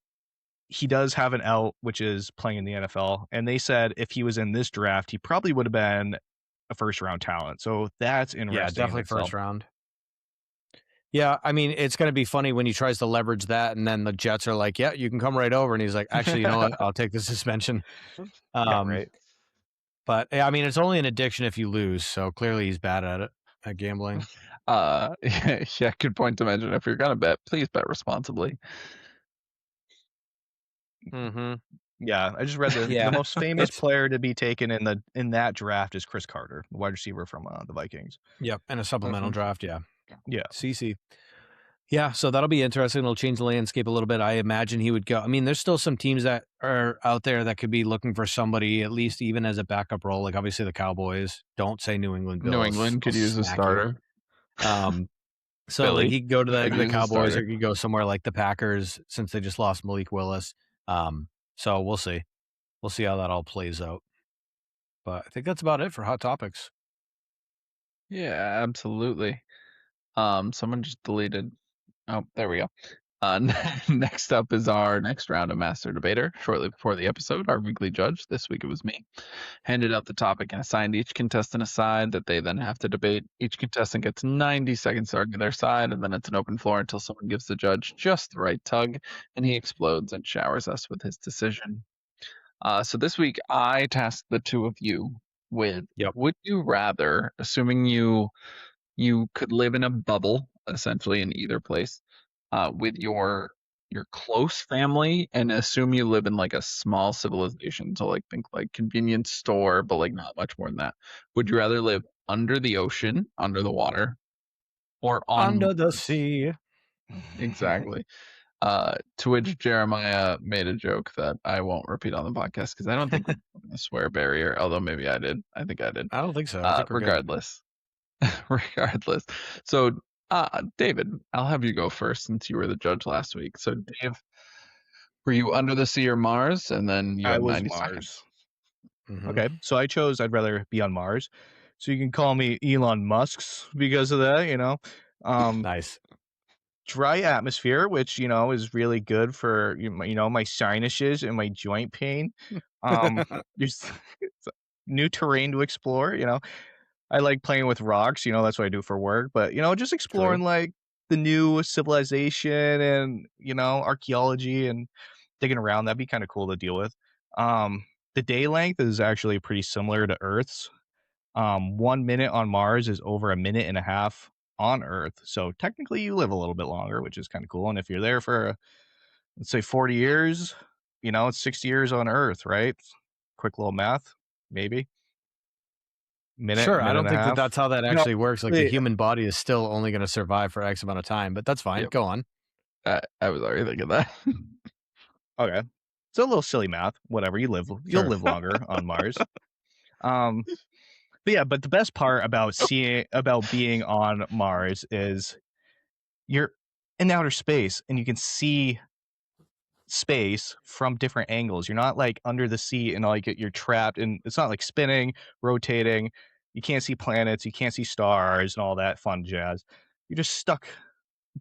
he does have an out, which is playing in the NFL. And they said if he was in this draft, he probably would have been a first round talent. So that's interesting. Yeah, definitely first round. Yeah, I mean, it's going to be funny when he tries to leverage that, and then the Jets are like, "Yeah, you can come right over," and he's like, "Actually, you know what? I'll take the suspension." Yeah, right. But I mean, it's only an addiction if you lose. So clearly, he's bad at it, at gambling. Yeah, good point to mention. If you're gonna bet, please bet responsibly. Mm-hmm. Yeah, I just read the most famous player to be taken in that draft is Chris Carter, the wide receiver from the Vikings. Yep, and a supplemental draft. Yeah. CC. Yeah, so that'll be interesting. It'll change the landscape a little bit. I imagine he would go. I mean, there's still some teams that are out there that could be looking for somebody, at least even as a backup role. Like obviously the Cowboys. Don't say New England Bills. New England could use a starter. So like he could go to the Cowboys, or he could go somewhere like the Packers, since they just lost Malik Willis. So we'll see. We'll see how that all plays out. But I think that's about it for Hot Topics. Yeah, absolutely. Someone just deleted. Oh, there we go. Next up is our next round of Master Debater. Shortly before the episode, our weekly judge, this week it was me, handed out the topic and assigned each contestant a side that they then have to debate. Each contestant gets 90 seconds to argue their side, and then it's an open floor until someone gives the judge just the right tug, and he explodes and showers us with his decision. So this week, I tasked the two of you with, would you rather, assuming you could live in a bubble, essentially in either place, with your close family, and assume you live in like a small civilization, so like think like convenience store, but like not much more than that. Would you rather live under the ocean, under the water, or under the sea? Exactly. To which Jeremiah made a joke that I won't repeat on the podcast because I don't think we're a swear barrier, although maybe I did. I think I did. I don't think so. I think regardless. Regardless. So, David, I'll have you go first since you were the judge last week. So, Dave, were you under the sea or Mars? And then you had 90 seconds. Mm-hmm. Okay, so I chose I'd rather be on Mars. So you can call me Elon Musk's because of that, you know. Nice. Dry atmosphere, which, you know, is really good for, you know, my sinuses and my joint pain. There's new terrain to explore, you know. I like playing with rocks, you know, that's what I do for work. But, you know, just exploring like the new civilization and, you know, archaeology and digging around, that'd be kind of cool to deal with. The day length is actually pretty similar to Earth's. 1 minute on Mars is over a minute and a half on Earth. So technically you live a little bit longer, which is kind of cool. And if you're there for, let's say 40 years, you know, it's 60 years on Earth, right? Quick little math, maybe. Minute, sure, minute I don't think that that's how that actually works. Like the human body is still only going to survive for X amount of time, but that's fine. Go on. I was already thinking that. Okay. It's a little silly math. Whatever. You'll live longer on Mars. But the best part about being on Mars is you're in outer space and you can see space from different angles. You're not like under the sea and like you're trapped, and it's not like spinning, rotating. You can't see planets, you can't see stars and all that fun jazz. You're just stuck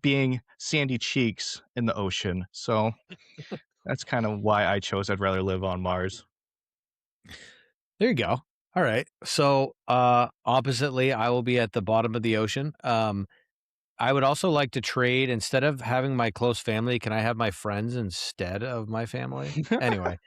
being sandy cheeks in the ocean. So that's kind of why I chose I'd rather live on Mars. There you go. All right. So oppositely, I will be at the bottom of the ocean. I would also like to trade. Instead of having my close family, can I have my friends instead of my family? Anyway,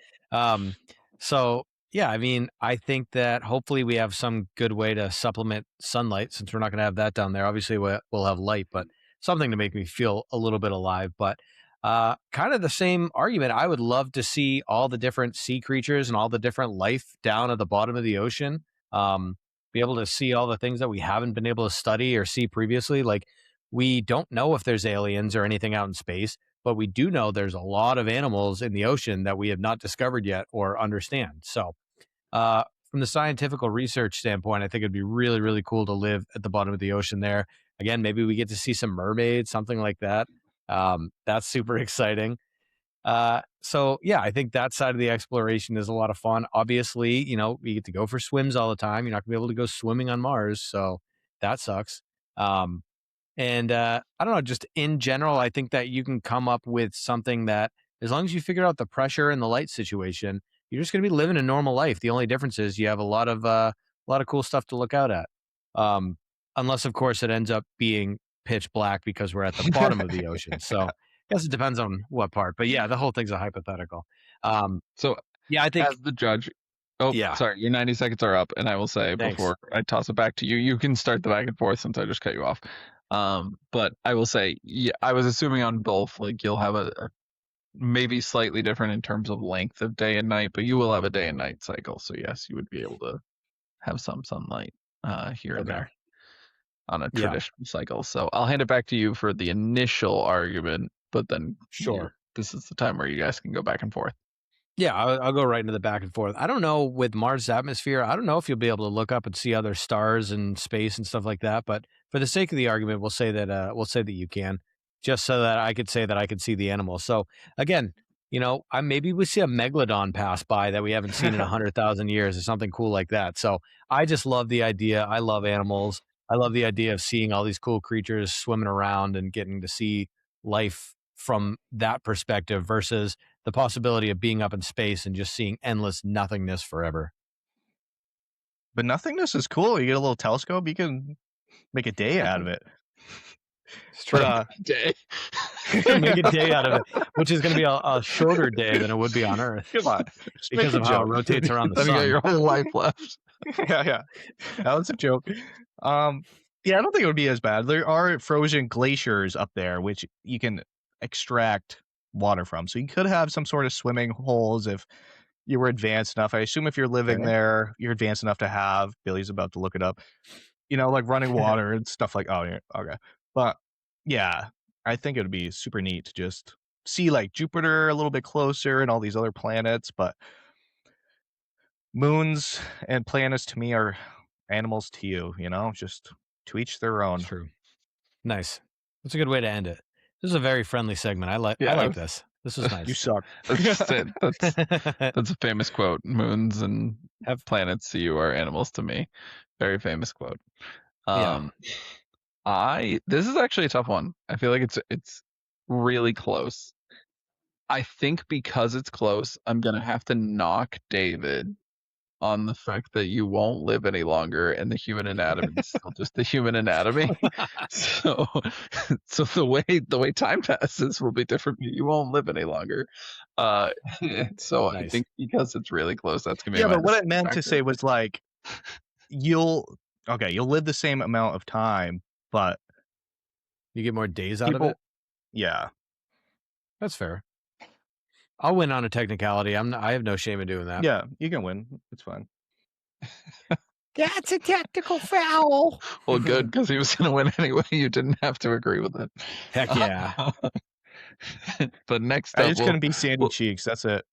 So yeah, I mean, I think that hopefully we have some good way to supplement sunlight since we're not going to have that down there. Obviously, we'll have light, but something to make me feel a little bit alive. But kind of the same argument. I would love to see all the different sea creatures and all the different life down at the bottom of the ocean. Be able to see all the things that we haven't been able to study or see previously. Like we don't know if there's aliens or anything out in space, but we do know there's a lot of animals in the ocean that we have not discovered yet or understand. So, from the scientific research standpoint, I think it'd be really, really cool to live at the bottom of the ocean there. Again, maybe we get to see some mermaids, something like that. That's super exciting. So yeah, I think that side of the exploration is a lot of fun. Obviously, you know, we get to go for swims all the time. You're not gonna be able to go swimming on Mars, so that sucks. And I don't know, just in general, I think that you can come up with something that, as long as you figure out the pressure and the light situation, you're just going to be living a normal life. The only difference is you have a lot of cool stuff to look out at. Unless, of course, it ends up being pitch black because we're at the bottom of the ocean. So I guess it depends on what part. But yeah, the whole thing's a hypothetical. So Yeah, I think as the judge, oh, Yeah. sorry, your 90 seconds are up, and I will say Thanks. before I toss it back to you, you can start the back and forth since I just cut you off. But I will say, yeah, I was assuming on both, like you'll have a maybe slightly different in terms of length of day and night, but you will have a day and night cycle. So yes, you would be able to have some sunlight here and Okay. there on a Yeah. traditional cycle. So I'll hand it back to you for the initial argument, but then Sure. this is the time where you guys can go back and forth. Yeah, I'll go right into the back and forth. I don't know with Mars' atmosphere. I don't know if you'll be able to look up and see other stars and space and stuff like that. But for the sake of the argument, we'll say that you can, just so that I could say that I could see the animals. So again, you know, maybe we see a megalodon pass by that we haven't seen in 100,000 years or something cool like that. So I just love the idea. I love animals. I love the idea of seeing all these cool creatures swimming around and getting to see life from that perspective versus the possibility of being up in space and just seeing endless nothingness forever. But nothingness is cool. You get a little telescope, you can make a day out of it. It's true. But Day. Make a day out of it, which is going to be a shorter day than it would be on Earth. come on, just make because a of how it joke. rotates around the Then you got sun. your whole life left. yeah, that was a joke. Yeah, I don't think it would be as bad. There are frozen glaciers up there, which you can extract water from. So you could have some sort of swimming holes if you were advanced enough. I assume if you're living there, you're advanced enough to have. Billy's about to look it up. You know, like running water and stuff like. Oh, yeah, okay. But yeah, I think it would be super neat to just see like Jupiter a little bit closer and all these other planets. But moons and planets to me are animals to you. You know, just to each their own. True. Nice. That's a good way to end it. This is a very friendly segment. I like Yeah. this. This was nice. You suck. That's just it. That's a famous quote. Moons and planets to you are animals to me. Very famous quote. Yeah. This is actually a tough one. I feel like it's really close. I think because it's close, I'm gonna have to knock David on the fact that you won't live any longer and the human anatomy is still just the human anatomy. So the way time passes will be different. You won't live any longer. So I Nice. think because it's really close, that's gonna be Yeah, my but what I meant to factor. say was like you'll live the same amount of time, but You get more days out of people it. yeah. That's fair. I'll win on a technicality. I have no shame in doing that. Yeah, you can win. It's fine. That's a technical foul. Well, good, because he was gonna win anyway. You didn't have to agree with it. Heck yeah. But next I up, just couldn't be Sandy Cheeks. That's it.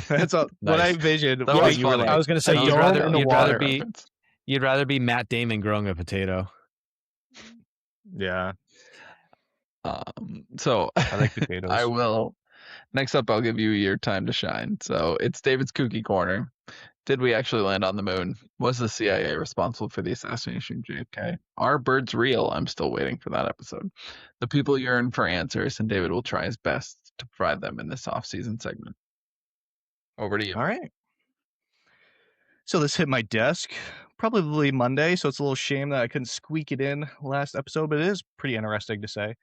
That's all. Nice. What I envisioned. That what was you were funny. like, I was going to say That you'd was rather in the you'd water rather be reference. you'd rather be Matt Damon growing a potato. yeah, So I like potatoes. I will. Next up, I'll give you your time to shine. So it's David's Cookie Corner. Did we actually land on the moon? Was the CIA responsible for the assassination of JFK? Are birds real? I'm still waiting for that episode. The people yearn for answers, and David will try his best to provide them in this off-season segment. Over to you. All right. So this hit my desk probably Monday, so it's a little shame that I couldn't squeak it in last episode, but it is pretty interesting to say.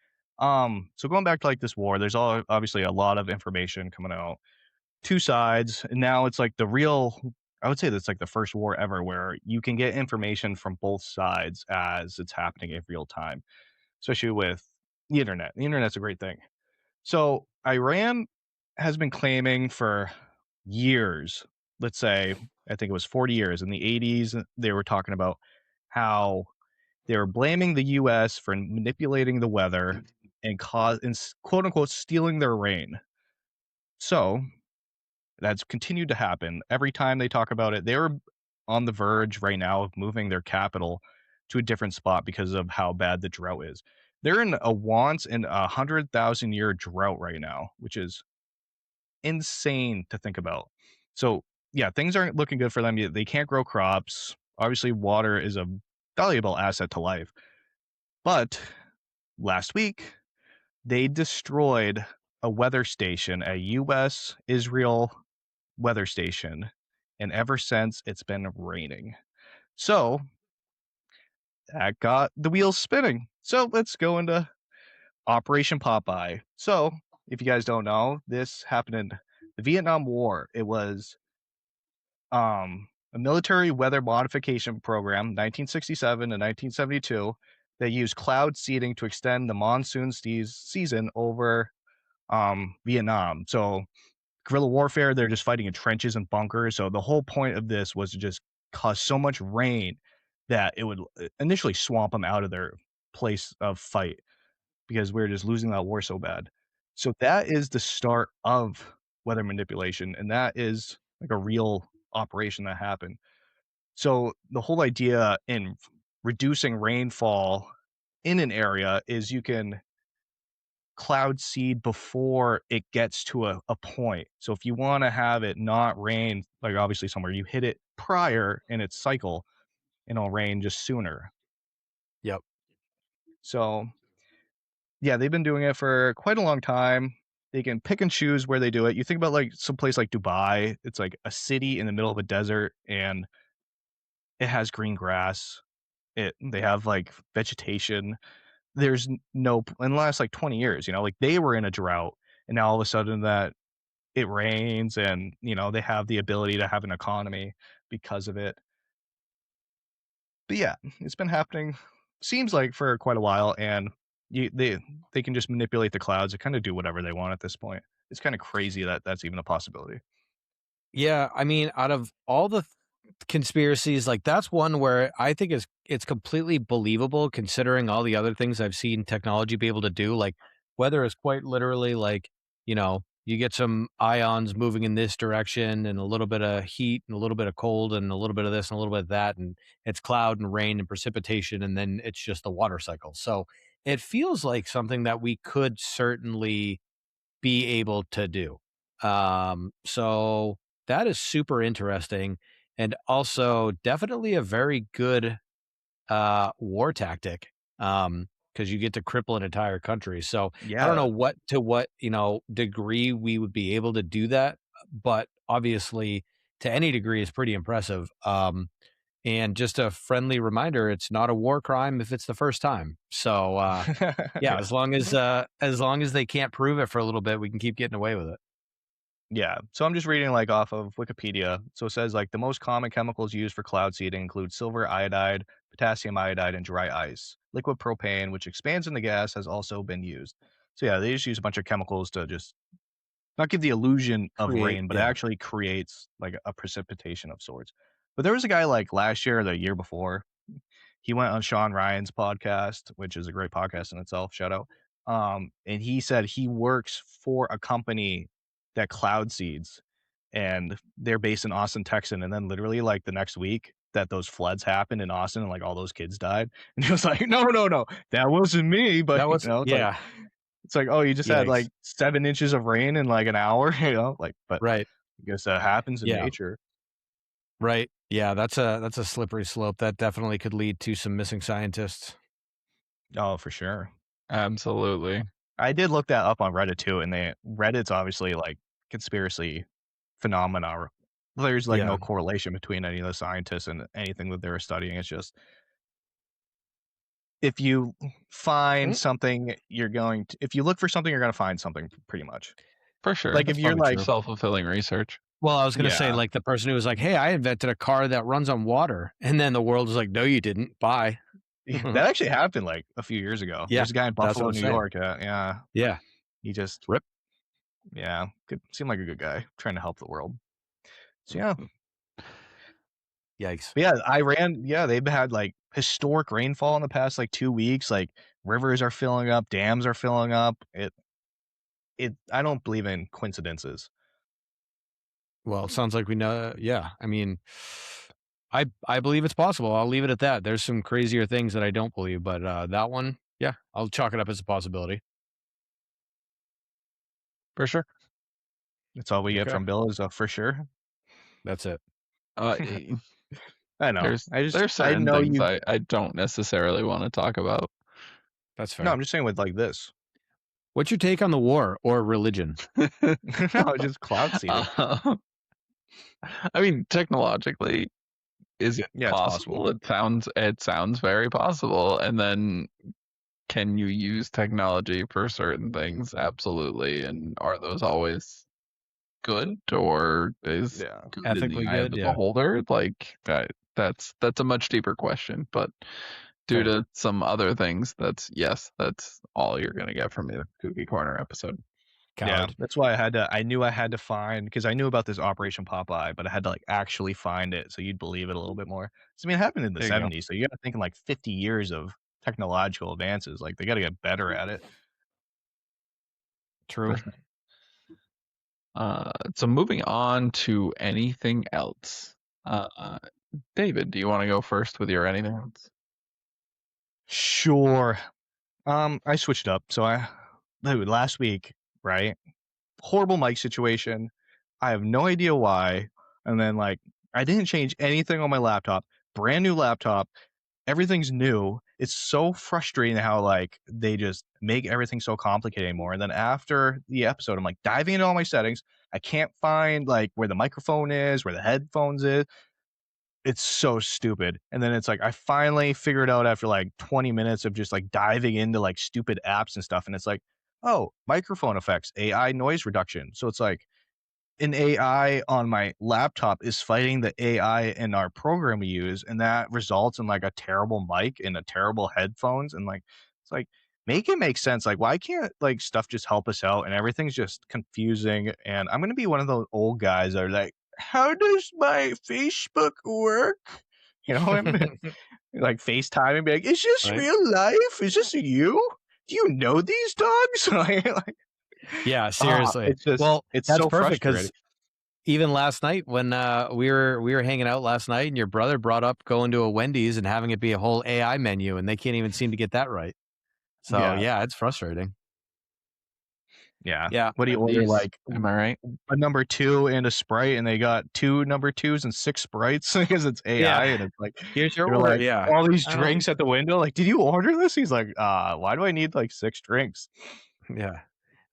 So going back to like this war, there's obviously a lot of information coming out. two sides, and now it's like the real. I would say that's like the first war ever where you can get information from both sides as it's happening in real time, especially with the internet. The internet's a great thing. So Iran has been claiming for years, let's say, I think it was 40 years. In the 80s, they were talking about how they were blaming the US for manipulating the weather and quote unquote stealing their rain. So that's continued to happen. Every time they talk about it, they were on the verge right now of moving their capital to a different spot because of how bad the drought is. They're in a once in 100,000 year drought right now, which is insane to think about. So yeah, things aren't looking good for them. They can't grow crops. Obviously, water is a valuable asset to life. But last week, they destroyed a weather station, a U.S. Israel weather station, and ever since it's been raining. So that got the wheels spinning. So let's go into Operation Popeye. So if you guys don't know, this happened in the Vietnam War. It was a military weather modification program, 1967 to 1972, that used cloud seeding to extend the monsoon season over Vietnam. So guerrilla warfare, they're just fighting in trenches and bunkers. So the whole point of this was to just cause so much rain that it would initially swamp them out of their place of fight because we were just losing that war so bad. So that is the start of weather manipulation, and that is like a real operation that happened. So the whole idea in reducing rainfall in an area is you can cloud seed before it gets to a point. So if you want to have it not rain, like obviously somewhere, you hit it prior in its cycle and it'll rain just sooner. Yep. So yeah, they've been doing it for quite a long time. They can pick and choose where they do it. You think about like some place like Dubai, it's like a city in the middle of a desert and it has green grass. They have like vegetation. There's no in the last like 20 years, like they were in a drought and now all of a sudden that it rains and they have the ability to have an economy because of it. But yeah, it's been happening seems like for quite a while and they can just manipulate the clouds and kind of do whatever they want at this point. It's kind of crazy that that's even a possibility. Yeah, I mean, out of all the conspiracies, like that's one where I think it's completely believable considering all the other things I've seen technology be able to do. Like weather is quite literally like, you get some ions moving in this direction and a little bit of heat and a little bit of cold and a little bit of this and a little bit of that, and it's cloud and rain and precipitation, and then it's just the water cycle. So it feels like something that we could certainly be able to do. So that is super interesting and also definitely a very good war tactic because you get to cripple an entire country. So I don't know what degree we would be able to do that, but obviously to any degree is pretty impressive. And just a friendly reminder, it's not a war crime if it's the first time. So yeah, as long as they can't prove it for a little bit, we can keep getting away with it. Yeah. So I'm just reading like off of Wikipedia. So it says like the most common chemicals used for cloud seeding include silver iodide, potassium iodide, and dry ice. Liquid propane, which expands into gas, has also been used. So yeah, they just use a bunch of chemicals to just not give the illusion of Create, rain, but it yeah. actually creates like a precipitation of sorts. But there was a guy like last year or the year before, he went on Sean Ryan's podcast, which is a great podcast in itself. Shout out. And he said he works for a company that cloud seeds, and they're based in Austin, Texas. And then literally like the next week that those floods happened in Austin and like all those kids died. And he was like, no, that wasn't me. But That was it's like, oh, you just had like Yikes. 7 inches of rain in like an hour, but Right. I guess that happens in Yeah. nature. Right. Yeah, that's a slippery slope. That definitely could lead to some missing scientists. Oh, for sure. Absolutely. I did look that up on Reddit too, and Reddit's obviously like conspiracy phenomena. There's like Yeah. no correlation between any of the scientists and anything that they were studying. It's just if you find something, if you look for something, you're going to find something pretty much. For sure. Like, if That's you're probably like, true. Self-fulfilling research. Well, I was going to say, Yeah. like the person who was like, "Hey, I invented a car that runs on water," and then the world was like, "No, you didn't. Bye." that actually happened like a few years ago. Yeah, There's a guy in that's what Buffalo, I'm New saying. York. Yeah, Yeah, he just Rip. Yeah, seemed like a good guy trying to help the world. So yeah, Yikes. but yeah, Iran. Yeah, they've had like historic rainfall in the past like 2 weeks. Like rivers are filling up, dams are filling up. I don't believe in coincidences. Well, it sounds like we know. Yeah, I mean, I believe it's possible. I'll leave it at that. There's some crazier things that I don't believe, but that one, yeah, I'll chalk it up as a possibility. For sure. That's all we get Okay. from Bill is for sure. That's it. I know. There's certain know things you. I don't necessarily want to talk about. That's fair. No, I'm just saying with like this. What's your take on the war or religion? No, just cloud seeding. I mean, technologically, is it Yeah, it's possible? It sounds very possible. And then, can you use technology for certain things? Absolutely. And are those always good, or is Yeah. good Ethically in the eye of good? the Yeah. beholder? Like that's a much deeper question. But due to some other things, that's all you're gonna get from the Cookie Corner episode. Coward. Yeah, that's why I knew I had to find, because I knew about this Operation Popeye, but I had to like actually find it so you'd believe it a little bit more. So, I mean, it happened in the There you go. 70s, so you got to think in like 50 years of technological advances. Like they got to get better at it. True. So moving on to anything else. David, do you want to go first with your anything else? Sure. I switched up. So last week, right? Horrible mic situation. I have no idea why. And then like I didn't change anything on my laptop. Brand new laptop. Everything's new. It's so frustrating how like they just make everything so complicated anymore. And then after the episode, I'm like diving into all my settings. I can't find like where the microphone is, where the headphones is. It's so stupid. And then it's like I finally figured out after like 20 minutes of just like diving into like stupid apps and stuff. And it's like, oh, microphone effects, AI noise reduction. So it's like an AI on my laptop is fighting the AI in our program we use, and that results in like a terrible mic and a terrible headphones. And like it's like make it make sense. Like, why can't like stuff just help us out? And everything's just confusing. And I'm gonna be one of those old guys that are like, how does my Facebook work? You know, and like FaceTime and be like, is this Right. real life? Is this you? Do you know these dogs? Like, Yeah, seriously. it's just it's that's so perfect because frustrating. even last night when we were hanging out last night, and your brother brought up going to a Wendy's and having it be a whole AI menu, and they can't even seem to get that right. So yeah, it's frustrating. Yeah. Yeah. What do you order? Wendy's, Like am I right? a number 2 and a Sprite, and they got 2 number 2s and 6 Sprites because it's AI, and it's like Here's your they're order. like Yeah. all these I don't- drinks at the window. Like, did you order this? He's like, why do I need like 6 drinks? Yeah.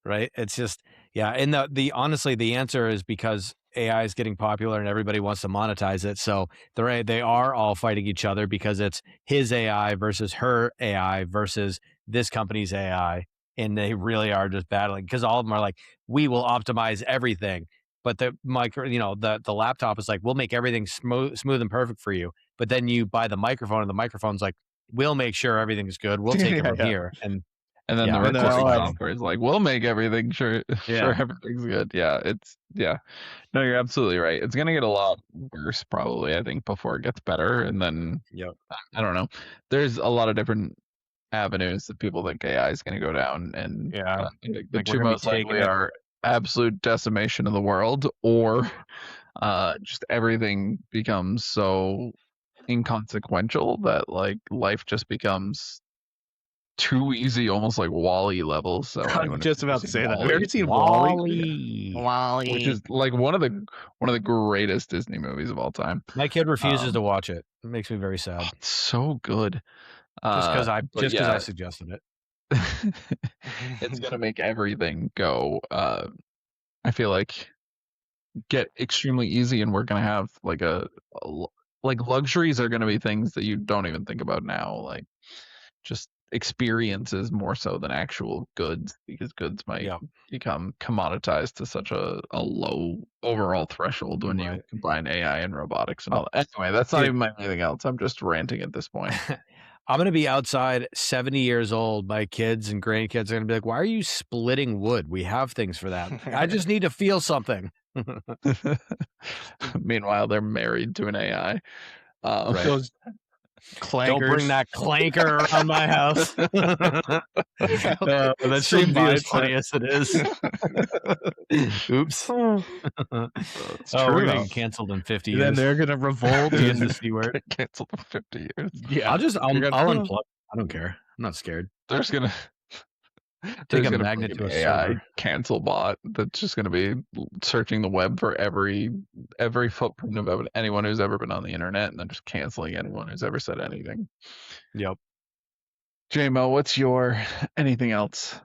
Right. It's just, yeah. And the honestly, the answer is because AI is getting popular and everybody wants to monetize it. So they are all fighting each other because it's his AI versus her AI versus this company's AI. And they really are just battling because all of them are like, we will optimize everything. But the the laptop is like, we'll make everything smooth and perfect for you. But then you buy the microphone and the microphone's like, we'll make sure everything's good. We'll take it from here. And then Yeah, the and recording all- software is like, we'll make everything sure everything's good. Yeah, no, you're absolutely right. It's gonna get a lot worse probably, I think, before it gets better. And then I don't know. There's a lot of different avenues that people think AI is gonna go down, and Yeah. the Like, we're two gonna be most likely taking it- are absolute decimation of the world, or just everything becomes so inconsequential that like life just becomes too easy, almost like Wall-E levels. So I'm just about to say that. Have you ever seen Wall-E? Wall-E? which is like one of the greatest Disney movies of all time. My kid refuses to watch it. It makes me very sad. It's so good. Just because but I suggested it. It's gonna make everything go. I feel like get extremely easy, and we're gonna have like like luxuries are gonna be things that you don't even think about now, like just experiences more so than actual goods, because goods might become commoditized to such a low overall threshold when you combine AI and robotics and all that. Anyway, that's not even anything else. I'm just ranting at this point. I'm going to be outside 70 years old. My kids and grandkids are going to be like, why are you splitting wood? We have things for that. I just need to feel something. Meanwhile, they're married to an AI. Those clankers. Don't bring that clanker around my house. That shouldn't be as funny as it is. Oops. We're getting canceled in 50 years. Then they're going to revolt and the C word. Canceled in 50 years. Yeah. I'll unplug. I don't care. I'm not scared. There's going to take a magnet to a AI server. cancel bot that's just going to be searching the web for every footprint of anyone who's ever been on the internet, and then just canceling anyone who's ever said anything. Yep. JMO, what's your anything else?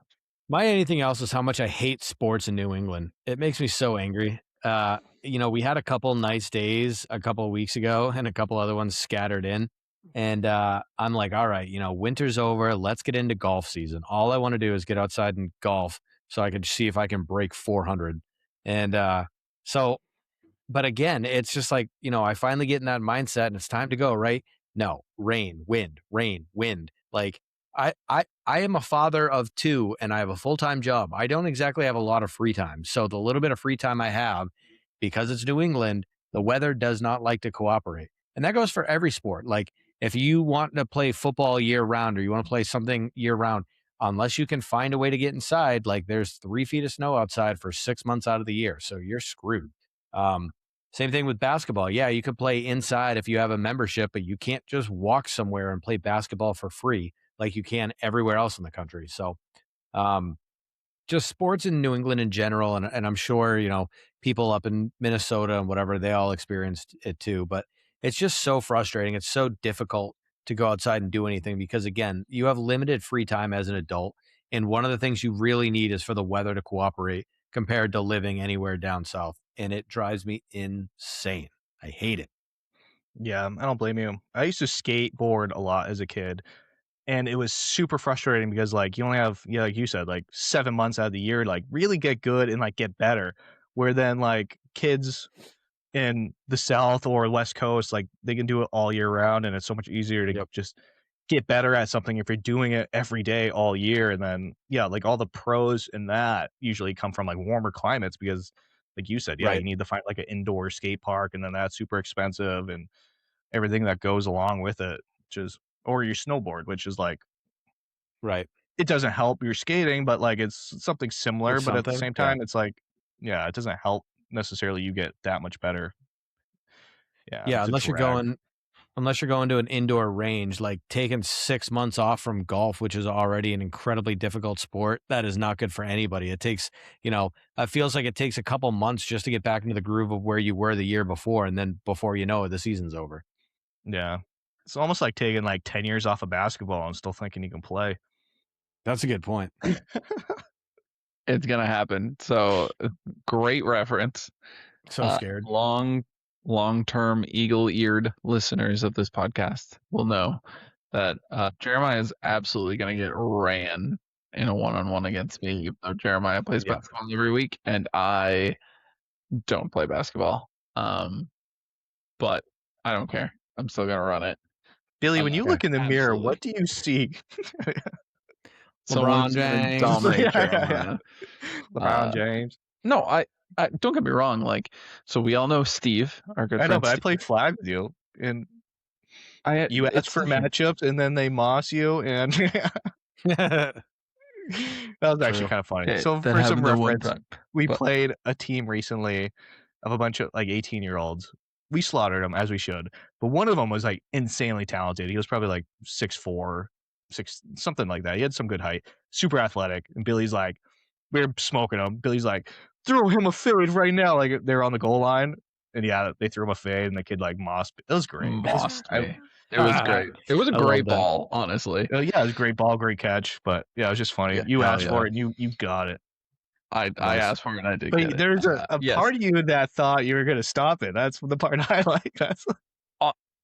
My anything else is how much I hate sports in New England. It makes me so angry. We had a couple nice days a couple of weeks ago and a couple other ones scattered in. And I'm like, all right, winter's over. Let's get into golf season. All I want to do is get outside and golf so I can see if I can break 400. And but again, it's just like, I finally get in that mindset and it's time to go, right? No, rain, wind. Like I am a father of 2 and I have a full-time job. I don't exactly have a lot of free time. So the little bit of free time I have, because it's New England, the weather does not like to cooperate. And that goes for every sport. Like, if you want to play football year round or you want to play something year round, unless you can find a way to get inside, like there's 3 feet of snow outside for 6 months out of the year. So you're screwed. Same thing with basketball. Yeah, you could play inside if you have a membership, but you can't just walk somewhere and play basketball for free like you can everywhere else in the country. So just sports in New England in general. And I'm sure, people up in Minnesota and whatever, they all experienced it too. But it's just so frustrating. It's so difficult to go outside and do anything because, again, you have limited free time as an adult. And one of the things you really need is for the weather to cooperate compared to living anywhere down south. And it drives me insane. I hate it. Yeah, I don't blame you. I used to skateboard a lot as a kid. And it was super frustrating because, like, you only have, like you said, like 7 months out of the year, like really get good and like get better. Where then like kids in the South or West Coast, like they can do it all year round, and it's so much easier to just get better at something if you're doing it every day all year. And then like all the pros in that usually come from like warmer climates because, like you said, you need to find like an indoor skate park, and then that's super expensive and everything that goes along with it, or your snowboard, which is like it doesn't help your skating, but like it's something similar. But at the same time, it's like it doesn't help necessarily you get that much better. Unless you're going to an indoor range, like taking 6 months off from golf, which is already an incredibly difficult sport, that is not good for anybody. It takes, it feels like it takes a couple months just to get back into the groove of where you were the year before, and then before you know it, the season's over. Yeah, it's almost like taking like 10 years off of basketball and still thinking you can play. That's a good point. It's gonna happen. So great reference. So scared. Long-term eagle-eared listeners of this podcast will know that Jeremiah is absolutely going to get ran in a one-on-one against me. Even though Jeremiah plays basketball every week, and I don't play basketball. But I don't care. I'm still going to run it. Billy, when you look in the mirror, what do you see? LeBron James. Dominate Jeremiah. LeBron James. No, I don't get me wrong. Like, so we all know Steve, our good friend. I know, but Steve. I played flag with you, and you asked for funny. matchups, and then they moss you, and that was actually kind of funny. Okay, so for some reference, we played a team recently of a bunch of like 18-year-olds. We slaughtered them as we should, but one of them was like insanely talented. He was probably like 6'4", something like that. He had some good height, super athletic. And Billy's like, we're smoking him. Billy's like, throw him a fade right now. Like they're on the goal line, and they threw him a fade, and the kid like mossed. It was great. It was great. It was a great ball, honestly. It was a great ball, great catch. But it was just funny. You asked for it, and you got it. I asked for it, and I did. But there's a part of you that thought you were going to stop it. That's the part I like. That's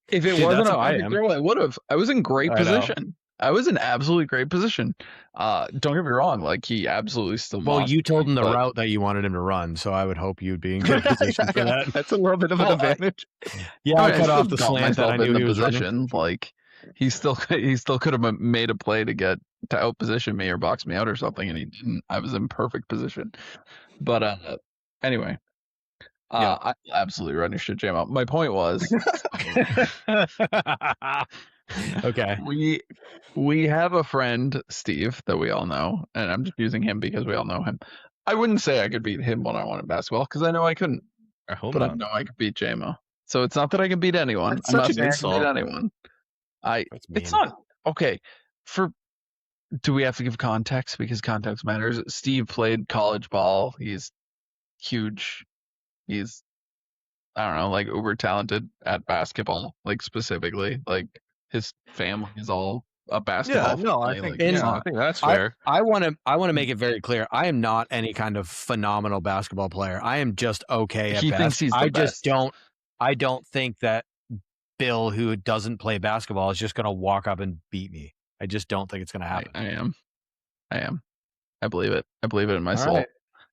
if it wasn't a perfect throw, I would have. I was in great position. I was in absolutely great position. Don't get me wrong, like he absolutely still Well, lost you told him the but- route that you wanted him to run, so I would hope you'd be in good position for that. That's a little bit of an Well, advantage. Yeah, I cut still off the got slant that I myself in knew the he was running. position. Like he still could have made a play to outposition me or box me out or something, and he didn't. I was in perfect position. But anyway, I absolutely run your shit jam out. My point was, Okay. we have a friend, Steve, that we all know, and I'm just using him because we all know him. I wouldn't say I could beat him one-on-one in basketball because I know I couldn't, I hope but I not. know I could beat JMO. So it's not that I can beat anyone. That's I'm not such an saying I can beat insult. anyone. That's It's mean. not okay. Do we have to give context because context matters? Steve played college ball. He's huge. He's I don't know, like uber talented at basketball, like specifically. Like his family is all a basketball. I family. think Like, I think that's fair. I want to make it very clear. I am not any kind of phenomenal basketball player. I am just okay at He best. thinks he's the I best. just I don't think that Bill, who doesn't play basketball, is just going to walk up and beat me. I just don't think it's going to happen. I am. I believe it. I believe it in my All soul. right.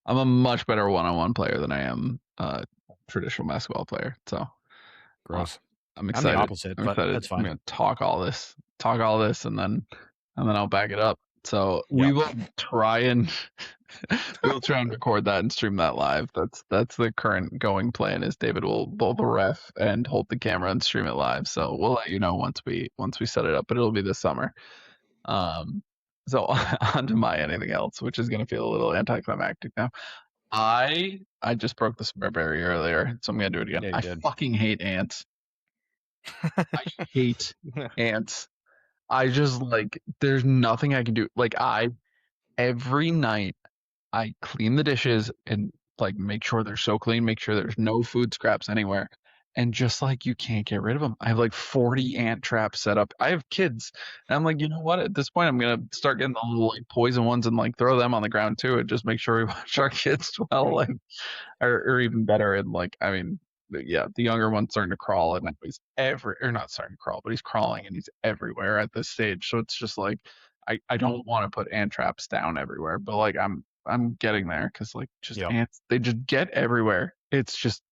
I'm a much better one-on-one player than I am a traditional basketball player. So Gross. I'm I'm excited. the opposite, I'm but excited. that's fine. I'm gonna talk all this, and then I'll back it up. So we will try and record that and stream that live. That's the current going plan. Is David will both ref and hold the camera and stream it live. So we'll let you know once we set it up, but it'll be this summer. So on to my anything else, which is gonna feel a little anticlimactic now. I just broke the smart barrier earlier, so I'm gonna do it again. Yeah, you I did. fucking hate ants. I hate ants. I just like there's nothing I can do. Like every night I clean the dishes and like make sure they're so clean, make sure there's no food scraps anywhere. And just like you can't get rid of them. I have like 40 ant traps set up. I have kids. And I'm like, you know what? At this point, I'm going to start getting the little like poison ones and like throw them on the ground too. And just make sure we watch our kids well, like, or even better. And like, I mean, yeah, the younger one's starting to crawl and he's not starting to crawl, but he's crawling and he's everywhere at this stage. So it's just like, I don't want to put ant traps down everywhere, but like I'm getting there because like just ants, they just get everywhere. It's just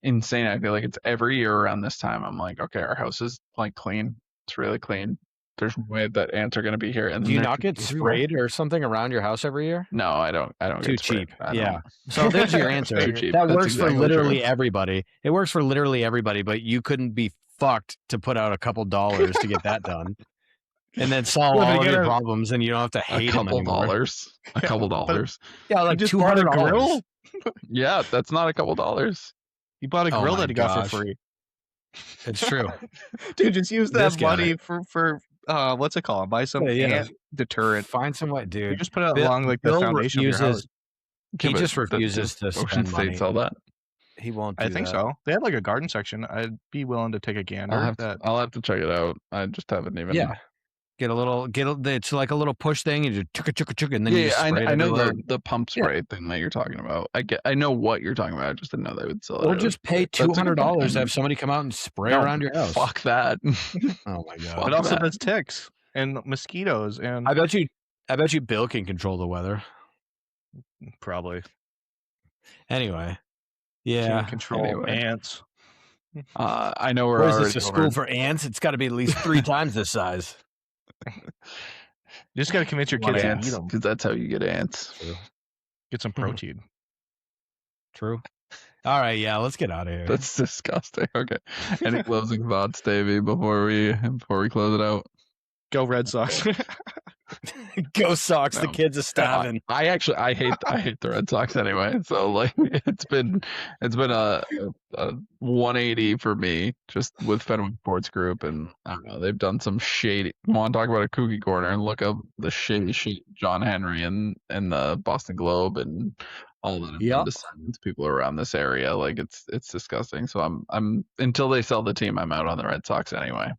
insane. I feel like it's every year around this time. I'm like, okay, our house is like clean. It's really clean. There's no way that ants are going to be here. And do you not get sprayed or something around your house every year? No, I don't. Too get sprayed. cheap. Yeah. So there's your answer. Too cheap. That That's works for exactly literally true. everybody. It works for literally everybody, but you couldn't be fucked to put out a couple dollars to get that done. And then solve all of your problems, and you don't have to hate them anymore. A couple dollars. Yeah, like just bought a $200. grill. Yeah, that's not a couple dollars. He bought a grill my that he got gosh. for free. It's true. Dude, just use This that guy. money for what's it called? Buy some ant deterrent. Find some way, dude. You just put it Bill- along like the Bill foundation of your house. He just refuses to Ocean spend State money. sell that. He won't do I think that. so. They had like a garden section. I'd be willing to take a gander. I'll have to check it out. I just haven't even. Yeah. It's like a little push thing, and you just chugga, and then you just spray it I know everywhere. the pump spray thing that you're talking about. I know what you're talking about. I just didn't know they would sell it. Or just pay $200 to have somebody come out and spray around your house. Fuck that. Oh my god! But also there's ticks and mosquitoes and I bet you Bill can control the weather. probably Anyway, yeah. can control ants. I know we're What is already this, a over. school for ants? It's got to be at least 3 times this size. You just got to convince your kids to eat them. because that's how you get ants. Get some protein. True. All right, yeah, let's get out of here. That's disgusting. Okay. Any closing thoughts, Davey, before we close it out? Go Red Sox. Go Sox! The No. kids are starving. I hate the Red Sox anyway. So like it's been a 180 for me just with Fenway Sports Group, and I don't know, they've done some shady. Want to talk about a kooky corner and look up the shady shit John Henry and the Boston Globe and all that. Yep. To people around this area, like it's disgusting. So I'm until they sell the team, I'm out on the Red Sox anyway.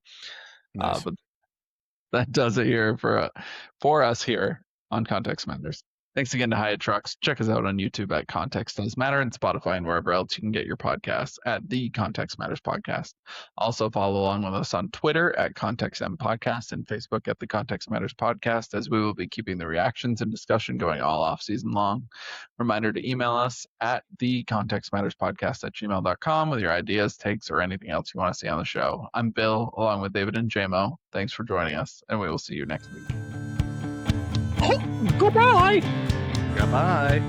Nice. But that does it here for us here on Context Matters. Thanks again to Hyatt Trucks. Check us out on YouTube at Context Does Matter and Spotify and wherever else you can get your podcasts at the Context Matters Podcast. Also follow along with us on Twitter at Context M Podcast and Facebook at the Context Matters Podcast, as we will be keeping the reactions and discussion going all off season long. Reminder to email us at the Context Matters Podcast at gmail.com with your ideas, takes, or anything else you want to see on the show. I'm Bill, along with David and JMO. Thanks for joining us, and we will see you next week. Goodbye. Goodbye.